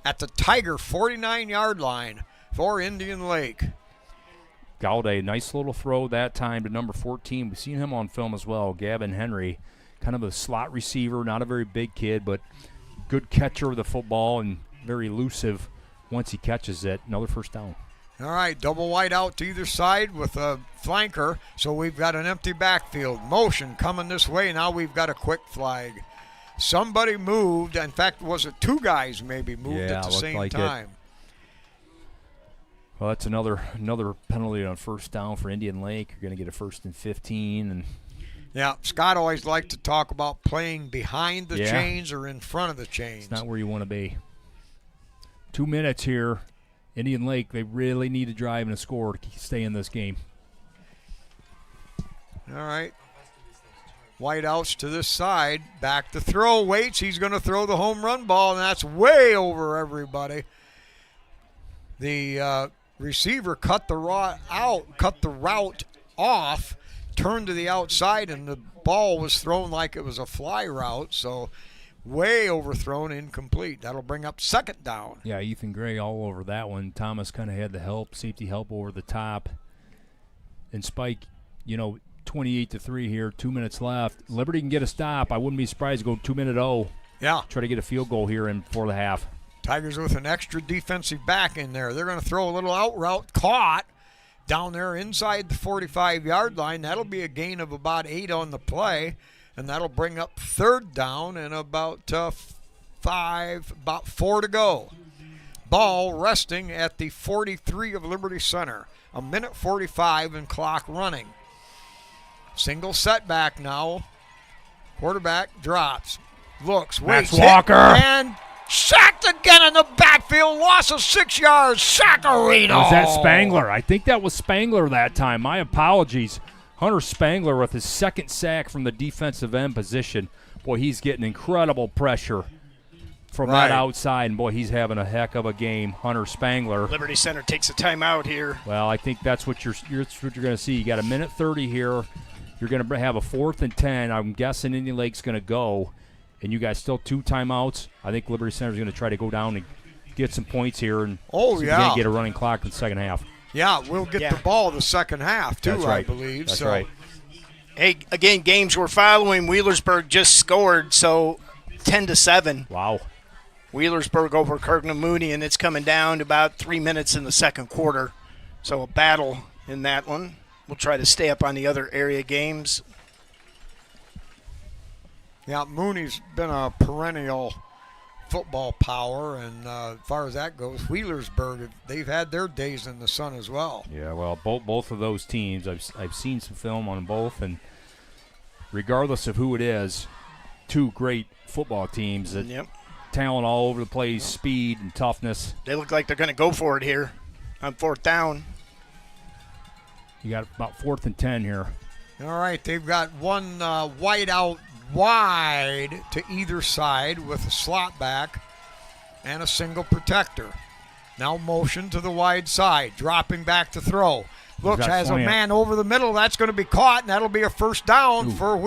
at the Tiger 49-yard line for Indian Lake. Galladay, nice little throw that time to number 14. We've seen him on film as well. Gavin Henry, kind of a slot receiver, not a very big kid, but good catcher of the football and very elusive once he catches it. Another first down. All right, double wide out to either side with a flanker. So we've got an empty backfield. Motion coming this way. Now we've got a quick flag. Somebody moved. In fact, was it 2 guys maybe moved at the same time? Well, that's another penalty on first down for Indian Lake. You're going to get a 1st and 15. And yeah, Scott always liked to talk about playing behind the chains or in front of the chains. It's not where you want to be. 2 minutes here. Indian Lake, they really need to drive and a score to stay in this game. All right. Whiteouts to this side. Back to throw. Waits. He's going to throw the home run ball, and that's way over everybody. The receiver cut the route off, turned to the outside, and the ball was thrown like it was a fly route, so way overthrown, incomplete. That'll bring up second down. Yeah, Ethan Gray all over that one. Thomas kind of had the safety help over the top. And Spike, 28-3 here, 2 minutes left. Liberty can get a stop. I wouldn't be surprised to go 2-minute 0. Yeah. Try to get a field goal here before the half. Tigers with an extra defensive back in there. They're going to throw a little out route, caught down there inside the 45-yard line. That'll be a gain of about 8 on the play, and that'll bring up third down and about 4 to go. Ball resting at the 43 of Liberty Center. 1:45 and clock running. Single setback now. Quarterback drops. Looks, waits, Max Walker. And sacked again in the backfield. Loss of 6 yards. Saccarino. Was that Spangler? I think that was Spangler that time. My apologies. Hunter Spangler with his second sack from the defensive end position. Boy, he's getting incredible pressure from that outside, and boy, he's having a heck of a game. Hunter Spangler. Liberty Center takes a timeout here. Well, I think that's what you're going to see. You got 1:30 here. You're going to have a 4th and 10. I'm guessing Indian Lake's going to go, and you guys still 2 timeouts. I think Liberty Center's going to try to go down and get some points here, and see if you can get a running clock in the second half. Yeah, we'll get the ball the second half too. That's right. I believe. That's so. right. Hey, again, games we're following. Wheelersburg just scored, so 10-7. Wow. Wheelersburg over Cardinal Mooney, and it's coming down to about 3 minutes in the second quarter. So a battle in that one. We'll try to stay up on the other area games. Yeah, Mooney's been a perennial football power, and as far as that goes, Wheelersburg, they've had their days in the sun as well. Yeah, well, both of those teams, I've seen some film on both, and regardless of who it is, 2 great football teams that talent all over the place, speed and toughness. They look like they're going to go for it here on 4th down. You got about 4th and 10 here. All right, they've got one wide out wide to either side with a slot back and a single protector. Now motion to the wide side, dropping back to throw. Looks, has a man over the middle. That's going to be caught, and that'll be a first down for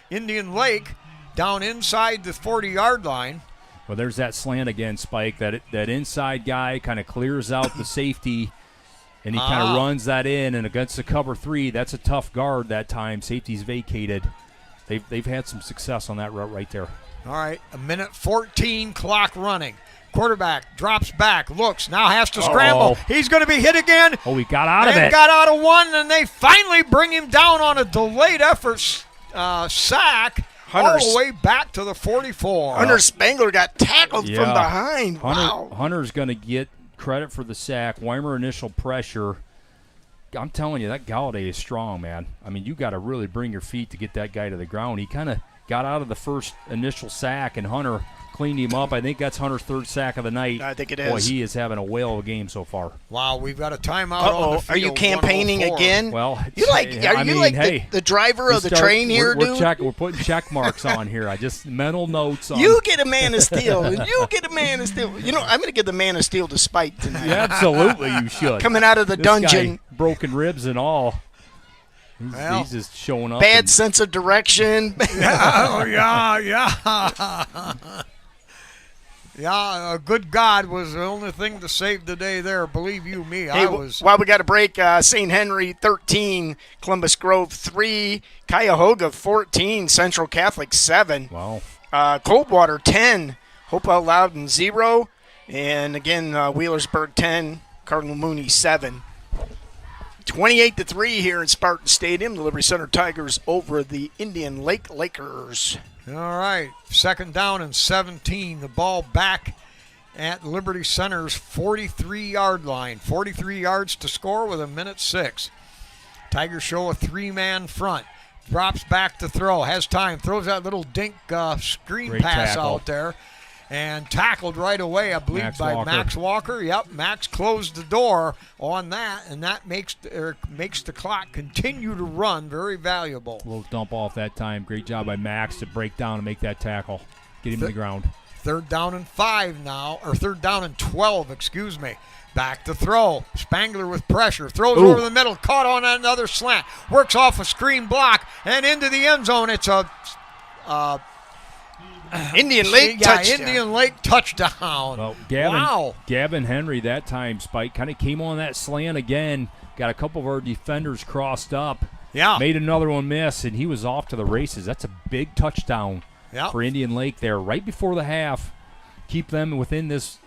Indian Lake down inside the 40-yard line. Well, there's that slant again, Spike. That inside guy kind of clears out the safety, and he kind of runs that in. And against the cover 3, that's a tough guard that time. Safety's vacated. They've had some success on that route right there. All right, 1:14, clock running. Quarterback drops back, looks, now has to scramble. He's going to be hit again. Oh, he got out of it. Got out of one, and they finally bring him down on a delayed effort sack all the way back to the 44. Hunter Spangler got tackled from behind. Hunter's going to get credit for the sack. Weimer initial pressure. I'm telling you, that Galladay is strong, man. I mean, you got to really bring your feet to get that guy to the ground. He kind of got out of the first initial sack, and Hunter cleaned him up. I think that's Hunter's 3rd sack of the night. I think it is. Boy, he is having a whale of a game so far. Wow, we've got a timeout on the field. Are you campaigning again? Well, the driver of the train here, dude? We're putting check marks on here. I just mental notes on. You get a Man of Steel, and you get a Man of Steel. You know, I'm going to give the Man of Steel to Spike tonight. Yeah, absolutely, you should. Coming out of the dungeon. Guy, broken ribs and all. He's just showing up. Bad sense of direction. Yeah, a good God was the only thing to save the day there. Believe you me, hey, while we got a break, St. Henry 13, Columbus Grove 3, Cuyahoga 14, Central Catholic 7. Wow. Coldwater 10, Hopewell Loudon 0, and again Wheelersburg 10, Cardinal Mooney 7. 28-3 here in Spartan Stadium. The Liberty Center Tigers over the Indian Lake Lakers. All right, 2nd down and 17. The ball back at Liberty Center's 43-yard line. 43 yards to score with 1:06. Tigers show a 3-man front. Drops back to throw. Has time. Throws that little dink screen Great pass tackle. out there. And tackled right away, I believe, by Max Walker. Yep, Max closed the door on that, and that makes the clock continue to run. Very valuable. A little dump off that time. Great job by Max to break down and make that tackle. Get him to the ground. 3rd down and 5 now, or 3rd down and 12, excuse me. Back to throw. Spangler with pressure. Throws over the middle. Caught on another slant. Works off a screen block and into the end zone. It's a Indian Lake touchdown. Indian Lake touchdown. Well, Gavin Henry that time, Spike, kind of came on that slant again. Got a couple of our defenders crossed up. Yeah. Made another one miss, and he was off to the races. That's a big touchdown for Indian Lake there right before the half. Keep them in this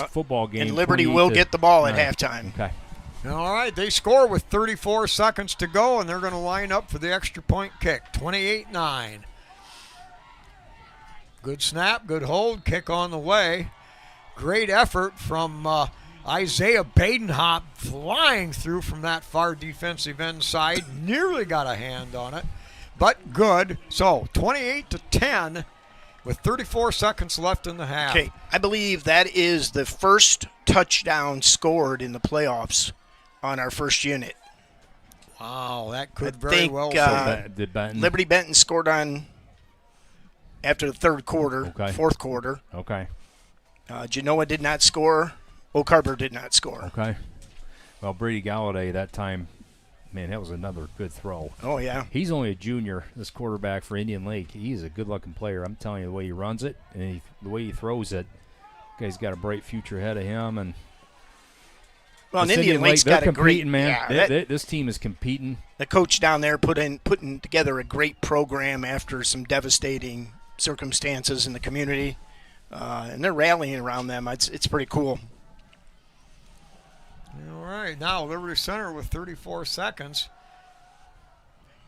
football game. And Liberty will get the ball at halftime. Okay. All right, they score with 34 seconds to go, and they're going to line up for the extra point kick. 28-9. Good snap, good hold, kick on the way. Great effort from Isaiah Badenhop flying through from that far defensive end side. Nearly got a hand on it, but good. So 28-10 with 34 seconds left in the half. Okay, I believe that is the first touchdown scored in the playoffs on our first unit. Wow, that could very well be. Liberty Benton scored on after the third quarter, fourth quarter. Okay. Genoa did not score. Oak Harbor did not score. Okay. Well, Brady Galladay that time, man, that was another good throw. Oh, yeah. He's only a junior, this quarterback for Indian Lake. He's a good-looking player. I'm telling you, the way he runs it and the way he throws it, guy's got a bright future ahead of him. And well, Indian Lake's got a great man. This team is competing. The coach down there putting together a great program after some devastating circumstances in the community, and they're rallying around them. It's pretty cool. All right, now Liberty Center with 34 seconds,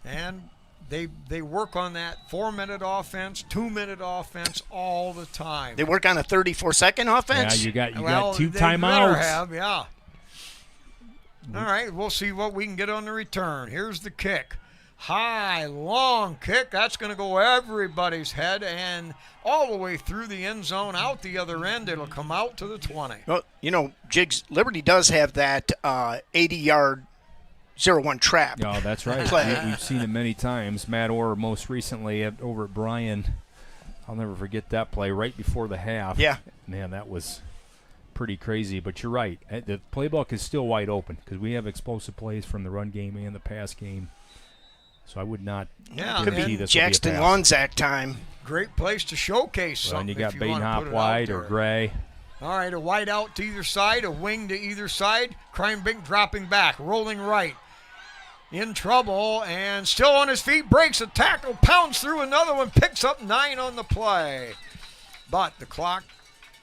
and they work on that 4-minute offense, 2-minute offense all the time. They work on a 34-second offense. Yeah, you got 2 timeouts. Have, yeah. All right, we'll see what we can get on the return. Here's the kick. High, long kick. That's going to go everybody's head and all the way through the end zone, out the other end. It'll come out to the 20. Well, Jiggs, Liberty does have that 80-yard 0-1 trap. Oh, that's right. We've seen it many times. Matt Orr most recently over at Bryan. I'll never forget that play right before the half. Yeah. Man, that was pretty crazy. But you're right. The playbook is still wide open because we have explosive plays from the run game and the pass game. So I would not could be Jackson Lonzak time. Great place to showcase something. And you got Badenhop wide or Gray. All right, a wide out to either side, a wing to either side. Kreinbink dropping back, rolling right. In trouble and still on his feet, breaks a tackle, pounds through another one, picks up 9 on the play. But the clock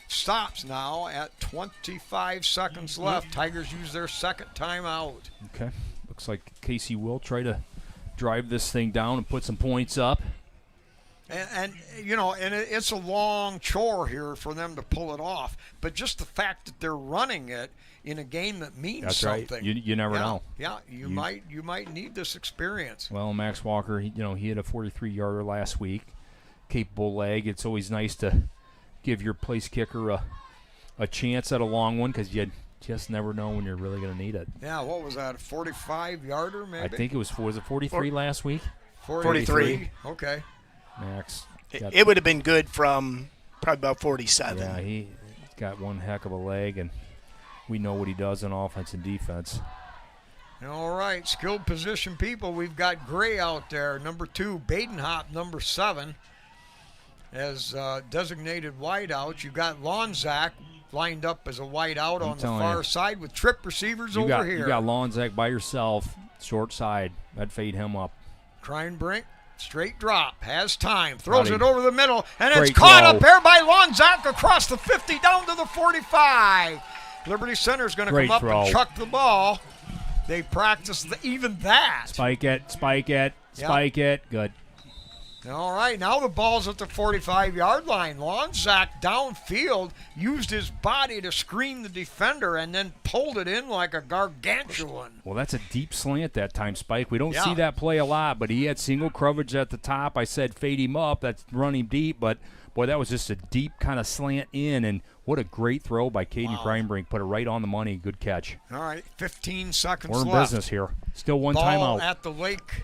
stops now at 25 seconds left. Tigers use their second timeout. Okay, looks like Casey will try to drive this thing down and put some points up. And it's a long chore here for them to pull it off. But just the fact that they're running it in a game that means something. Right. You never know. Yeah, you might need this experience. Well, Max Walker, he hit a 43-yarder last week. Capable leg. It's always nice to give your place kicker a chance at a long one because you just never know when you're really going to need it. Yeah, what was that, a 45-yarder maybe? I think it was 43 last week? 43. Okay. Max. It would have been good from probably about 47. Yeah, he's got one heck of a leg, and we know what he does on offense and defense. All right, skilled position people. We've got Gray out there, number 2, Badenhop, number 7, as designated wideouts. You've got Lonzak lined up as a wideout on the far side with trip receivers over here. You got Lonzak by yourself, short side. I'd fade him up. Kreinbrink, straight drop, has time, throws it over the middle, and it's Great caught throw. up there by Lonzak across the 50 down to the 45. Liberty Center is going to come up and chuck the ball. They practice even that. Spike it. Good. All right, now the ball's at the 45-yard line. Lonzak downfield used his body to screen the defender and then pulled it in like a gargantuan. Well, that's a deep slant that time, Spike. We don't see that play a lot, but he had single coverage at the top. I said fade him up. That's running deep, but, boy, that was just a deep kind of slant in, and what a great throw by Caden Kreinbrink. Put it right on the money. Good catch. All right, 15 seconds left. left. We're in business here. Still one ball timeout. At the Lake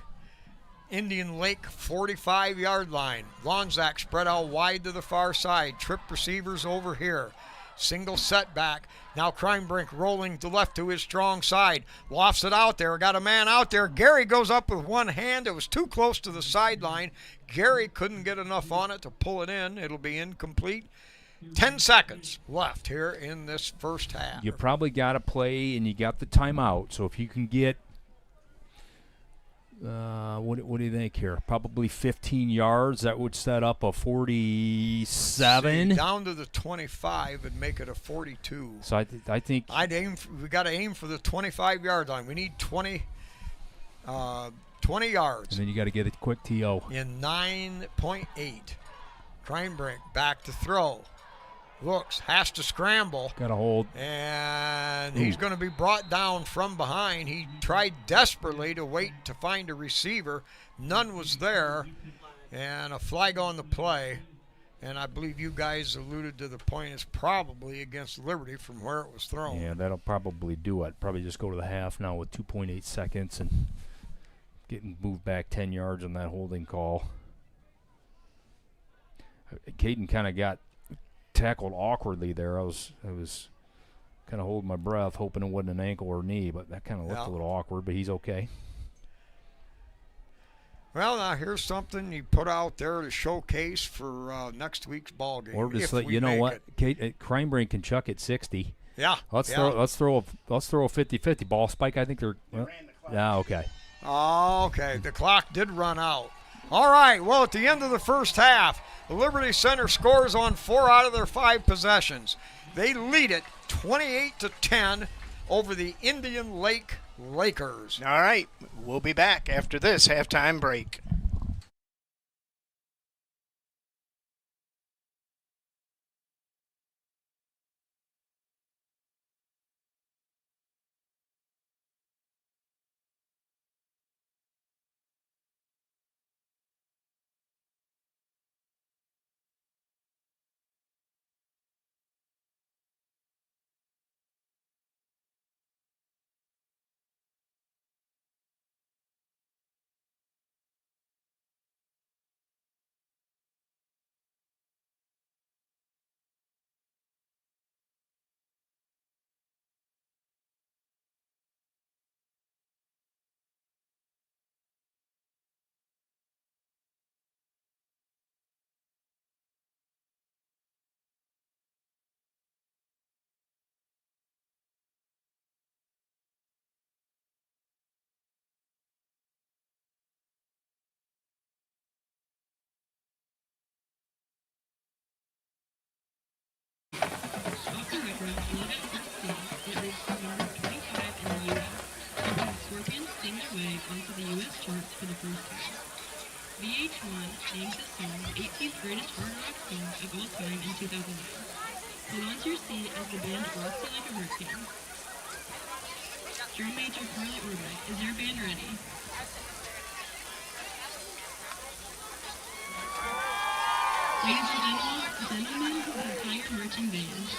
Indian Lake 45-yard line. Lonzak spread out wide to the far side. Trip receivers over here. Single setback. Now Kreinbrink rolling to left to his strong side. Lofts it out there. Got a man out there. Gary goes up with one hand. It was too close to the sideline. Gary couldn't get enough on it to pull it in. It'll be incomplete. 10 seconds left here in this first half. You probably got to play, and you got the timeout. So if you can get, what do you think here? Probably 15 yards. That would set up a 47. See, down to the 25 and make it a 42. So I think we got to aim for the 25-yard line. We need 20 yards. And then you got to get a quick TO. In 9.8. Kreinbrink back to throw. Looks, has to scramble. Got to hold. And he's going to be brought down from behind. He tried desperately to wait to find a receiver. None was there. And a flag on the play. And I believe you guys alluded to the point is probably against Liberty from where it was thrown. Yeah, that'll probably do it. Probably just go to the half now with 2.8 seconds and getting moved back 10 yards on that holding call. Caden kind of got tackled awkwardly there. I was kind of holding my breath, hoping it wasn't an ankle or knee, but that kind of looked a little awkward, but he's okay. Well, now here's something you put out there to showcase for next week's ball game. Or just let you know what, Kreinbrink can chuck at 60. Yeah. Let's throw a 50-50 ball spike. I think they're yeah, okay. Okay, the clock did run out. All right, well, at the end of the first half, the Liberty Center scores on 4 out of their 5 possessions. They lead it 28-10 over the Indian Lake Lakers. All right, we'll be back after this halftime break. Onto the U.S. charts for the first time. VH1 named the song the 18th greatest hard rock song of all time in 2009. Hold on to your seat as the band rocks you like a hurricane. Drum Major Carly Orbeck, is your band ready? Ladies and gentlemen, the Tiger Marching Band.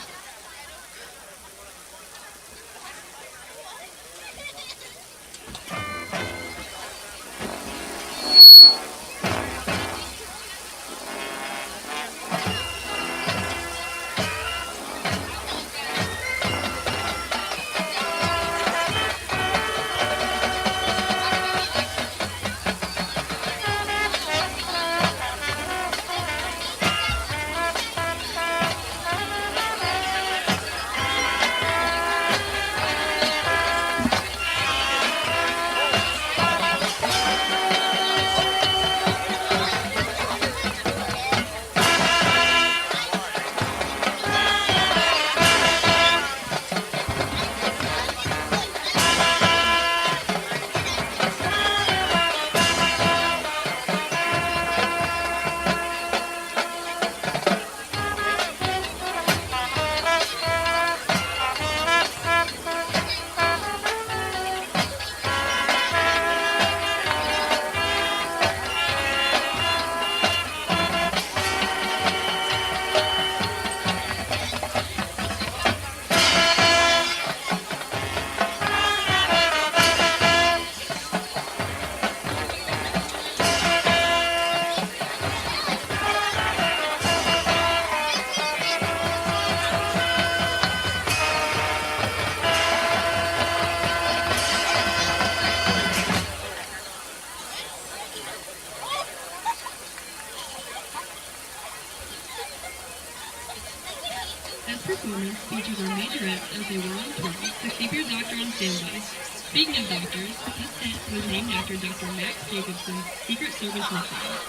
Best performance features our majorettes as they whirl and twirl, so keep your doctor on standby. Speaking of doctors, this hit was named after Dr. Max Jacobson's Secret Service nickname.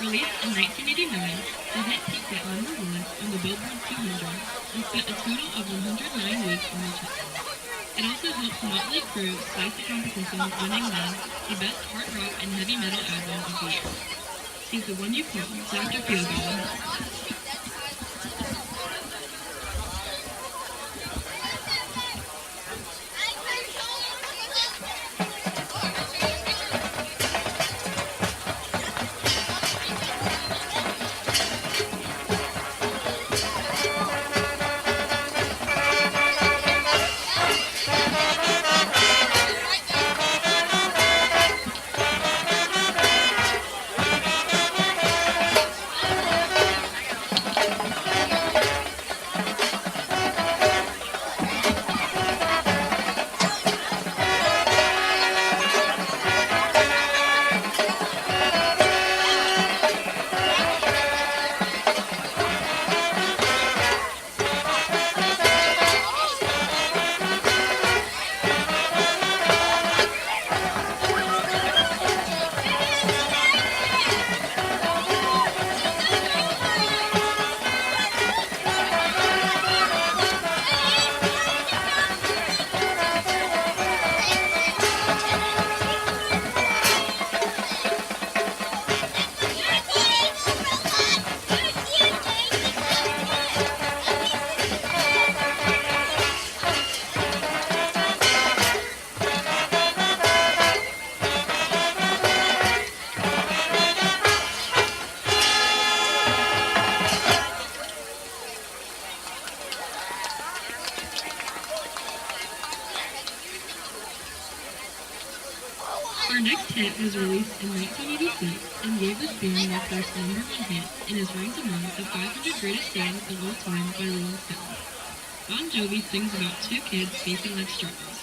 Released in 1989, the hit peaked at number 1 on the Billboard 200 and spent a total of 109 weeks on the chart. It also helped Motley Crue spice the competition, winning them the Best Hard Rock and Heavy Metal Album of the Year. He's the one you call Dr. Feelgood. Our next hit was released in 1986 and gave this band their first number 1 hit and is ranked among the 500 greatest bands of all time by Rolling Stone. Bon Jovi sings about 2 kids facing life struggles.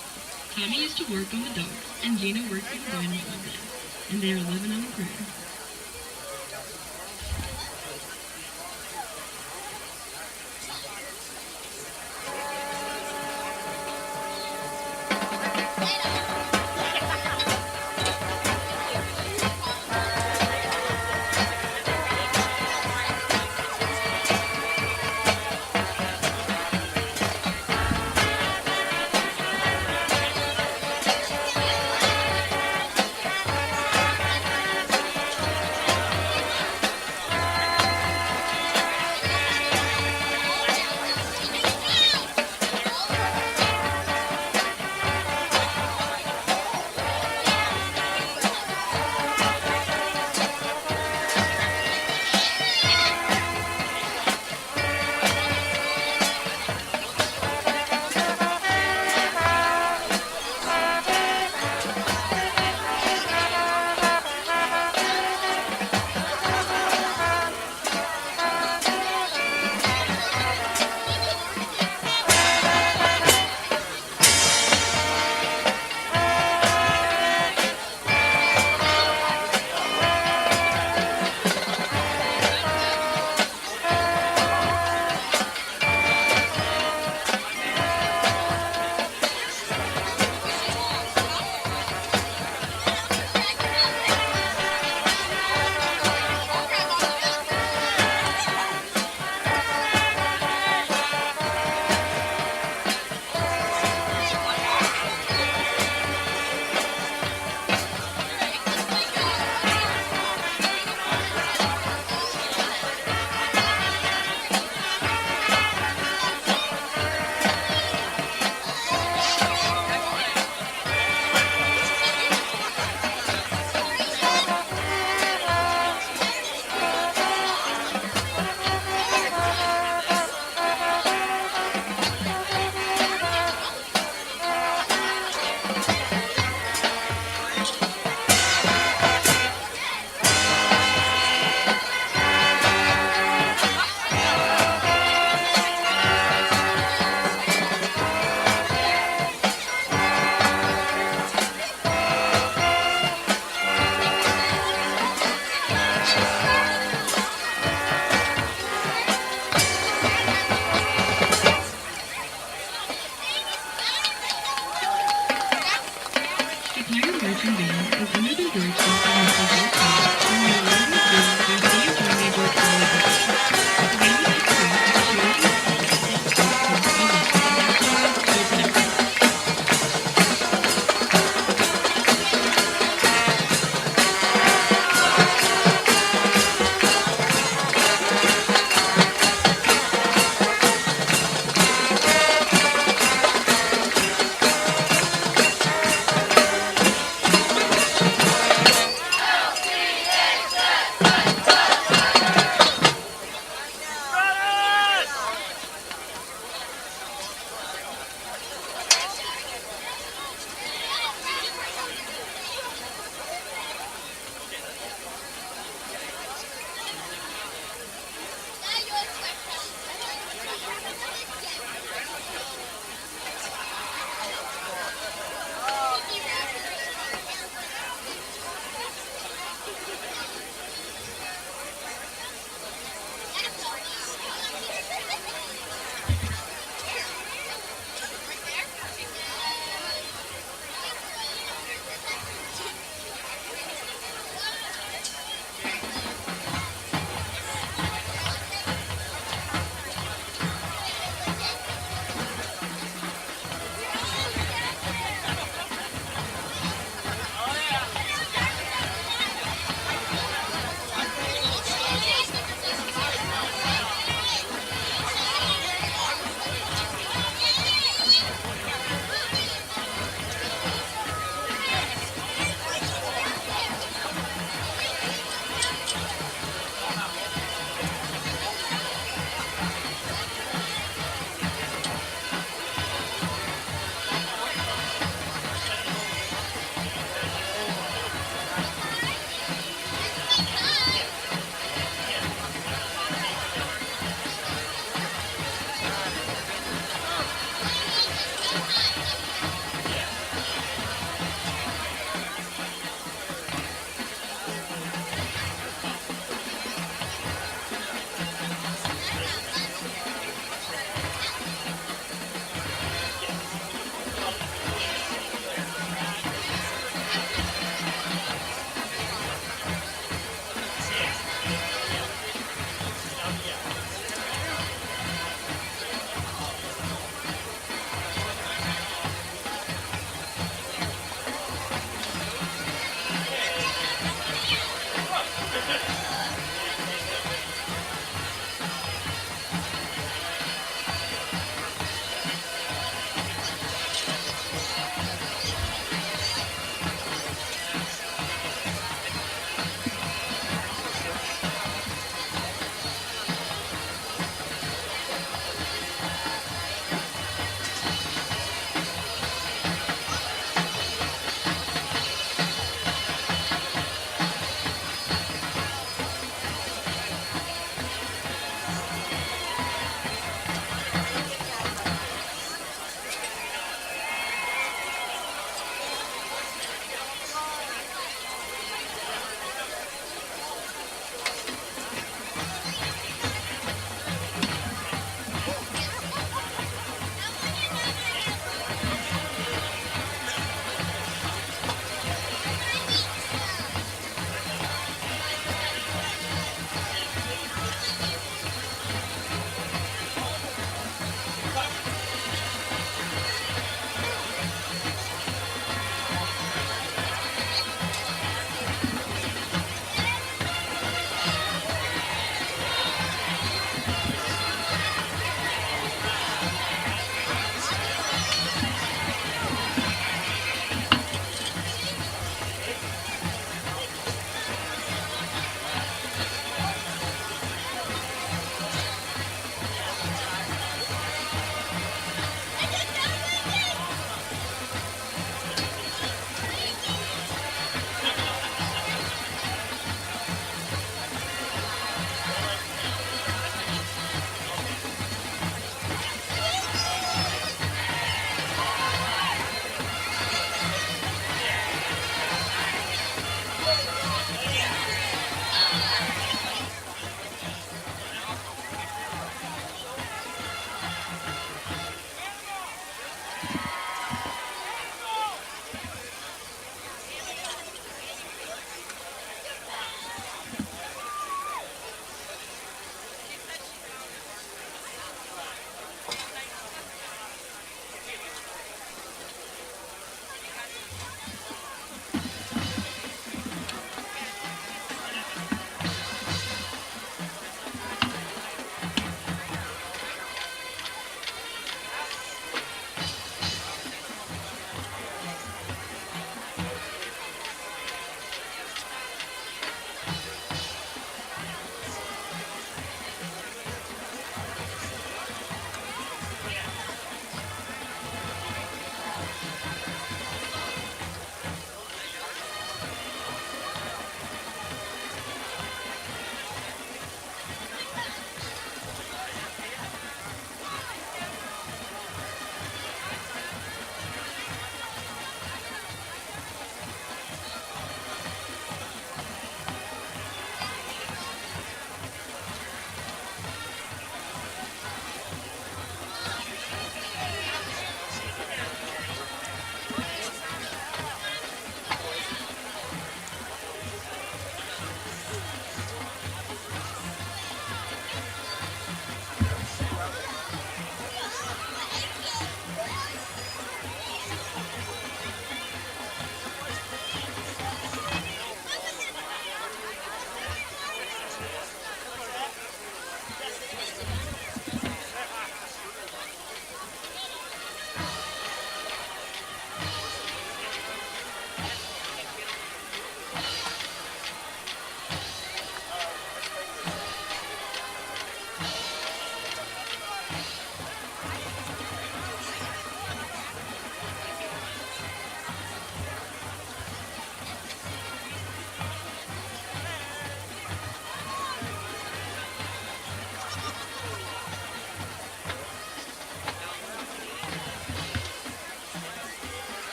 Tommy used to work on the docks and Gina works in the dynamite all day, and they are living on a prayer.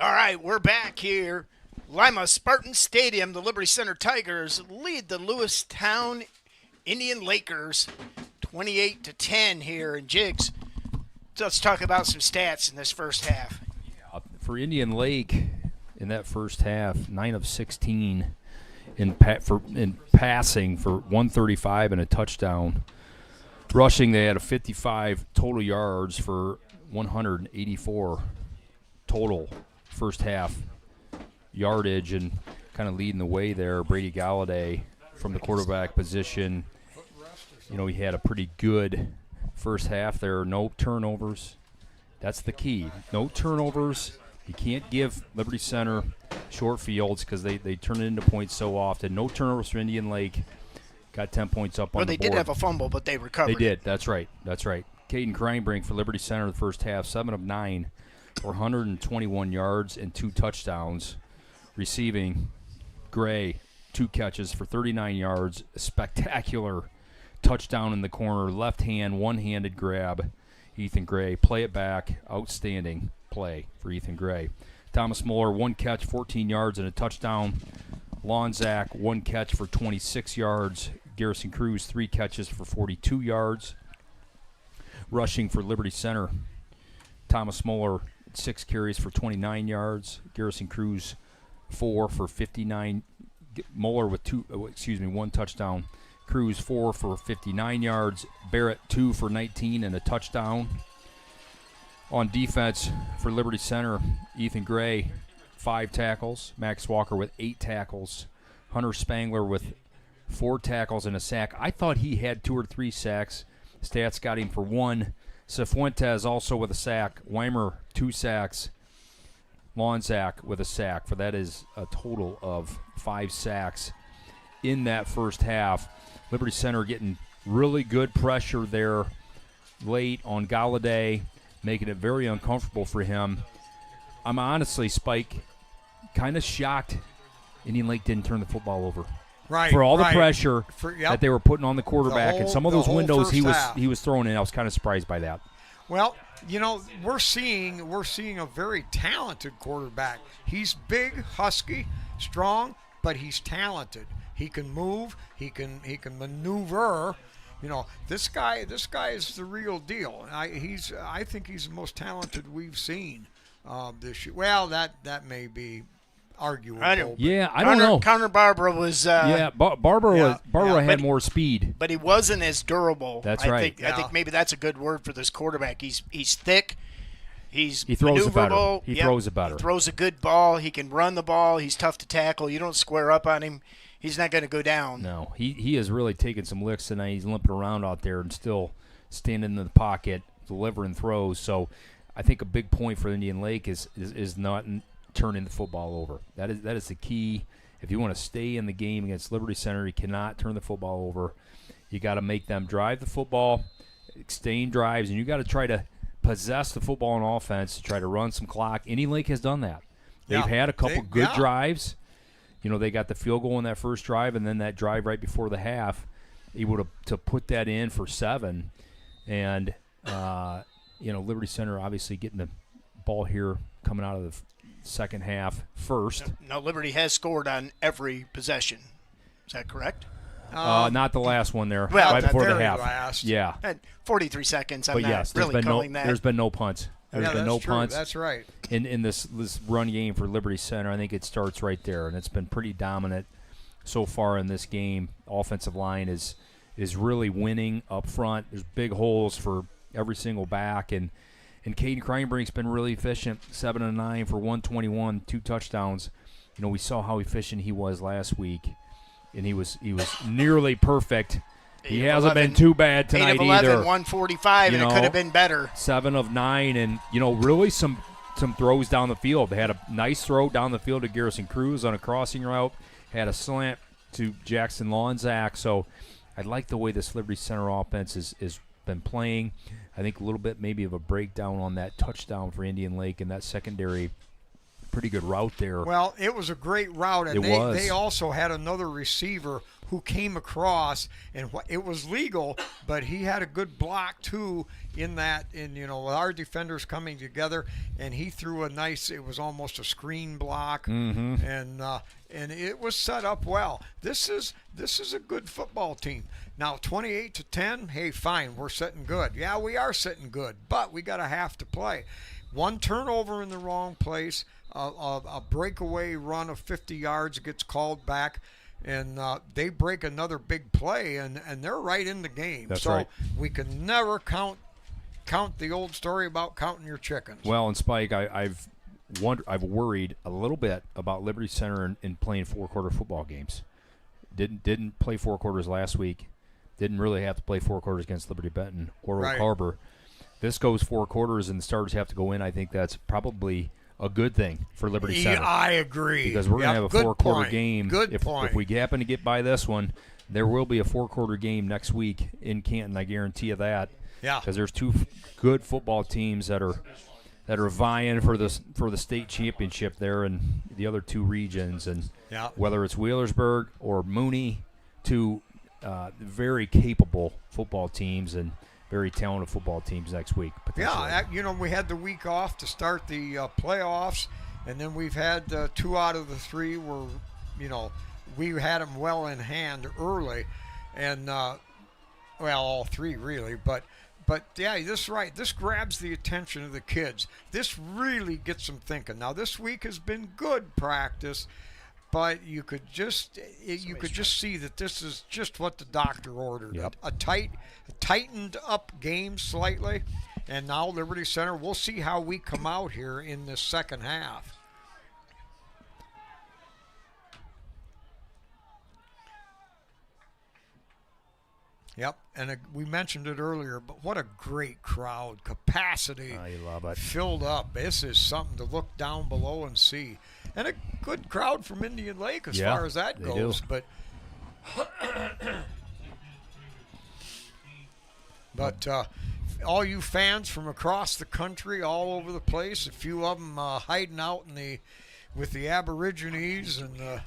All right, we're back here. Lima Spartan Stadium, the Liberty Center Tigers lead the Lewistown Indian Lakers 28-10 here in Jigs. So let's talk about some stats in this first half. For Indian Lake, in that first half, 9 of 16 in passing for 135 and a touchdown. Rushing, they had a 55 total yards for 184 total first half yardage, and kind of leading the way there. Brady Galladay from the quarterback position. He had a pretty good first half there. No turnovers. That's the key. No turnovers. You can't give Liberty Center short fields because they turn it into points so often. No turnovers for Indian Lake. Got 10 points up on the board. Well, they did have a fumble, but they recovered. They did. That's right. Caden Kreinbrink for Liberty Center in the first half, 7 of 9 for 121 yards and 2 touchdowns. Receiving, Gray, 2 catches for 39 yards. A spectacular touchdown in the corner. Left hand, one-handed grab. Ethan Gray. Play it back. Outstanding play for Ethan Gray. Thomas Muller, 1 catch, 14 yards and a touchdown. Lonzak, 1 catch for 26 yards. Garrison Cruz, 3 catches for 42 yards. Rushing for Liberty Center, Thomas Muller, 6 carries for 29 yards. Garrison Cruz, 4 for 59. Muller with 1 touchdown. Cruz, 4 for 59 yards. Barrett, 2 for 19 and a touchdown. On defense for Liberty Center, Ethan Gray, 5 tackles. Max Walker with 8 tackles. Hunter Spangler with 4 tackles and a sack. I thought he had 2 or 3 sacks. Stats got him for 1. Cifuentes also with a sack. Weimer, 2 sacks. Lonzak with a sack. For that is a total of 5 sacks in that first half. Liberty Center getting really good pressure there late on Galladay, making it very uncomfortable for him. I'm honestly, Spike, kind of shocked Indian Lake didn't turn the football over. Right. For all the pressure that they were putting on the quarterback and some of those windows he was throwing in, I was kind of surprised by that. Well, we're seeing a very talented quarterback. He's big, husky, strong, but he's talented. He can move, he can maneuver. This guy is the real deal. I think he's the most talented we've seen this year. Well, that may be arguable. I don't know. Connor Barbara was. Barbara had more speed, but he wasn't as durable. That's right. I think maybe that's a good word for this quarterback. He's thick. He throws it better. He throws a good ball. He can run the ball. He's tough to tackle. You don't square up on him, he's not going to go down. No, he has really taken some licks tonight. He's limping around out there and still standing in the pocket, delivering throws. So I think a big point for Indian Lake is not turning the football over. That is the key. If you want to stay in the game against Liberty Center, you cannot turn the football over. You got to make them drive the football, extend drives, and you got to try to possess the football on offense to try to run some clock. Indian Lake has done that. They've had a couple good drives. They got the field goal in that first drive, and then that drive right before the half, able to put that in for 7. And, Liberty Center obviously getting the ball here coming out of the second half first. Now, Liberty has scored on every possession. Is that correct? Not the last one there, well, right before the half. Last. Yeah. At 43 seconds, I'm not really calling that. There's been no punts. There's been no punts. That's right. In this run game for Liberty Center, I think it starts right there, and it's been pretty dominant so far in this game. Offensive line is really winning up front. There's big holes for every single back, and Caden Kreinbrink's been really efficient, 7 of 9 for 121, 2 touchdowns. We saw how efficient he was last week, and he was nearly perfect. He hasn't been too bad tonight 8 of 11, either. 145, and it could have been better. 7 of 9, and really some throws down the field. They had a nice throw down the field to Garrison Cruz on a crossing route. Had a slant to Jackson Lonzak. So I like the way this Liberty Center offense is been playing. I think a little bit maybe of a breakdown on that touchdown for Indian Lake and that secondary. Pretty good route there. Well, it was a great route, and they also had another receiver who came across, and it was legal, but he had a good block too in that, with our defenders coming together, and he threw a nice, it was almost a screen block, and it was set up well. This is a good football team. Now 28-10, hey, fine, we're sitting good. Yeah, we are sitting good, but we got a half to play. One turnover in the wrong place, a breakaway run of 50 yards gets called back, and they break another big play, and they're right in the game. That's so right. We can never count the old story about counting your chickens. Well, and Spike, I've worried a little bit about Liberty Center in playing four-quarter football games. Didn't play four quarters last week. Didn't really have to play four quarters against Liberty Benton or Oak Harbor. This goes four quarters and the starters have to go in. I think that's probably a good thing for Liberty Center. I agree. Because we're going to have a four-quarter game. Good point. If we happen to get by this one, there will be a four-quarter game next week in Canton. I guarantee you that. Yeah. Because there's two good football teams that are vying for the state championship there in the other two regions, and whether it's Wheelersburg or Mooney, two very capable football teams and very talented football teams next week. Yeah, we had the week off to start the playoffs, and then we've had 2 out of the 3 were, we had them well in hand early, and all 3 really, but yeah, this is right. This grabs the attention of the kids. This really gets them thinking. Now, this week has been good practice, but you could just see that this is just what the doctor ordered. Yep. A tightened up game slightly, and now Liberty Center. We'll see how we come out here in the second half. Yep, and we mentioned it earlier, but what a great crowd. Capacity. I love it. Filled up. This is something to look down below and see. And a good crowd from Indian Lake as far as that goes. Do. But all you fans from across the country, all over the place, a few of them hiding out with the Aborigines and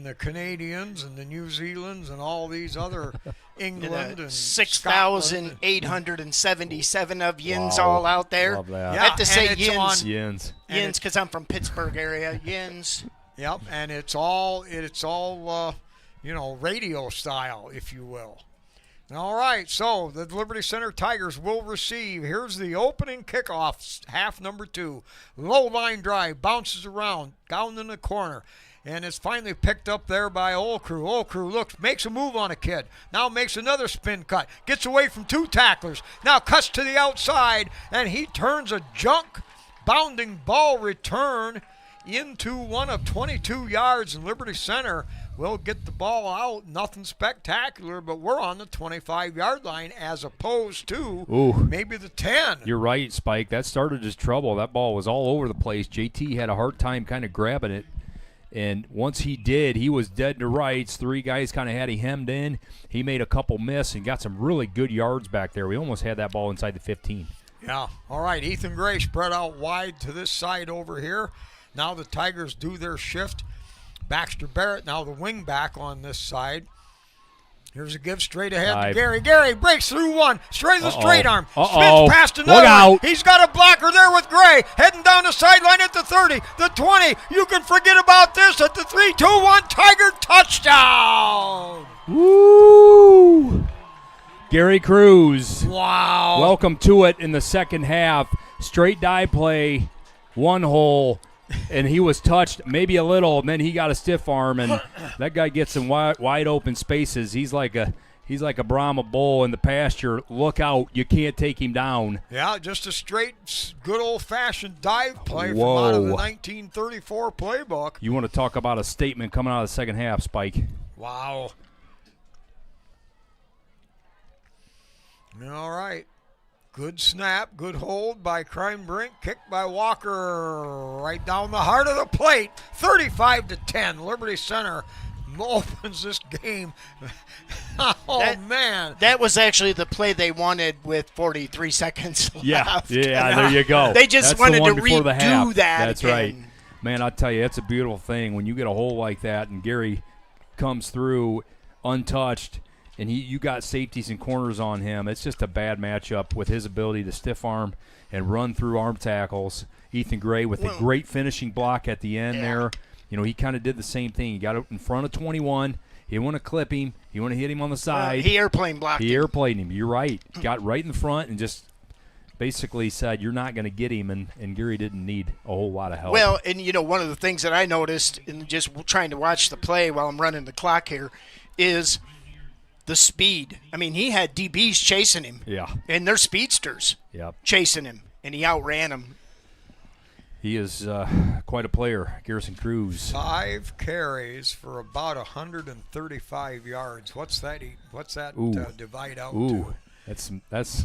the Canadians and the New Zealands and all these other England and 6,877 of yins all out there. Love that. I have to say yins. Yins. Yins because I'm from Pittsburgh area. Yins. Yep, and it's all radio style, if you will. All right, so the Liberty Center Tigers will receive. Here's the opening kickoff, half number 2. Low line drive, bounces around, down in the corner. And it's finally picked up there by Old Crew. Old Crew makes a move on a kid. Now makes another spin cut. Gets away from 2 tacklers. Now cuts to the outside, and he turns a bounding ball return into one of 22 yards, and Liberty Center will get the ball out. Nothing spectacular, but we're on the 25-yard line as opposed to maybe the 10. You're right, Spike. That started as trouble. That ball was all over the place. JT had a hard time kind of grabbing it. And once he did, he was dead to rights. 3 guys kind of had him hemmed in. He made a couple miss and got some really good yards back there. We almost had that ball inside the 15. Yeah. All right, Ethan Gray spread out wide to this side over here. Now the Tigers do their shift. Baxter Barrett, now the wing back on this side. Here's a give straight ahead to Gary. Gary breaks through one. Straight arm. Spins past another one. He's got a blocker there with Gray. Heading down the sideline at the 30, the 20. You can forget about this at the 3-2-1. Tiger touchdown. Woo! Gary Cruz. Wow. Welcome to it in the second half. Straight dive play, 1 hole. And he was touched maybe a little, and then he got a stiff arm, and that guy gets some wide open spaces. He's like a Brahma bull in the pasture. Look out, you can't take him down. Yeah, just a straight, good old-fashioned dive play from out of the 1934 playbook. You want to talk about a statement coming out of the second half, Spike? Wow. All right. Good snap, good hold by Crime Brink, kicked by Walker right down the heart of the plate. 35-10, Liberty Center opens this game. Man. That was actually the play they wanted with 43 seconds left. Yeah, there you go. They just wanted to redo that. That's right. Man, I'll tell you, that's a beautiful thing when you get a hole like that and Gary comes through. untouched, and you got safeties and corners on him. It's just a bad matchup with his ability to stiff arm and run through arm tackles. Ethan Gray with a great finishing block at the end there. You know, he kind of did the same thing. He got it in front of 21. He didn't want to clip him. He wanted to hit him on the side. He airplane blocked him. He airplaned him. You're right. Got right in the front and just basically said, you're not going to get him, and Gary didn't need a whole lot of help. Well, and, you know, one of the things that I noticed in just trying to watch the play while I'm running the clock here is the speed. I mean, he had DBs chasing him. Yeah. And they're speedsters chasing him, and he outran them. He is quite a player, Garrison Cruz. 5 carries for about 135 yards. What's that divide out to? That's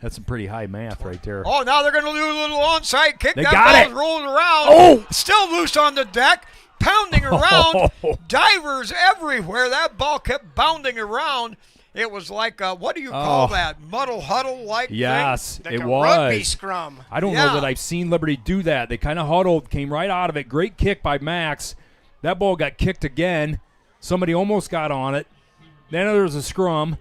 some pretty high math right there. Oh, now they're going to do a little onside kick. They that got ball's it. rolling around. Oh! Still loose on the deck. Pounding around. Divers everywhere. That ball kept bounding around. It was like, what do you call that? Muddle huddle-like yes, thing? Like it a was. rugby scrum. I don't know that I've seen Liberty do that. They kind of huddled, came right out of it. Great kick by Max. That ball got kicked again. Somebody almost got on it. Then there was a scrum.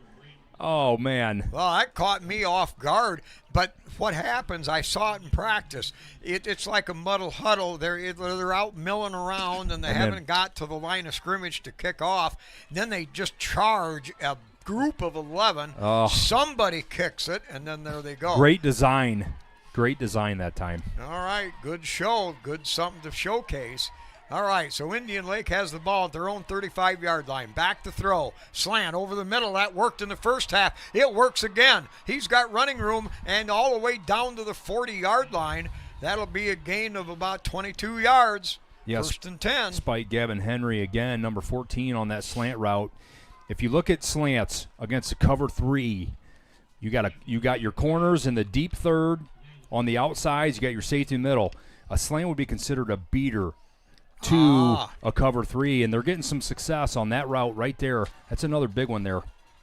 Oh, man. Well, that caught me off guard. But what happens, I saw it in practice. It's like a muddle huddle. They're out milling around, and they haven't got to the line of scrimmage to kick off. Then they just charge a group of 11. Somebody kicks it, and then there they go. Great design. Great design that time. All right, good show. Good something to showcase. All right, so Indian Lake has the ball at their own 35-yard line. Back to throw. Slant over the middle. That worked in the first half. It works again. He's got running room and all the way down to the 40-yard line. That'll be a gain of about 22 yards. Yes. 1st and 10. Despite Gavin Henry, again, number 14 on that slant route. If you look at slants against the cover 3, you got your corners in the deep third on the outsides. You got your safety in the middle. A slant would be considered a beater to a cover 3, and they're getting some success on that route right there. That's another big one there,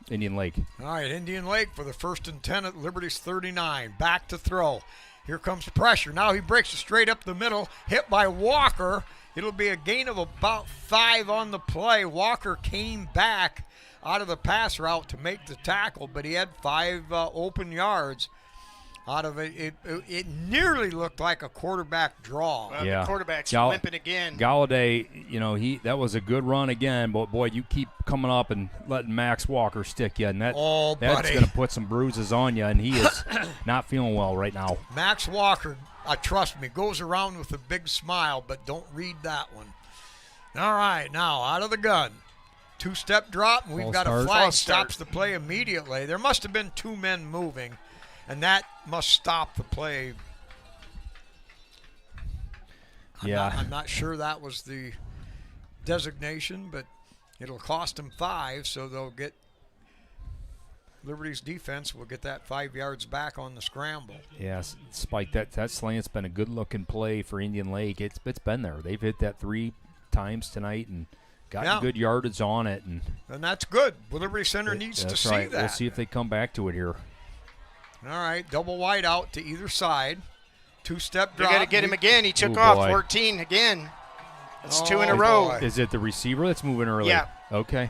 Indian Lake. All right, Indian Lake for the 1st and 10 at Liberty's 39. Back to throw. Here comes pressure. Now he breaks it straight up the middle, hit by Walker. It'll be a gain of about 5 on the play. Walker came back out of the pass route to make the tackle, but he had 5 open yards out of it. It nearly looked like a quarterback draw. The quarterback's limping again. Galladay, that was a good run again, but boy, you keep coming up and letting Max Walker stick you, and that's going to put some bruises on you, and he is not feeling well right now. Max Walker, trust me, goes around with a big smile, but don't read that one. All right, now out of the gun. 2-step drop, and we've got a flag. Stops the play immediately. There must have been 2 men moving, and that must stop the play. I'm not sure that was the designation, but it'll cost them 5, so they'll get Liberty's defense will get that 5 yards back on the scramble. Yes, Spike, that slant's been a good-looking play for Indian Lake. It's been there. They've hit that 3 times tonight and gotten good yardage on it. And that's good. Well, Liberty Center needs to see that. We'll see if they come back to it here. All right, double wide out to either side. 2-step drop. You got to get him again. He took off 14 again. That's 2 in a row. Is it the receiver that's moving early? Yeah. Okay.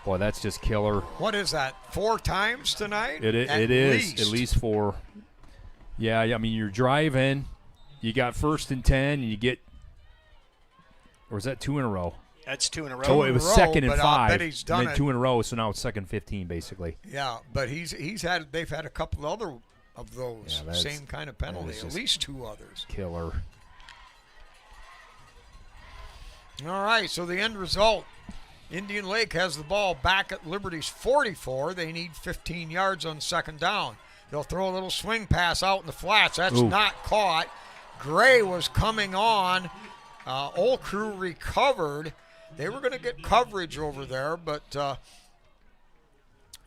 Boy, that's just killer. What is that, 4 times tonight? It is at least 4. Yeah, I mean, you're driving. You got 1st and 10, and you get – or is that 2 in a row? That's 2 in a row. Oh, it was 2nd and 5. I bet he's done it. 2 in a row, so now it's 2nd 15, basically. Yeah, but they've had a couple other of those same kind of penalty, at least 2 others. Killer. All right, so the end result, Indian Lake has the ball back at Liberty's 44. They need 15 yards on 2nd down. They'll throw a little swing pass out in the flats. That's not caught. Gray was coming on. Old Crew recovered. They were going to get coverage over there, but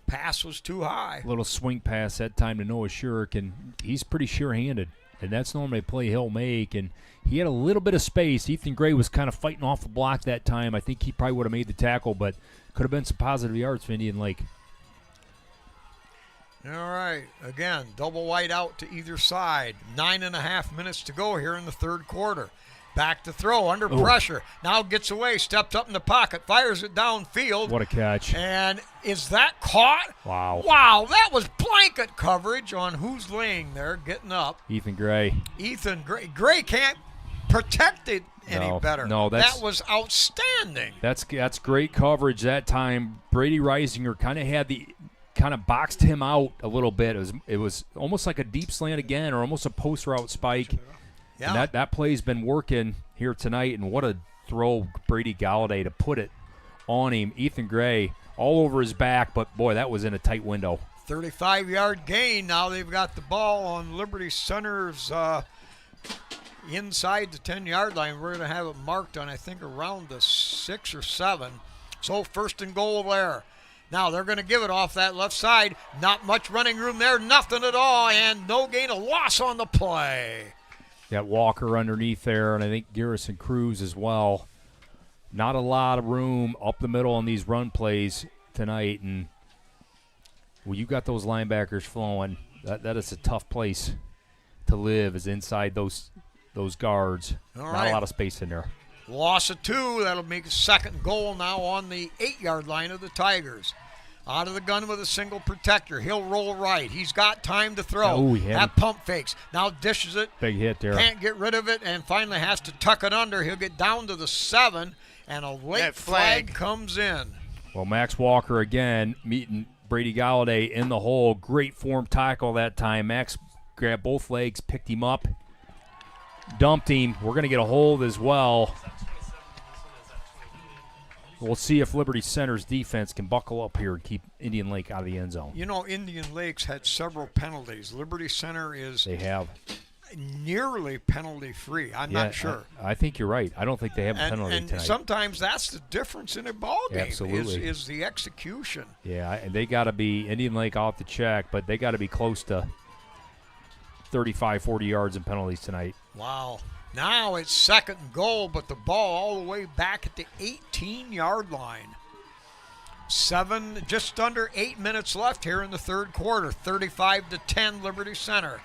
pass was too high. Little swing pass that time to Noah Shirk, and he's pretty sure-handed, and that's normally a play he'll make, and he had a little bit of space. Ethan Gray was kind of fighting off the block that time. I think he probably would have made the tackle, but could have been some positive yards for Indian Lake. All right, again, double wide out to either side. 9.5 minutes to go here in the 3rd quarter. Back to throw, under pressure. Now gets away, steps up in the pocket, fires it downfield. What a catch. And is that caught? Wow. Wow, that was blanket coverage on who's laying there, getting up. Ethan Gray. Ethan Gray. Gray can't protect it any better. No, that was outstanding. That's great coverage that time. Brady Reisinger kind of boxed him out a little bit. It was almost like a deep slant again, or almost a post route spike. Yeah. And that play's been working here tonight, and what a throw Brady Galladay to put it on him. Ethan Gray all over his back, but boy, that was in a tight window. 35-yard gain. Now they've got the ball on Liberty Center's inside the 10-yard line. We're going to have it marked on, I think, around the 6 or 7. So first and goal there. Now they're going to give it off that left side. Not much running room there, nothing at all, and no gain, a loss on the play. Got Walker underneath there, and I think Garrison Cruz as well. Not a lot of room up the middle on these run plays tonight, and you got those linebackers flowing. That is a tough place to live, is inside those guards. All Not right. a lot of space in there. Loss of 2. That'll make a second goal now on the 8-yard line of the Tigers. Out of the gun with a single protector. He'll roll right. He's got time to throw. Oh, he had That pump fakes. Now dishes it. Big hit there. Can't get rid of it, and finally has to tuck it under. He'll get down to the 7, and a late That flag flag comes in. Well, Max Walker again meeting Brady Galladay in the hole. Great form tackle that time. Max grabbed both legs, picked him up, dumped him. We're going to get a hold as well. We'll see if Liberty Center's defense can buckle up here and keep Indian Lake out of the end zone. You know, Indian Lakes had several penalties. Liberty Center is They have. nearly penalty-free. I'm not sure. I think you're right. I don't think they have a penalty And tonight. sometimes that's the difference in a ball game. Absolutely. Is the execution. Yeah, and they got to be Indian Lake off the check, but they got to be close to 35, 40 yards in penalties tonight. Wow. Now it's second and goal, but the ball all the way back at the 18-yard line. Just under 8 minutes left here in the third quarter. 35-10 Liberty Center.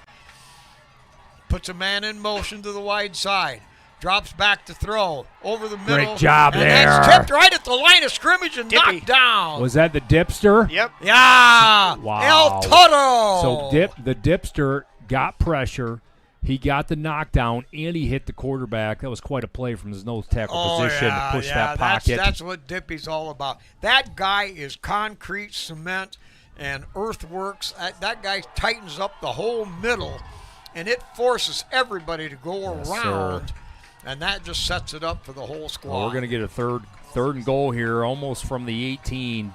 Puts a man in motion to the wide side. Drops back to throw. Over the middle. Great job and there. That's tipped right at the line of scrimmage and Dippy. knocked down. Was that the dipster? Yep. Yeah. Wow. El Toto. So the dipster got pressure. He got the knockdown, and he hit the quarterback. That was quite a play from his nose tackle position to push that pocket. That's what Dippy's all about. That guy is concrete, cement, and earthworks. That guy tightens up the whole middle, and it forces everybody to go Yes, around, sir. and that just sets it up for the whole squad. Well, we're going to get a third and goal here, almost from the 18.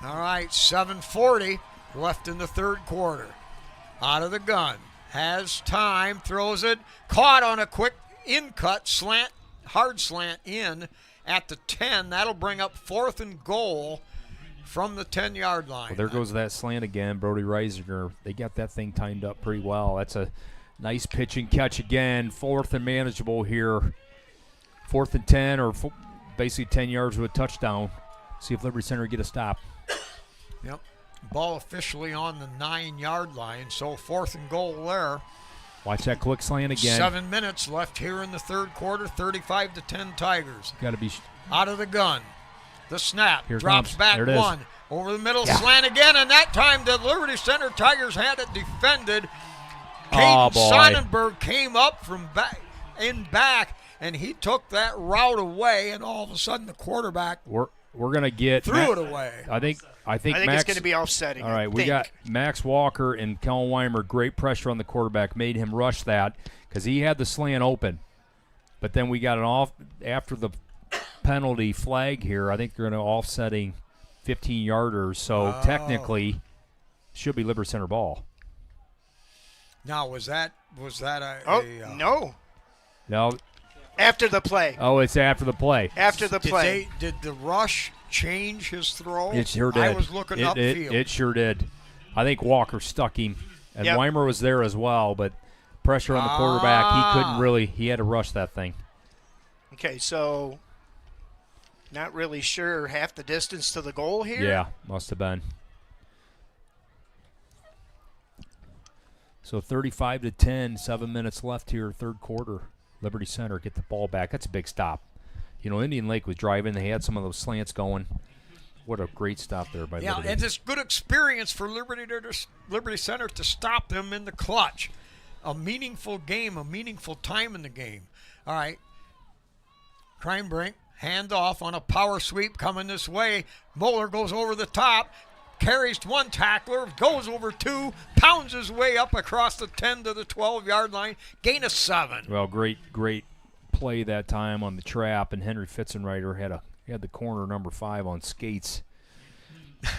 All right, 7:40 left in the third quarter. Out of the gun, has time, throws it, caught on a quick in-cut slant, hard slant in at the 10. That'll bring up fourth and goal from the 10-yard line. Well, there goes that slant again. Brody Reisinger, they got that thing timed up pretty well. That's a nice pitch and catch again. Fourth and manageable here. 4th and 10, or basically 10 yards with a touchdown. See if Liberty Center get a stop. Yep. Ball officially on the 9-yard line, so fourth and goal there. Watch that quick slant again. 7 minutes left here in the third quarter, 35-10 Tigers. Got to be. Out of the gun. The snap. Here Drops comes. back There it is. one. Over the middle, slant again, and that time the Liberty Center Tigers had it defended. Oh, Caden boy. Sonnenberg came up from back, and he took that route away, and all of a sudden the quarterback We're going to get. threw it away. I think I think Max, it's going to be offsetting. All right, we got Max Walker and Kellen Weimer. Great pressure on the quarterback, made him rush that because he had the slant open. But then we got an off after the penalty flag here. I think they're going to offsetting 15-yarders. So technically, should be Liberty Center ball. Now was that no. No. After the play. Oh, it's after the play. After the play. Did the rush change his throw? It sure did. I was looking upfield. It sure did. I think Walker stuck him, and Yep. Weimer was there as well, but pressure on the quarterback, he couldn't really. He had to rush that thing. Okay, so not really sure half the distance to the goal here. Yeah, must have been. So 35-10, 7 minutes left here, third quarter. Liberty Center get the ball back. That's a big stop. You know, Indian Lake was driving. They had some of those slants going. What a great stop there by Liberty. Yeah, and it's good experience for Liberty Center to stop them in the clutch. A meaningful game, a meaningful time in the game. All right. Kreinbrink, hand off on a power sweep coming this way. Moeller goes over the top, carries one tackler, goes over two, pounds his way up across the 10 to the 12-yard line, gain of 7. Well, great play that time on the trap, and Henry Fitzenreiter had the corner number 5 on skates.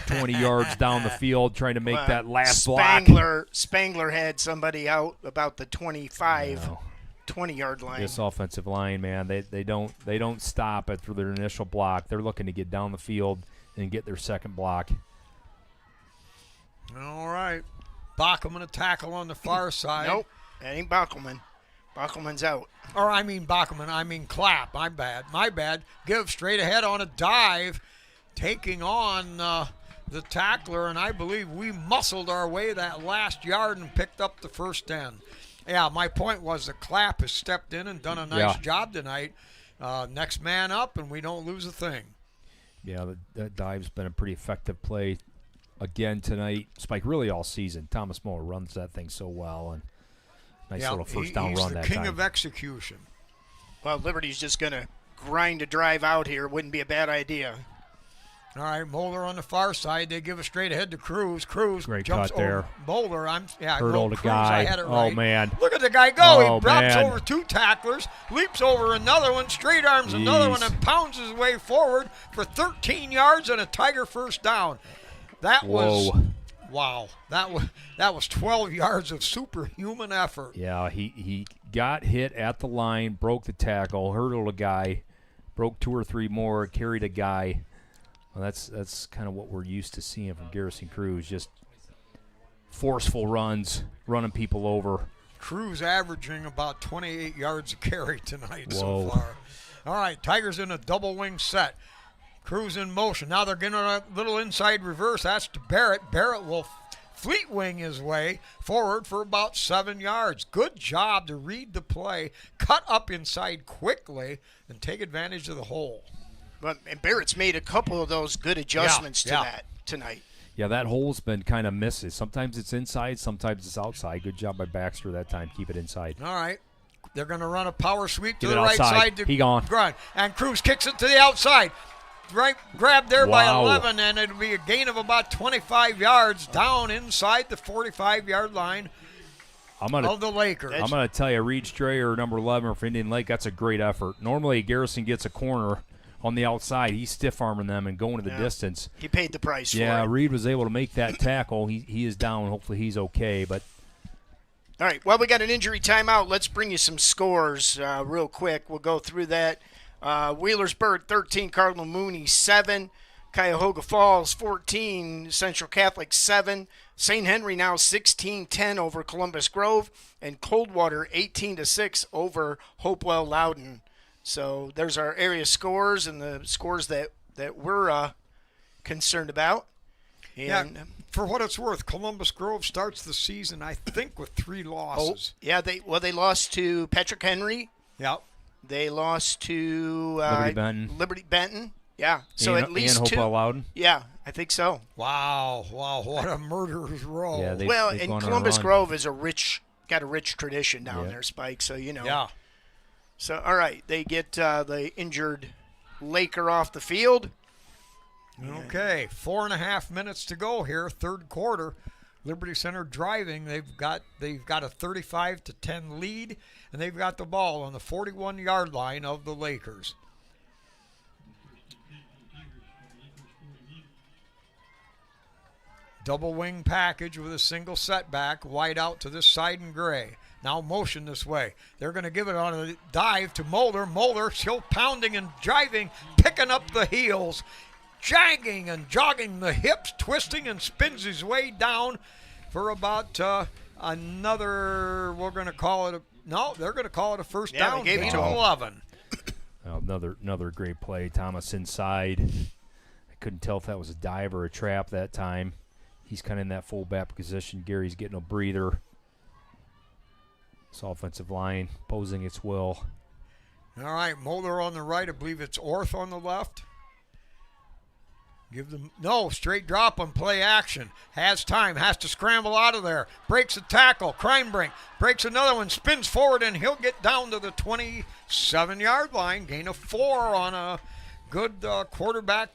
20 yards down the field trying to make that last block. Spangler had somebody out about the 20-yard line. This offensive line, man, they don't stop after their initial block. They're looking to get down the field and get their second block. All right. Bachman a tackle on the far side. Nope, that ain't Bachman. Bachman's out. Or I mean Bachman, I mean Clapp. My bad. Give straight ahead on a dive, taking on the tackler, and I believe we muscled our way that last yard and picked up the first 10. Yeah, my point was that Clapp has stepped in and done a nice job tonight. Next man up, and we don't lose a thing. Yeah, that dive's been a pretty effective play again tonight. Spike, really all season. Thomas Moore runs that thing so well, and nice little first down run that time. He's the king of execution. Well, Liberty's just going to grind a drive out here. Wouldn't be a bad idea. All right, Moeller on the far side. They give it straight ahead to Cruz. Cruz great jumps cut there. over Moeller. Hurdled the Cruz, guy. I had it right. Oh, man. Look at the guy go. He drops over 2 tacklers, leaps over another one, straight arms another one, and pounds his way forward for 13 yards and a Tiger first down. That was wow. That was 12 yards of superhuman effort. Yeah, he got hit at the line, broke the tackle, hurdled a guy, broke 2 or 3 more, carried a guy. Well, that's kind of what we're used to seeing from Garrison Cruz, just forceful runs, running people over. Cruz averaging about 28 yards a carry tonight so far. All right, Tigers in a double wing set. Cruz in motion. Now they're getting a little inside reverse. That's to Barrett. Barrett will fleet wing his way forward for about 7 yards. Good job to read the play, cut up inside quickly, and take advantage of the hole. And Barrett's made a couple of those good adjustments to that tonight. Yeah, that hole's been kind of missing. Sometimes it's inside, sometimes it's outside. Good job by Baxter that time. Keep it inside. All right. They're going to run a power sweep to the right side. He gone. And Cruz kicks it to the outside. Right, grabbed there by 11, and it'll be a gain of about 25 yards down inside the 45-yard line of the Lakers. I'm going to tell you, Reed Strayer, number 11 for Indian Lake, that's a great effort. Normally, Garrison gets a corner on the outside. He's stiff-arming them and going to the distance. He paid the price for it. Yeah, Reed was able to make that tackle. He is down. Hopefully he's okay. But all right, well, we got an injury timeout. Let's bring you some scores real quick. We'll go through that. Wheelersburg 13, Cardinal Mooney 7, Cuyahoga Falls 14, Central Catholic 7, St. Henry now 16-10 over Columbus Grove, and Coldwater 18-6 over Hopewell Loudon. So there's our area scores and the scores that we're concerned about. And for what it's worth, Columbus Grove starts the season, I think, with 3 losses. Oh, yeah, they lost to Patrick Henry. Yep. They lost to Liberty Benton. Yeah. So at least and 2. Hopewell Loudon. Yeah, I think so. Wow, what a murderer's row. Yeah, and Columbus Grove is got a rich tradition down there, Spike. So Yeah. So all right, they get the injured Laker off the field. Okay, 4.5 minutes to go here, third quarter. Liberty Center driving. They've got a 35-10 lead, and they've got the ball on the 41-yard line of the Lakers. Double wing package with a single setback, wide out to this side in gray. Now motion this way. They're going to give it on a dive to Mulder. Mulder still pounding and driving, picking up the heels, jagging and jogging the hips, twisting and spins his way down for about another, they're going to call it a first down. They gave it to 11. Another great play. Thomas inside. I couldn't tell if that was a dive or a trap that time. He's kind of in that fullback position. Gary's getting a breather. This offensive line posing its will. All right, Moeller on the right. I believe it's Orth on the left. Give them, no, straight drop on play action. Has time, has to scramble out of there. Breaks a tackle, Kreinbrink. Breaks another one, spins forward, and he'll get down to the 27-yard line. Gain of 4 on a good quarterback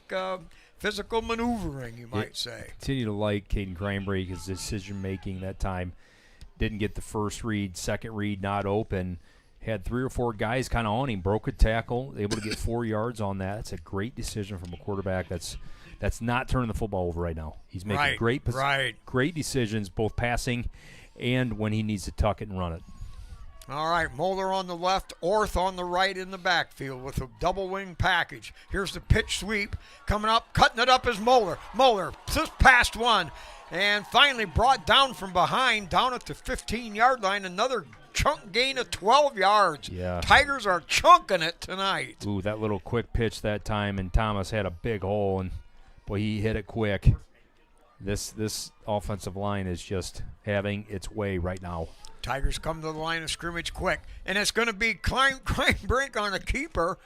physical maneuvering, you might say. Continue to like Caden Kreinbrink, his decision-making that time. Didn't get the first read, second read not open. Had 3 or 4 guys kind of on him, broke a tackle, able to get 4 yards on that. That's a great decision from a quarterback that's not turning the football over right now. He's making great decisions, both passing and when he needs to tuck it and run it. All right, Moeller on the left, Orth on the right in the backfield with a double wing package. Here's the pitch sweep coming up, cutting it up is Moeller. Moeller just past one and finally brought down from behind, down at the 15-yard line. Another chunk gain of 12 yards. Yeah. Tigers are chunking it tonight. Ooh, that little quick pitch that time, and Thomas had a big hole, and boy, he hit it quick. This offensive line is just having its way right now. Tigers come to the line of scrimmage quick, and it's going to be Kreinbrink on a keeper.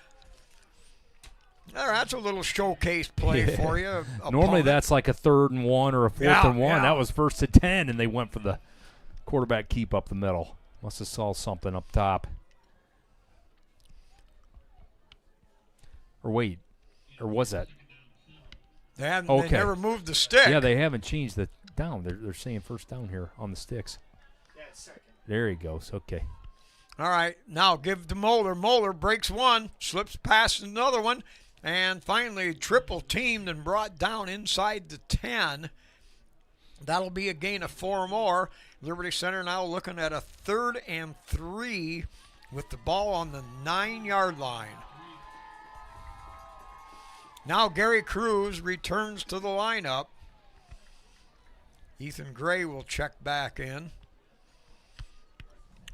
That's a little showcase play for you. Normally that's like a 3rd and 1 or a 4th and 1. That was 1st and 10, and they went for the quarterback keep up the middle. Must have saw something up top. Or wait, or was that? They never moved the stick. Yeah, they haven't changed the down. They're saying first down here on the sticks. There he goes. Okay. All right, now give to Moeller. Moeller breaks one, slips past another one, and finally triple teamed and brought down inside the 10. That'll be a gain of 4 more. Liberty Center now looking at a 3rd and 3 with the ball on the 9-yard line. Now Gary Cruz returns to the lineup. Ethan Gray will check back in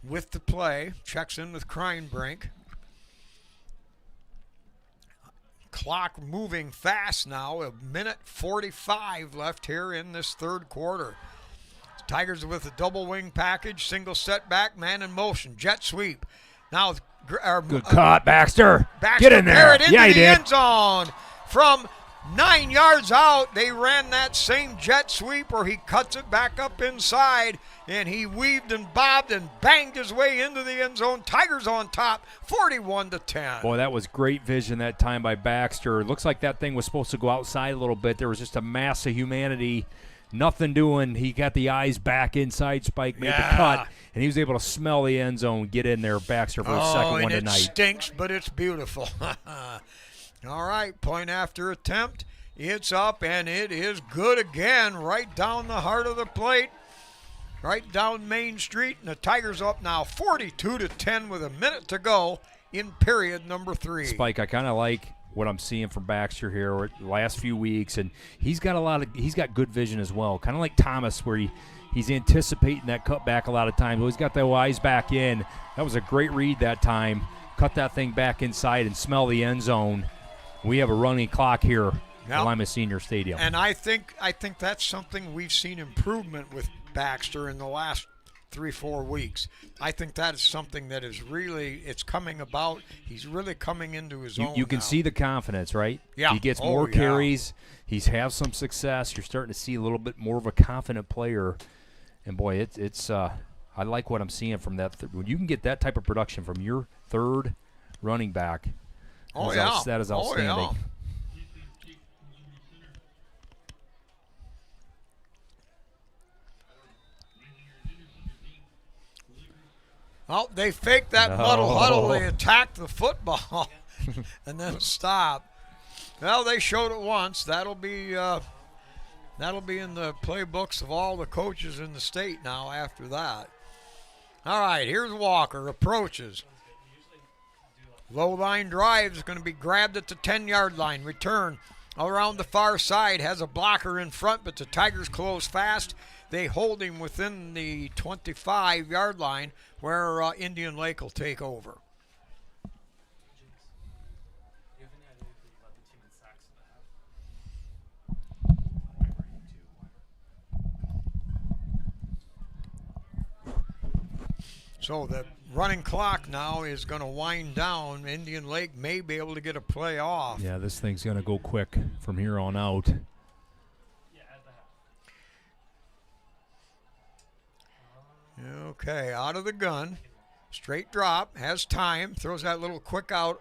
with the play. Checks in with Kreinbrink. Clock moving fast now. 1:45 left here in this 3rd quarter. Tigers with a double wing package, single setback, man in motion, jet sweep. Now, good caught, Baxter. Baxter get in there. Into the end zone. From 9 yards out, they ran that same jet sweep where he cuts it back up inside, and he weaved and bobbed and banged his way into the end zone. Tigers on top, 41-10. Boy, that was great vision that time by Baxter. It looks like that thing was supposed to go outside a little bit. There was just a mass of humanity. Nothing doing. He got the eyes back inside. Spike made the cut, and he was able to smell the end zone, get in there, Baxter, for his second one tonight. It stinks, but it's beautiful. All right, point after attempt. It's up, and it is good again, right down the heart of the plate, right down Main Street, and the Tigers up now 42-10 with a minute to go in period number 3. Spike, I kind of like what I'm seeing from Baxter here the last few weeks, and he's got good vision as well, kind of like Thomas, where he's anticipating that cutback a lot of times. Well, he's got the eyes back in. That was a great read that time. Cut that thing back inside and smell the end zone. We have a running clock here at Lima Senior Stadium. And I think that's something we've seen improvement with Baxter in the last 3-4 weeks. I think that is something that is really, it's coming about. He's really coming into his own. You can now. see the confidence, right? Yeah. He gets more carries. He's have some success. You're starting to see a little bit more of a confident player. And boy, it's I like what I'm seeing from that. When you can get that type of production from your 3rd running back, that is outstanding. Oh, yeah. Well, they faked that muddle huddle. They attacked the football and then stopped. Well, they showed it once. That'll be in the playbooks of all the coaches in the state now after that. All right, here's Walker. Approaches. Low line drive is going to be grabbed at the 10-yard line. Return around the far side. Has a blocker in front, but the Tigers close fast. They hold him within the 25-yard line where Indian Lake will take over. So the running clock now is going to wind down. Indian Lake may be able to get a play off. Yeah, this thing's going to go quick from here on out. Okay, out of the gun. Straight drop, has time, throws that little quick out,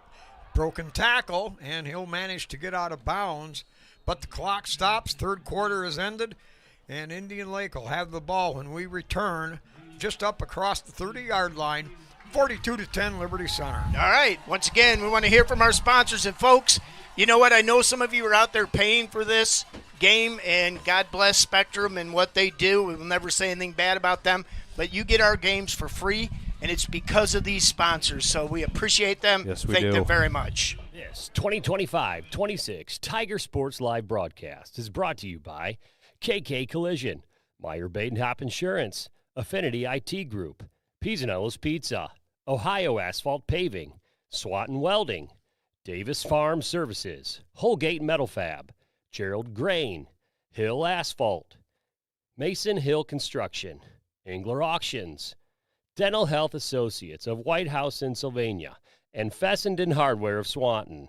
broken tackle, and he'll manage to get out of bounds. But the clock stops, third quarter is ended, and Indian Lake will have the ball when we return just up across the 30-yard line, 42-10 Liberty Center. All right. Once again, we want to hear from our sponsors. And, folks, you know what? I know some of you are out there paying for this game, and God bless Spectrum and what they do. We will never say anything bad about them. But you get our games for free, and it's because of these sponsors. So we appreciate them. Yes, we Thank do. them very much. This 2025-26 Tiger Sports Live broadcast is brought to you by KK Collision, Meyer Badenhop Insurance, Affinity IT Group, Pisanello's Pizza, Ohio Asphalt Paving, Swanton Welding, Davis Farm Services, Holgate Metal Fab, Gerald Grain, Hill Asphalt, Mason Hill Construction, Engler Auctions, Dental Health Associates of White House in Sylvania, and Fessenden Hardware of Swanton.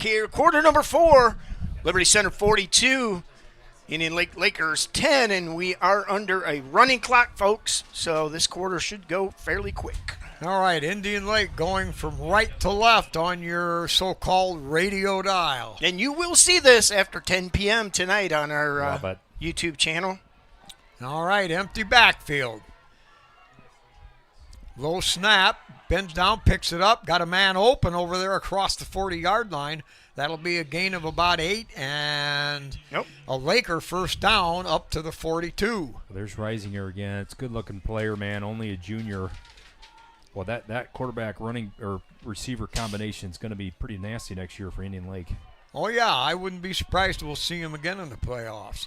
Here, quarter number 4, Liberty Center 42, Indian Lake Lakers 10, and we are under a running clock, folks, so this quarter should go fairly quick. All right, Indian Lake going from right to left on your so-called radio dial. And you will see this after 10 p.m. tonight on our Love it. YouTube channel. All right, empty backfield. Low snap, bends down, picks it up, got a man open over there across the 40-yard line. That'll be a gain of about 8, and a Laker first down up to the 42. There's Reisinger again. It's a good-looking player, man. Only a junior. Well, that quarterback running or receiver combination is going to be pretty nasty next year for Indian Lake. Oh, yeah, I wouldn't be surprised we'll see him again in the playoffs.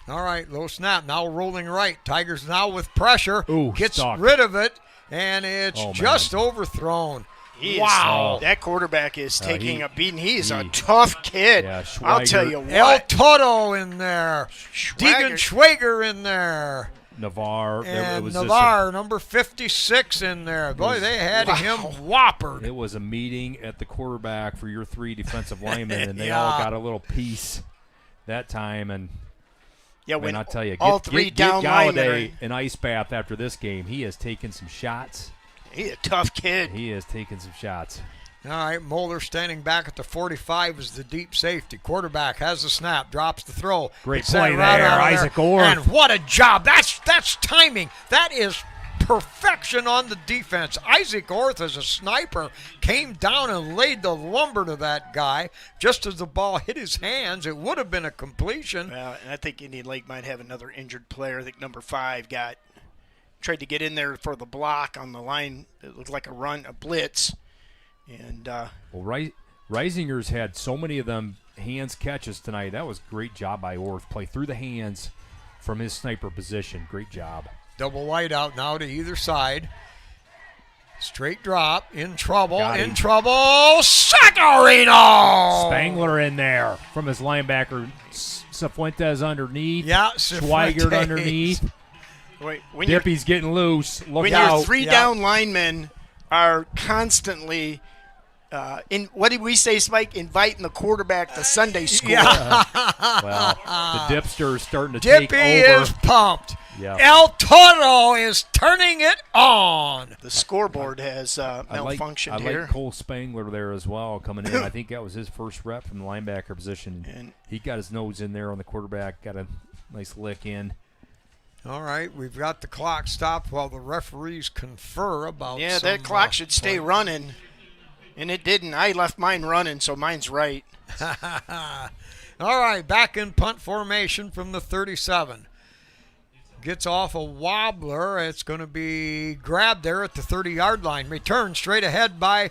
All right, low snap, now rolling right. Tigers now with pressure. Ooh, gets stuck. rid of it, and it's just overthrown. Wow. That quarterback is taking a beating. He's a he- tough kid. Yeah, I'll Schweiger. tell you El what. Toto in there. Deegan Schwager. Schwager in there. Navarre. it And was Navarre, number 56 in there. Boy, they had him whoppered. It was a meeting at the quarterback for your 3 defensive linemen, and they Yeah. all got a little piece that time. And Yeah, man, when I tell you, all three down give linemen Galladay are- an ice bath after this game. He has taken some shots. He's a tough kid. He has taken some shots. All right, Moeller standing back at the 45 is the deep safety. Quarterback has the snap, drops the throw. Great Gets that play route there, out of Isaac Orr. And what a job. That's timing. That is perfection on the defense. Isaac Orth, as a sniper, came down and laid the lumber to that guy. Just as the ball hit his hands, it would have been a completion. And I think Indian Lake might have another injured player. I think number 5 tried to get in there for the block on the line. It looked like a blitz. And Well, Reisinger's had so many of them hands catches tonight. That was a great job by Orth. Play through the hands from his sniper position. Great job. Double wide out now to either side. Straight drop. In trouble. Got him. In trouble. Sacarino! Spangler in there from his linebacker. Cifuentes underneath. Yeah, Schweigert Cifuentes. underneath. when Dippy's getting loose. Look when out. your 3 down linemen are constantly what did we say, Spike? Inviting the quarterback to Sunday school. Yeah. Well, the Dipster's starting to take Dippy over. is pumped. Yep. El Toro is turning it on. The scoreboard has malfunctioned I here. like Cole Spangler there as well coming in. I think that was his first rep from the linebacker position. And he got his nose in there on the quarterback, got a nice lick in. All right, we've got the clock stopped while the referees confer about Yeah, some, that clock should stay play. running. And it didn't. I left mine running, so mine's right. All right, back in punt formation from the 37. Gets off a wobbler. It's going to be grabbed there at the 30-yard line. Return straight ahead by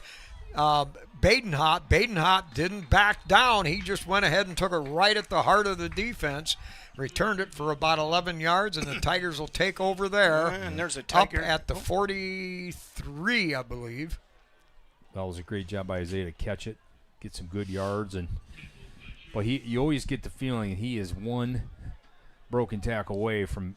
Badenhop. Badenhop didn't back down. He just went ahead and took it right at the heart of the defense. returned it for about 11 yards, and the Tigers will take over there. And there's a Tiger. Up at the 43, I believe. That was a great job by Isaiah to catch it, get some good yards, but you always get the feeling he is one broken tackle away from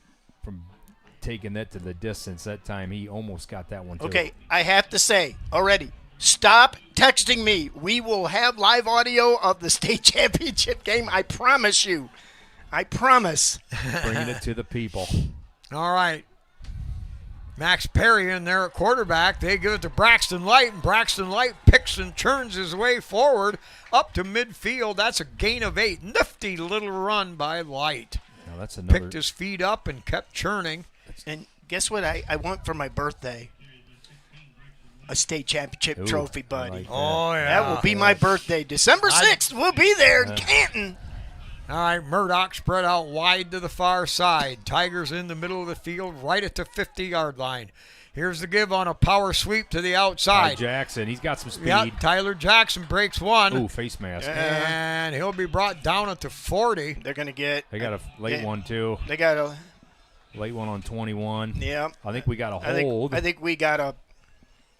taking that to the distance. That time he almost got that one too. Okay, I have to say already, stop texting me. We will have live audio of the state championship game. I promise you. I promise. Bringing it to the people. All right. Max Perry in there at quarterback. They give it to Braxton Light, and Braxton Light picks and turns his way forward up to midfield. That's a gain of 8. Nifty little run by Light. Now that's another. Picked his feet up and kept churning. And guess what I want for my birthday? A state championship trophy, buddy. Like that. Oh, yeah. That will be my birthday. December 6th, we'll be there in Canton. All right, Murdoch spread out wide to the far side. Tigers in the middle of the field, right at the 50-yard line. Here's the give on a power sweep to the outside. Jackson, he's got some speed. Yeah, Tyler Jackson breaks one. Ooh, face mask. And he'll be brought down at the 40. They're going to get. They got a late one, too. They got a. Late one on 21. Yeah. I think we got a hold. I think we got a.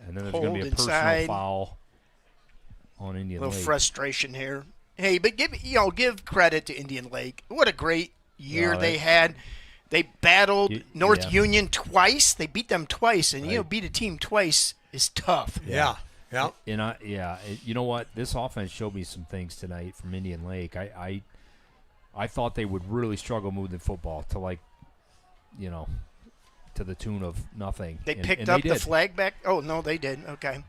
And then there's going to be a personal inside. Foul on Indian A little Lake. frustration here. Hey, but give credit to Indian Lake. What a great year they had. They battled North Union twice. They beat them twice, and beat a team twice is tough. Yeah. And you know what? This offense showed me some things tonight from Indian Lake. I thought they would really struggle moving the football to to the tune of nothing. They picked up the flag back. Oh no, they did. Okay.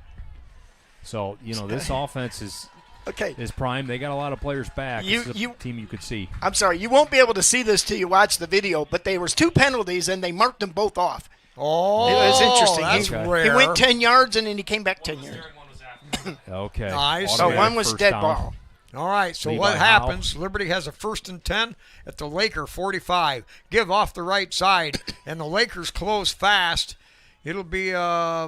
So this offense is. Okay. Is prime. They got a lot of players back. This is a team you could see. I'm sorry, you won't be able to see this till you watch the video, but there was 2 penalties, and they marked them both off. Oh, it was interesting. That's rare. He went 10 yards, and then he came back 10 yards. Okay. Nice. So one was dead ball. All right, so Levi what happens? Liberty has a 1st and 10 at the Laker 45. Give off the right side, and the Lakers close fast. It'll be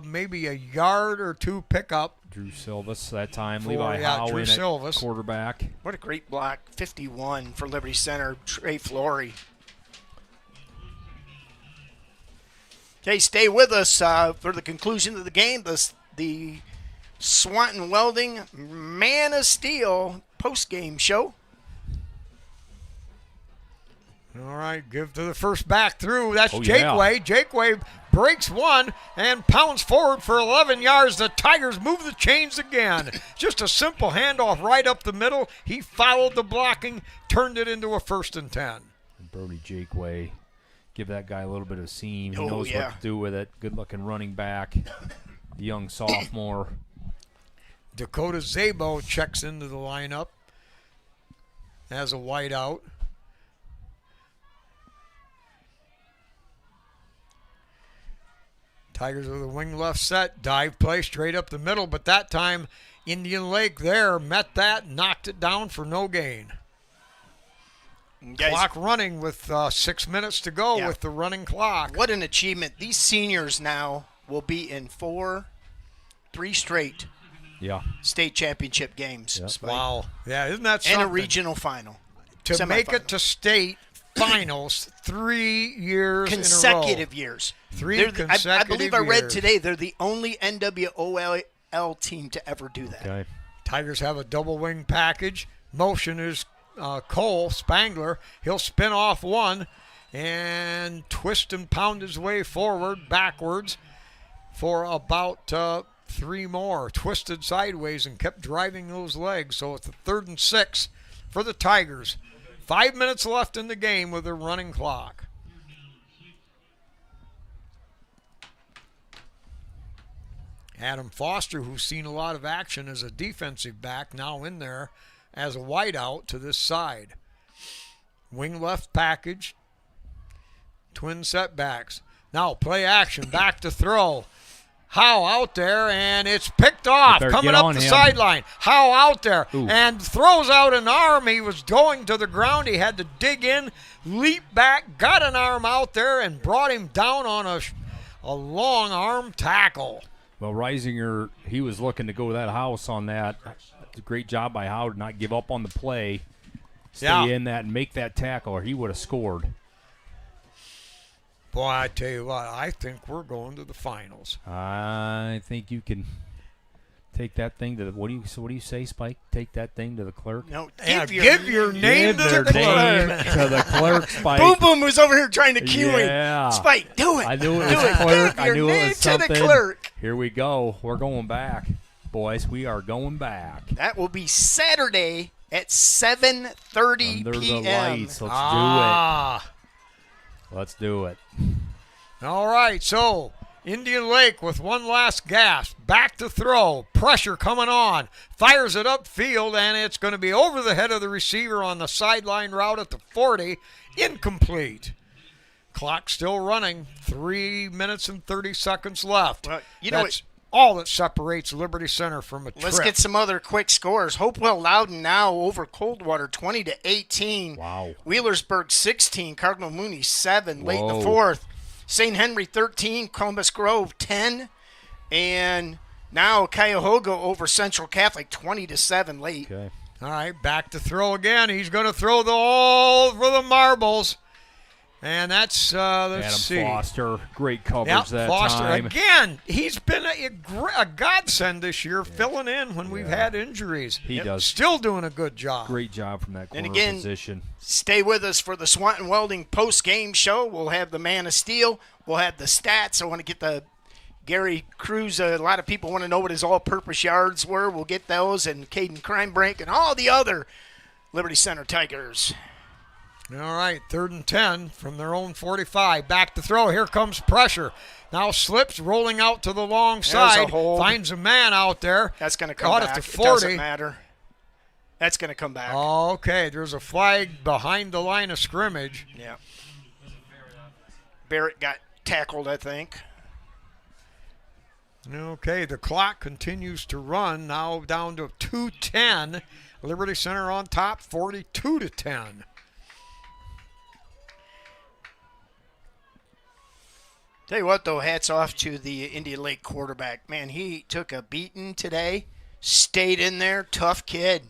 maybe a yard or 2 pickup. Drew Silvas that time. Levi Howe Drew in Silvas. At quarterback. What a great block. 51 for Liberty Center. Trey Flory. Okay, stay with us for the conclusion of the game. The Swanton Welding Man of Steel post-game show. All right, give to the first back through. That's Yeah. Jakeway. Jakeway breaks one and pounds forward for 11 yards. The Tigers move the chains again. Just a simple handoff right up the middle. He followed the blocking, turned it into a 1st and 10. And Brody Jakeway, give that guy a little bit of seam. He Oh, knows yeah. what to do with it. Good-looking running back. The young sophomore. Dakota Zabo checks into the lineup as a wideout. Tigers with a wing left set, dive play straight up the middle, but that time Indian Lake there met that, knocked it down for no gain. Guys, Clock running with 6 minutes to go with the running clock. what an achievement. These seniors now will be in 3 straight state championship games. Spike. Wow. Yeah, isn't that something? And a regional final. To make it to state finals 3 years consecutive in a row. years. 3 consecutive I believe I read years. today they're the only NWOL team to ever do that. Okay. Tigers have a double wing package. Motion is Cole Spangler. He'll spin off one and twist and pound his way forward, backwards for about 3 more. Twisted sideways and kept driving those legs. So it's a 3rd and 6 for the Tigers. 5 minutes left in the game with a running clock. Adam Foster, who's seen a lot of action as a defensive back, now in there as a wideout to this side. Wing left package. Twin setbacks. Now play action, back to throw. Howe out there, and it's picked off. Coming up the sideline. Howe out there, and throws out an arm. He was going to the ground. He had to dig in, leap back, got an arm out there, and brought him down on a long arm tackle. Well, Reisinger, he was looking to go to that house on that. Great job by Howe to not give up on the play. stay in that and make that tackle, or he would have scored. Boy, I tell you what, I think we're going to the finals. I think you can take that thing to the. What do you say, Spike? Take that thing to the clerk. No, give your name to the clerk. To the clerk, Spike. Boom Boom was over here trying to cue yeah. him. Spike, do it. I knew it do was it. clerk. Give I your knew it name was to something. the clerk. Here we go. We're going back, boys. We are going back. That will be Saturday at 7:30 Under p.m. the lights. Let's do it. Let's do it. All right, so Indian Lake with one last gasp. Back to throw. Pressure coming on. Fires it upfield, and it's going to be over the head of the receiver on the sideline route at the 40. Incomplete. Clock still running. 3 minutes and 30 seconds left. Well, That's all that separates Liberty Center from a trip. Let's get some other quick scores. Hopewell Loudon now over Coldwater 20-18. Wow. Wheelersburg 16. Cardinal Mooney 7 late in the Whoa. fourth. St. Henry 13. Columbus Grove 10. And now Cuyahoga over Central Catholic 20-7 late. Okay. All right, back to throw again. He's going to throw all for the marbles. And that's, let's see. Adam Foster, great coverage Yep, that Foster, time. again, he's been a godsend this year, filling in when we've had injuries. He does. Still doing a good job. Great job from that corner And again, position. Stay with us for the Swanton Welding post-game show. We'll have the Man of Steel. We'll have the stats. I want to get the Gary Cruz. A lot of people want to know what his all-purpose yards were. We'll get those, and Caden Crimebrink and all the other Liberty Center Tigers. All right, 3rd and 10 from their own 45. Back to throw. Here comes pressure. Now slips, rolling out to the long side. Finds a man out there. That's going to come Caught back. At the It 40. doesn't matter. That's going to come back. Okay, there's a flag behind the line of scrimmage. Yeah. Barrett got tackled, I think. Okay, the clock continues to run. Now down to 2:10. Liberty Center on top, 42-10. Tell you what, though, hats off to the Indian Lake quarterback. Man, he took a beating today, stayed in there, tough kid.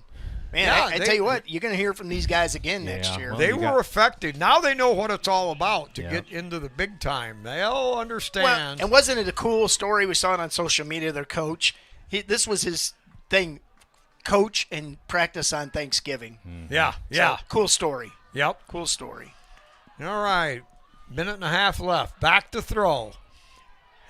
Man, Yeah, I tell you what, you're going to hear from these guys again next year. well, They were affected. Now they know what it's all about to Yeah. get into the big time. They'll Well, understand. and wasn't it a cool story? We saw it on social media, their coach. This was his thing, coach and practice on Thanksgiving. Yeah, yeah. So, cool story. Yep. Cool story. All right. Minute and a half left. Back to throw.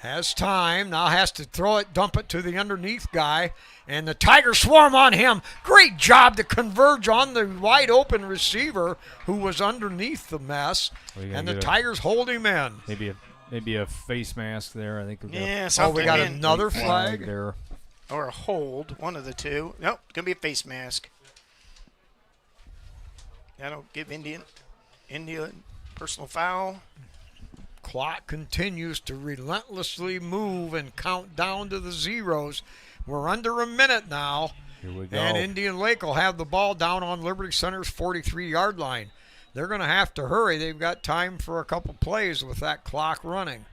Has time. Now has to throw it, dump it to the underneath guy. And the Tigers swarm on him. Great job to converge on the wide open receiver who was underneath the mess. And the Tigers hold him in. Maybe a face mask there. I think. Yeah, Oh, something. we got in. another flag. there. Or a hold, one of the two. Nope, going to be a face mask. That'll give Indian personal foul. Clock continues to relentlessly move and count down to the zeros. We're under a minute now. Here we go. And Indian Lake will have the ball down on Liberty Center's 43-yard line. They're going to have to hurry. They've got time for a couple plays with that clock running.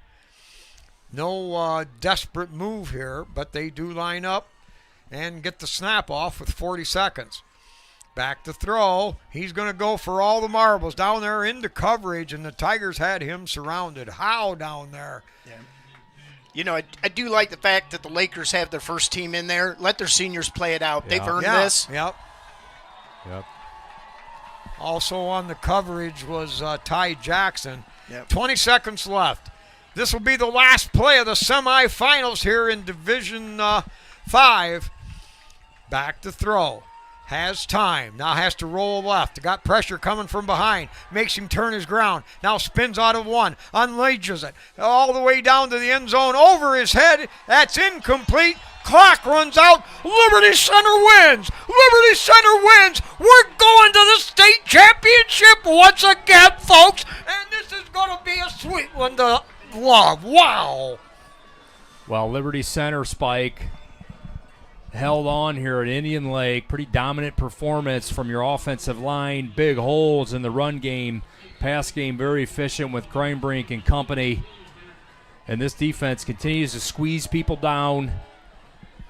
No desperate move here, but they do line up and get the snap off with 40 seconds. Back to throw. He's going to go for all the marbles down there into coverage, and the Tigers had him surrounded. How down there? Yeah. You know, I do like the fact that the Lakers have their first team in there. Let their seniors play it out. They've earned this. Yep. Yep. Also on the coverage was Ty Jackson. Yep. 20 seconds left. This will be the last play of the semifinals here in Division 5. Back to throw. Has time. Now has to roll left. Got pressure coming from behind. Makes him turn his ground. Now spins out of one. Unleashes it. All the way down to the end zone. Over his head. That's incomplete. Clock runs out. Liberty Center wins. Liberty Center wins. We're going to the state championship once again, folks. And this is going to be a sweet one to love. Wow. Well, Liberty Center, Spike, held on here at Indian Lake. Pretty dominant performance from your offensive line. Big holes in the run game. Pass game very efficient with Crimebrink and company. And this defense continues to squeeze people down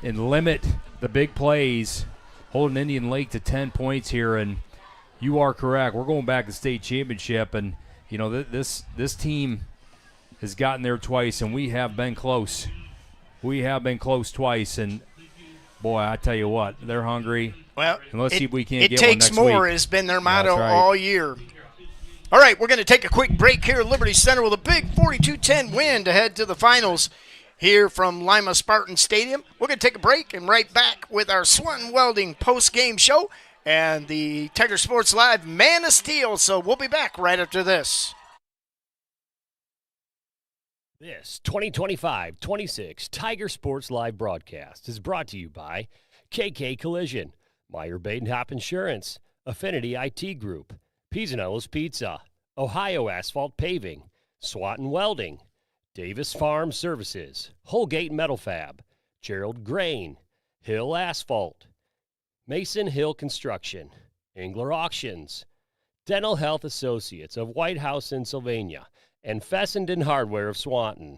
and limit the big plays, holding Indian Lake to 10 points here. And You are correct. We're going back to state championship, and this team has gotten there twice, and we have been close. We have been close twice, and boy, I tell you what, they're hungry. Well, and let's see if we can't it get takes one next more week. has been their motto That's right. all year. All right, we're going to take a quick break here at Liberty Center with a big 42-10 win to head to the finals here from Lima Spartan Stadium. We're going to take a break and right back with our Swanton Welding post-game show and the Tiger Sports Live Man of Steel. So we'll be back right after this. This 2025-26 Tiger Sports Live broadcast is brought to you by KK Collision, Meyer Badenhop Insurance, Affinity IT Group, Pisanello's Pizza, Ohio Asphalt Paving, Swanton Welding, Davis Farm Services, Holgate Metal Fab, Gerald Grain, Hill Asphalt, Mason Hill Construction, Engler Auctions, Dental Health Associates of White House in Sylvania, and Fessenden Hardware of Swanton.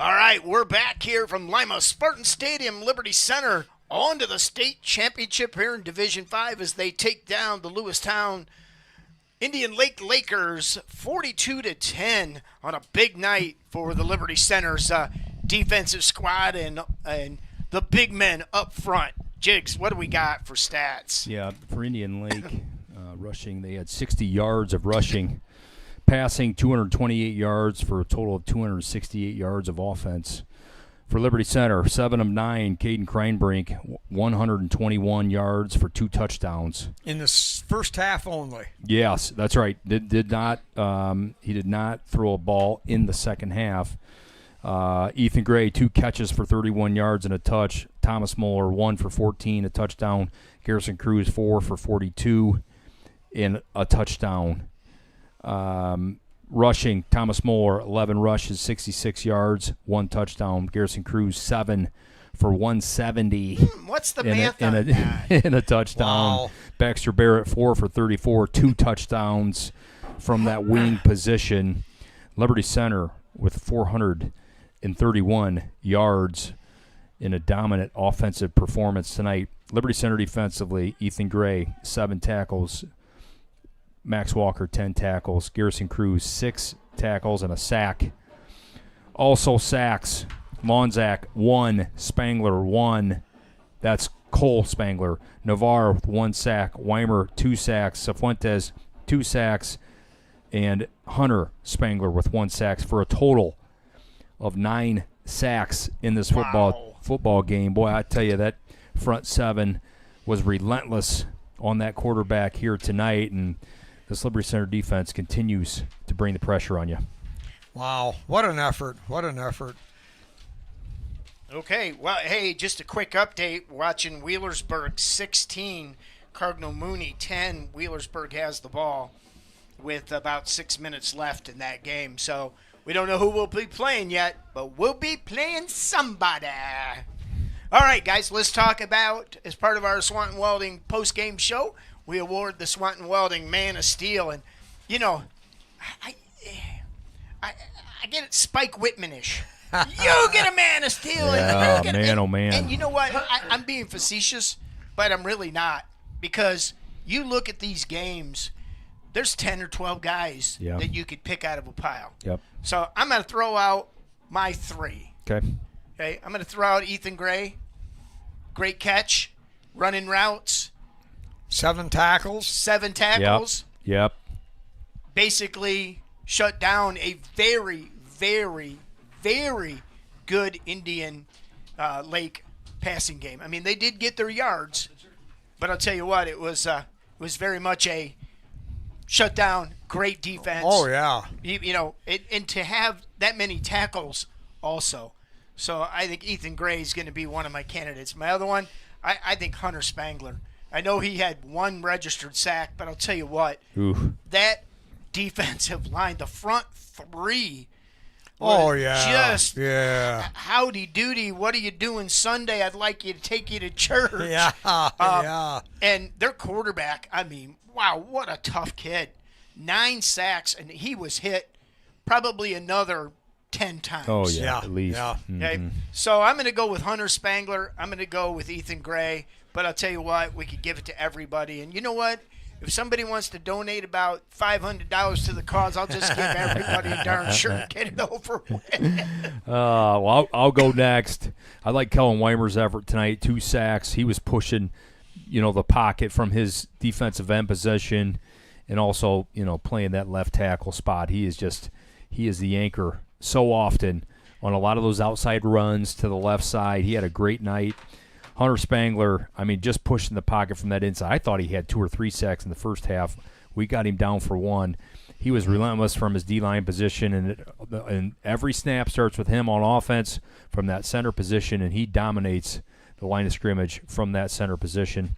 All right, we're back here from Lima Spartan Stadium, Liberty Center, on to the state championship here in Division 5 as they take down the Lewistown Indian Lake Lakers 42-10 on a big night for the Liberty Center's defensive squad and the big men up front. Jigs, what do we got for stats? Yeah, for Indian Lake rushing, they had 60 yards of rushing. Passing 228 yards for a total of 268 yards of offense. For Liberty Center, 7 of 9, Caden Kreinbrink, 121 yards for 2 touchdowns. In the first half only. Yes, that's right. He did not throw a ball in the second half. Ethan Gray, 2 catches for 31 yards and a touch. Thomas Muller, 1 for 14, a touchdown. Garrison Cruz, 4 for 42 and a touchdown. Rushing, Thomas Muller, 11 rushes, 66 yards, 1 touchdown. Garrison Cruz, 7 for 170. What's the math on that? And a touchdown. Wow. Baxter Barrett, 4 for 34, 2 touchdowns from that wing position. Liberty Center with 431 yards in a dominant offensive performance tonight. Liberty Center defensively, Ethan Gray, 7 tackles. Max Walker, 10 tackles. Garrison Cruz, 6 tackles and a sack. Also sacks, Monzak, 1. Spangler, 1. That's Cole Spangler. Navarre with 1 sack. Weimer, 2 sacks. Cifuentes, 2 sacks. And Hunter Spangler with 1 sack for a total of 9 sacks in this football game. Boy, I tell you, that front 7 was relentless on that quarterback here tonight, and this Liberty Center defense continues to bring the pressure on you. Wow, what an effort. What an effort. Okay, well, hey, just a quick update. Watching Wheelersburg 16, Cardinal Mooney 10. Wheelersburg has the ball with about 6 minutes left in that game. So we don't know who we'll be playing yet, but we'll be playing somebody. All right, guys, let's talk about, as part of our Swanton Welding post-game show, we award the Swanton Welding Man of Steel. And, you know, I get it Spike Whitman-ish. You get a Man of Steel. Yeah, and man, oh, man. And you know what? I'm being facetious, but I'm really not. Because you look at these games, there's 10 or 12 guys that you could pick out of a pile. Yep. So I'm going to throw out my 3. Okay. I'm going to throw out Ethan Gray. Great catch. Running routes. 7 tackles. 7 tackles. Yep. Basically shut down a very, very, very good Indian Lake passing game. I mean, they did get their yards, but I'll tell you what, it was very much a shut down, great defense. Oh, yeah. You know, and to have that many tackles also. So I think Ethan Gray is going to be one of my candidates. My other one, I think Hunter Spangler. I know he had 1 registered sack, but I'll tell you what, that defensive line, the front 3, just howdy doody, what are you doing Sunday? I'd like you to take you to church. Yeah. And their quarterback, I mean, wow, what a tough kid. 9 sacks, and he was hit probably another 10 times. Oh, yeah, at least. Yeah. Okay, so I'm going to go with Hunter Spangler. I'm going to go with Ethan Gray. But I'll tell you what, we could give it to everybody. And you know what? If somebody wants to donate about $500 to the cause, I'll just give everybody a darn shirt and get it over with. Well, I'll go next. I like Kellen Weimer's effort tonight. 2 sacks. He was pushing, the pocket from his defensive end position, and also, playing that left tackle spot. He is the anchor so often on a lot of those outside runs to the left side. He had a great night. Hunter Spangler, I mean, just pushing the pocket from that inside. I thought he had 2 or 3 sacks in the first half. We got him down for 1. He was relentless from his D-line position, and every snap starts with him on offense from that center position, and he dominates the line of scrimmage from that center position.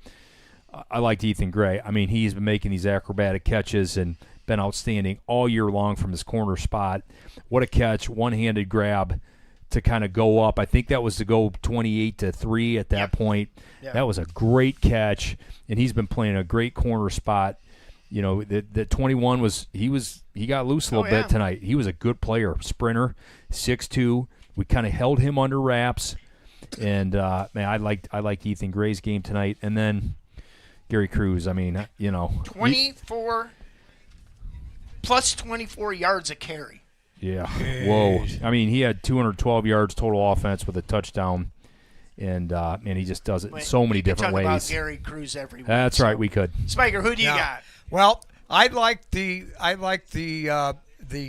I liked Ethan Gray. I mean, he's been making these acrobatic catches and been outstanding all year long from his corner spot. What a catch, one-handed grab to kind of go up. I think that was to go 28-3 at that point. Yep. That was a great catch, and he's been playing a great corner spot. The 21 he got loose a little bit tonight. He was a good player, sprinter, 6'2", we kind of held him under wraps. And man, I liked Ethan Gray's game tonight, and then Gary Cruz. I mean, 24 plus 24 yards a carry. Yeah. Whoa. I mean, he had 212 yards total offense with a touchdown, and he just does it in so many different ways. About Gary Cruz every week. That's right. We could. Spiker, who do you got? Well, I like the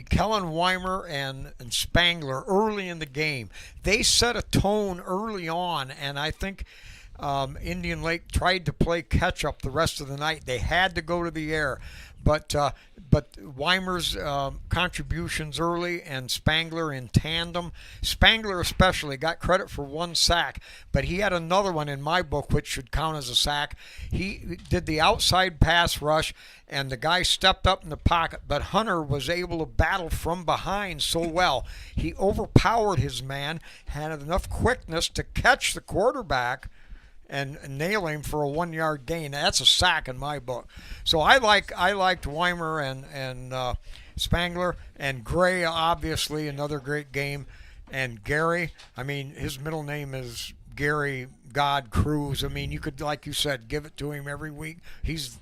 Kellen Weimer and Spangler early in the game. They set a tone early on, and I think Indian Lake tried to play catch up the rest of the night. They had to go to the air, but Weimer's contributions early and Spangler in tandem. Spangler especially got credit for 1 sack, but he had another one in my book which should count as a sack. He did the outside pass rush, and the guy stepped up in the pocket, but Hunter was able to battle from behind so well. He overpowered his man, had enough quickness to catch the quarterback and nail him for a 1-yard gain. That's a sack in my book. So I liked Weimer and Spangler, and Gray, obviously another great game, and Gary. I mean, his middle name is Gary God Cruz. I mean, you could, like you said, give it to him every week. He's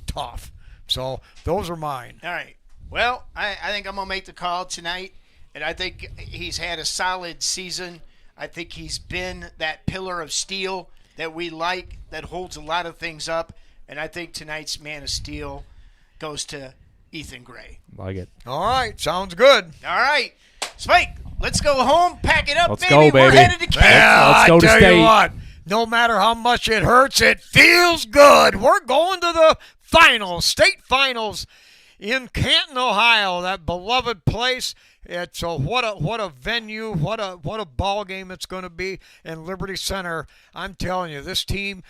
tough. So those are mine. All right. Well, I think I'm gonna make the call tonight, and I think he's had a solid season. I think he's been that pillar of steel that we like, that holds a lot of things up, and I think tonight's Man of Steel goes to Ethan Gray. Like it. All right, sounds good. All right, Spike, let's go home, pack it up, Let's baby. go, baby. We're headed to camp. Let's go to I tell state. you what, no matter how much it hurts, it feels good. We're going to the finals, state finals in Canton, Ohio, that beloved place. It's what a venue, what a ball game it's going to be. And Liberty Center, I'm telling you, this team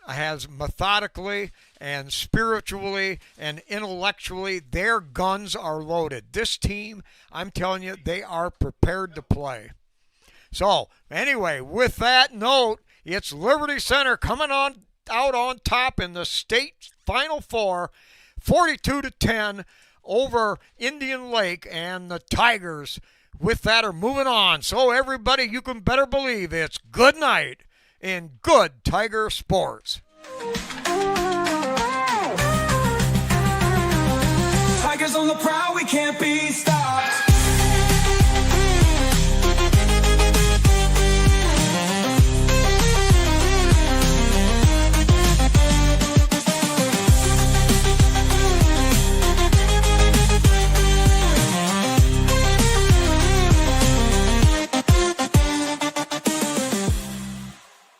has methodically and spiritually and intellectually, their guns are loaded. This team, I'm telling you, they are prepared to play. So anyway, with that note, it's Liberty Center coming on out on top in the state Final Four, 42-10. Over Indian Lake, and the Tigers with that are moving on. So everybody, you can better believe it's good night in good Tiger sports. Tigers on the prowl, we can't be stopped.